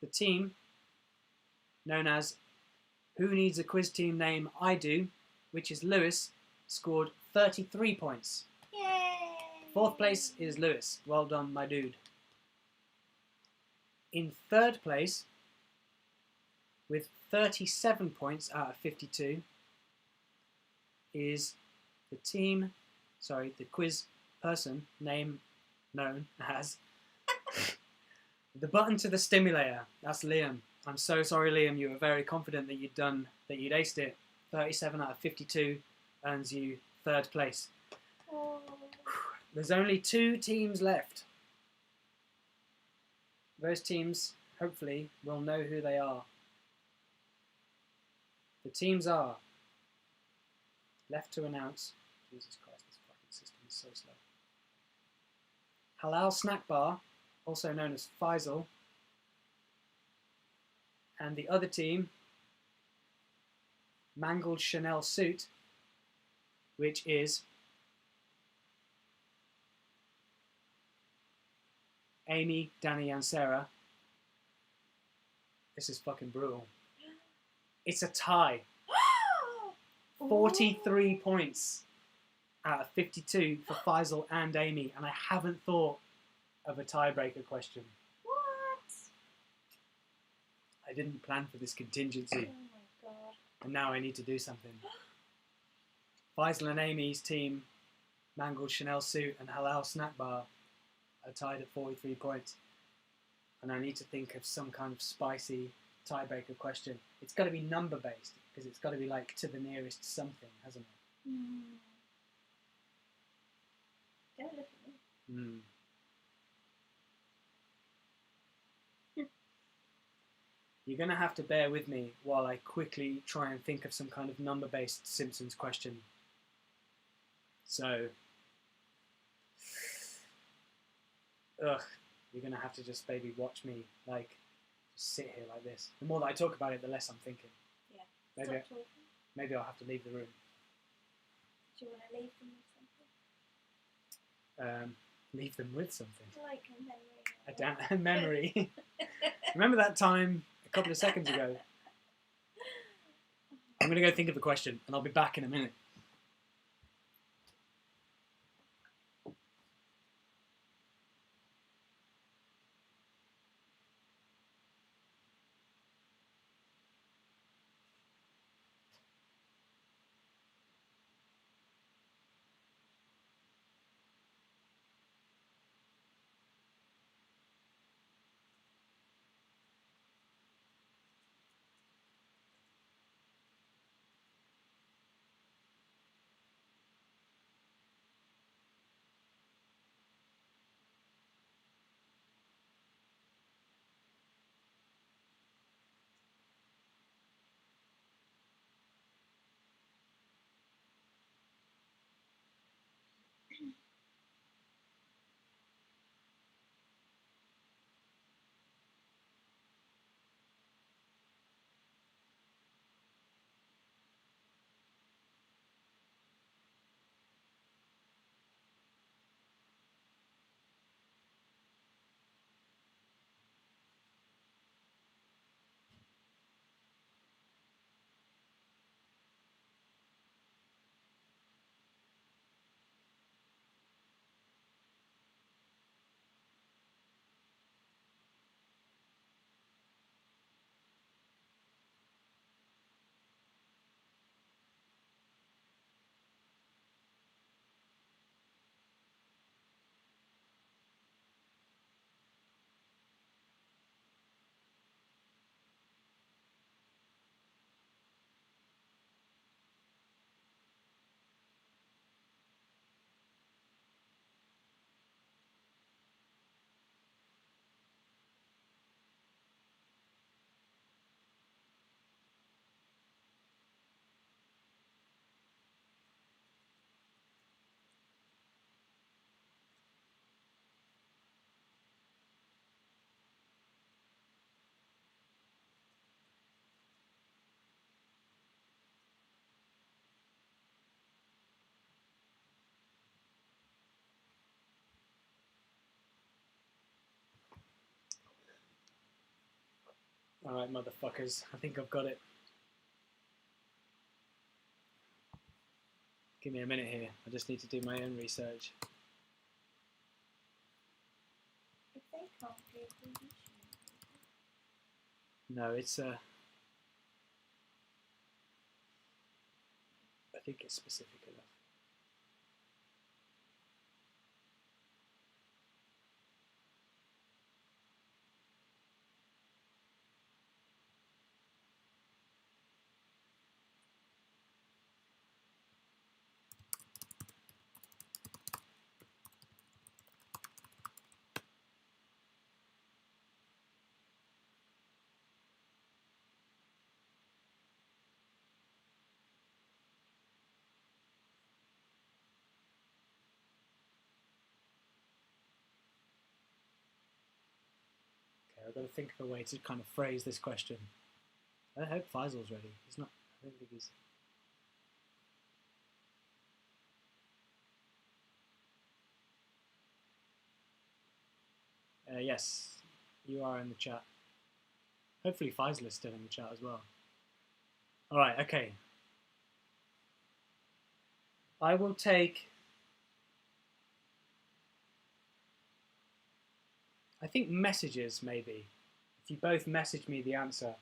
the team known as Who Needs a Quiz Team Name I Do, which is Lewis, scored 33 points. Yay! 4th place is Lewis. Well done, my dude. In 3rd place, with 37 points out of 52, is the quiz person name known as the button to the stimulator. That's Liam. I'm so sorry, Liam. You were very confident that you'd aced it. 37 out of 52 earns you 3rd place. Oh. There's only 2 teams left. Those teams, hopefully, will know who they are. The teams are, left to announce, Jesus Christ, this fucking system is so slow. Halal Snack Bar, also known as Faisal, and the other team, Mangled Chanel Suit, which is Amy, Danny, and Sarah. This is fucking brutal. It's a tie. 43 points out of 52 for Faisal and Amy, and I haven't thought of a tiebreaker question. What? I didn't plan for this contingency, Oh my god. and now I need to do something. Faisal and Amy's team, Mangled Chanel Suit and Halal Snack Bar, are tied at 43 points. And I need to think of some kind of spicy tiebreaker question. It's got to be number based, because it's got to be like to the nearest something, hasn't it? Don't look at me. You're going to have to bear with me while I quickly try and think of some kind of number based Simpsons question. So, you're going to have to just maybe watch me, like, just sit here like this. The more that I talk about it, the less I'm thinking. Yeah. Maybe, Stop talking. maybe I'll have to leave the room. Do you want to leave them with something? Leave them with something. Like a memory. A damn memory. Remember that time a couple of seconds ago? I'm going to go think of a question, and I'll be back in a minute. Alright, motherfuckers. I think I've got it. Give me a minute here. I just need to do my own research. If they can't do it, then you shouldn't. No, it's I think it's specific enough. I've got to think of a way to kind of phrase this question. I hope Faisal's ready. He's not. I don't think he's. Yes, you are in the chat. Hopefully Faisal is still in the chat as well. All right, okay. I will take... I think messages, maybe. If you both message me the answer,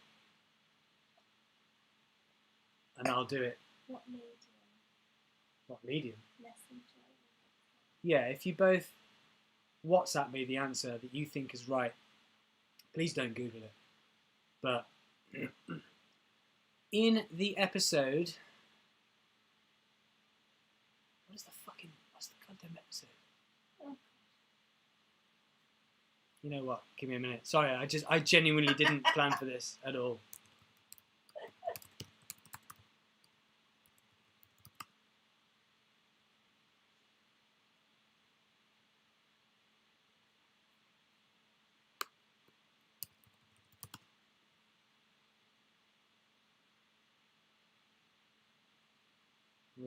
and I'll do it. What medium? What medium? Messenger. Yeah, if you both WhatsApp me the answer that you think is right, please don't Google it. But in the episode... what's the goddamn episode? Oh. You know what? Give me a minute. Sorry, I genuinely didn't plan for this at all.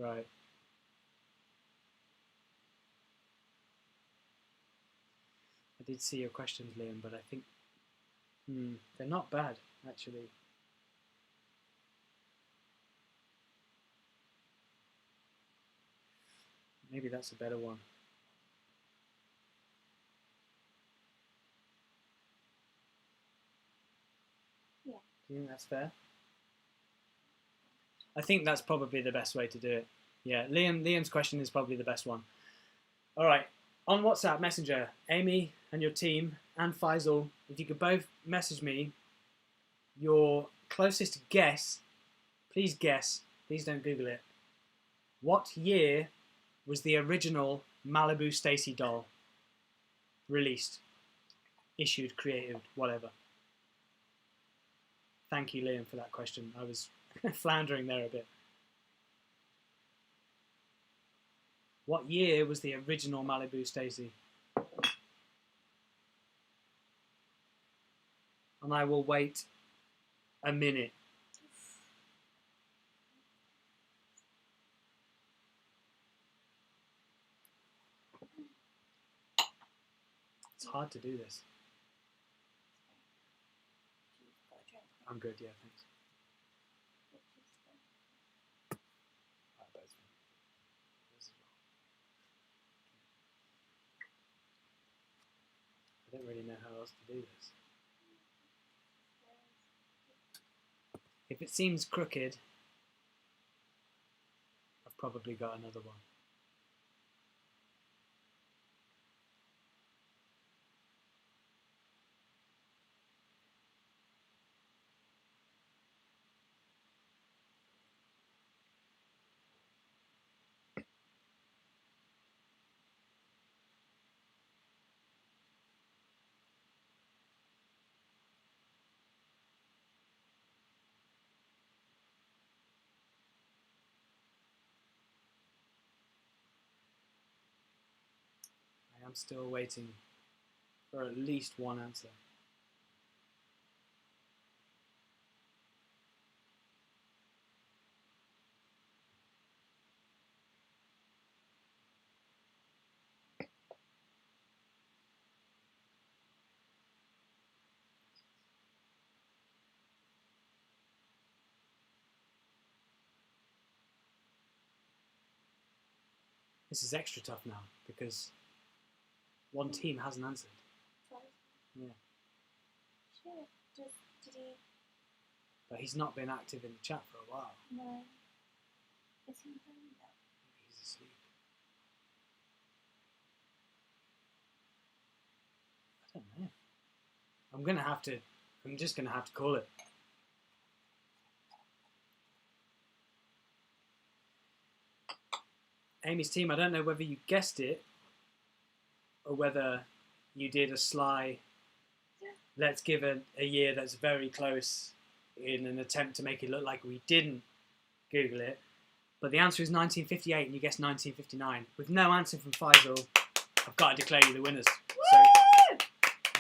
Right. I did see your questions, Liam, but I think they're not bad, actually. Maybe that's a better one. Yeah. Do you think that's fair? I think that's probably the best way to do it. Yeah, Liam's question is probably the best one. All right, on WhatsApp Messenger, Amy and your team and Faisal, if you could both message me your closest guess, please don't Google it. What year was the original Malibu Stacy doll released, issued, created, whatever? Thank you, Liam, for that question. I was floundering there a bit. What year was the original Malibu Stacy? And I will wait a minute. It's hard to do this. I'm good, yeah, thanks. I don't really know how else to do this. If it seems crooked, I've probably got another one. I am still waiting for at least one answer. This is extra tough now because one team hasn't answered. Yeah. Sure. Did he? But he's not been active in the chat for a while. No. Is he home now? He's asleep. I don't know. I'm just gonna have to call it. Amy's team, I don't know whether you guessed it or whether you did a sly, let's give a year that's very close in an attempt to make it look like we didn't Google it. But the answer is 1958 and you guessed 1959. With no answer from Faisal, I've got to declare you the winners. So,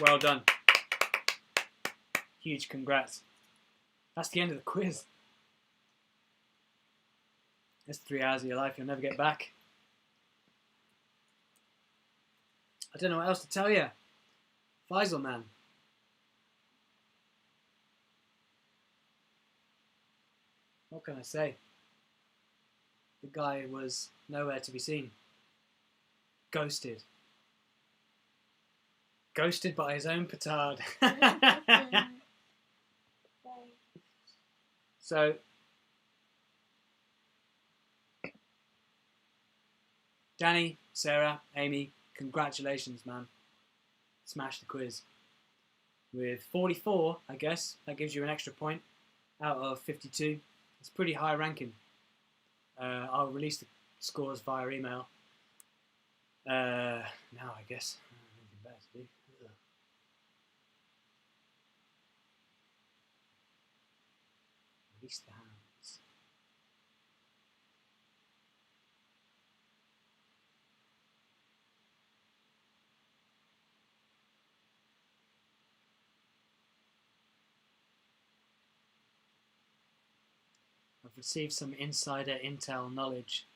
well done. Huge congrats. That's the end of the quiz. That's 3 hours of your life you'll never get back. I don't know what else to tell you. Faisal, man. What can I say? The guy was nowhere to be seen. Ghosted. Ghosted by his own petard. So, Danny, Sarah, Amy, congratulations, man. Smashed the quiz. With 44, I guess, that gives you an extra point out of 52. It's pretty high ranking. I'll release the scores via email. Now, I guess. Anything better to do. Ugh. Release the hands. I've received some insider intel knowledge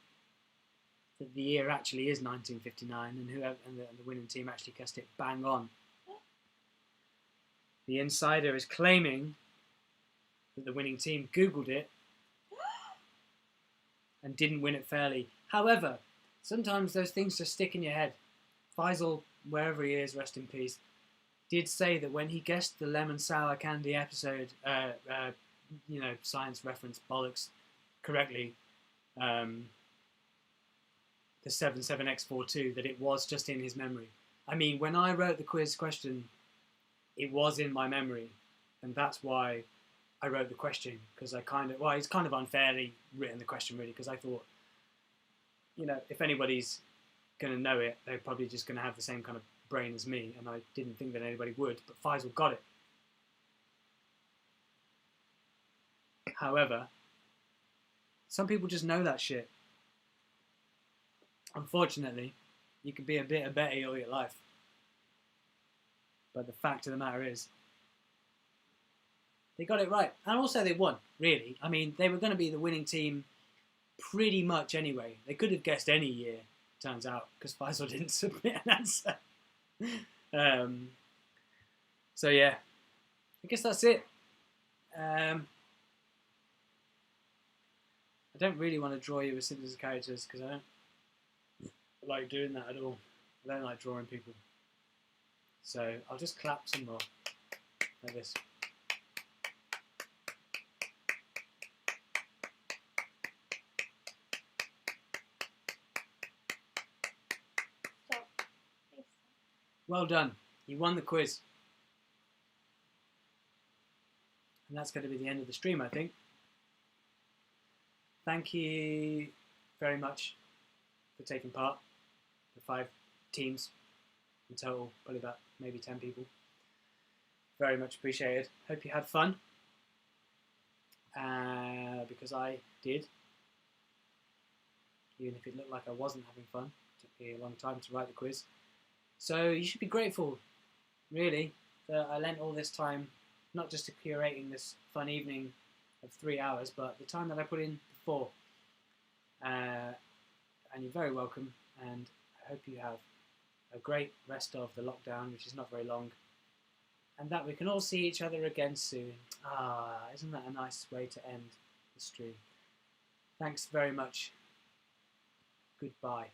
that the year actually is 1959 and the winning team actually guessed it bang on. The insider is claiming that the winning team Googled it and didn't win it fairly. However, sometimes those things just stick in your head. Faisal, wherever he is, rest in peace, did say that when he guessed the lemon sour candy episode, science reference bollocks, correctly, the 77X42, that it was just in his memory. I mean, when I wrote the quiz question, it was in my memory, and that's why I wrote the question, because it's kind of unfairly written, the question, really, because I thought, if anybody's going to know it, they're probably just going to have the same kind of brain as me, and I didn't think that anybody would, but Faisal got it. However, some people just know that shit. Unfortunately, you could be a bit of Betty all your life. But the fact of the matter is, they got it right. And also they won, really. I mean, they were going to be the winning team pretty much anyway. They could have guessed any year, turns out, because Faisal didn't submit an answer. So yeah, I guess that's it. I don't really want to draw you with Simpsons characters because I don't like doing that at all. I don't like drawing people. So I'll just clap some more, like this. Stop. Please. Well done. You won the quiz. And that's going to be the end of the stream, I think. Thank you very much for taking part. The 5 teams in total, probably about maybe 10 people. Very much appreciated. Hope you had fun. Because I did. Even if it looked like I wasn't having fun. It took me a long time to write the quiz. So you should be grateful, really, that I lent all this time, not just to curating this fun evening of 3 hours, but the time that I put in before. And you're very welcome, and I hope you have a great rest of the lockdown, which is not very long, and that we can all see each other again soon. Isn't that a nice way to end the stream? Thanks very much. Goodbye.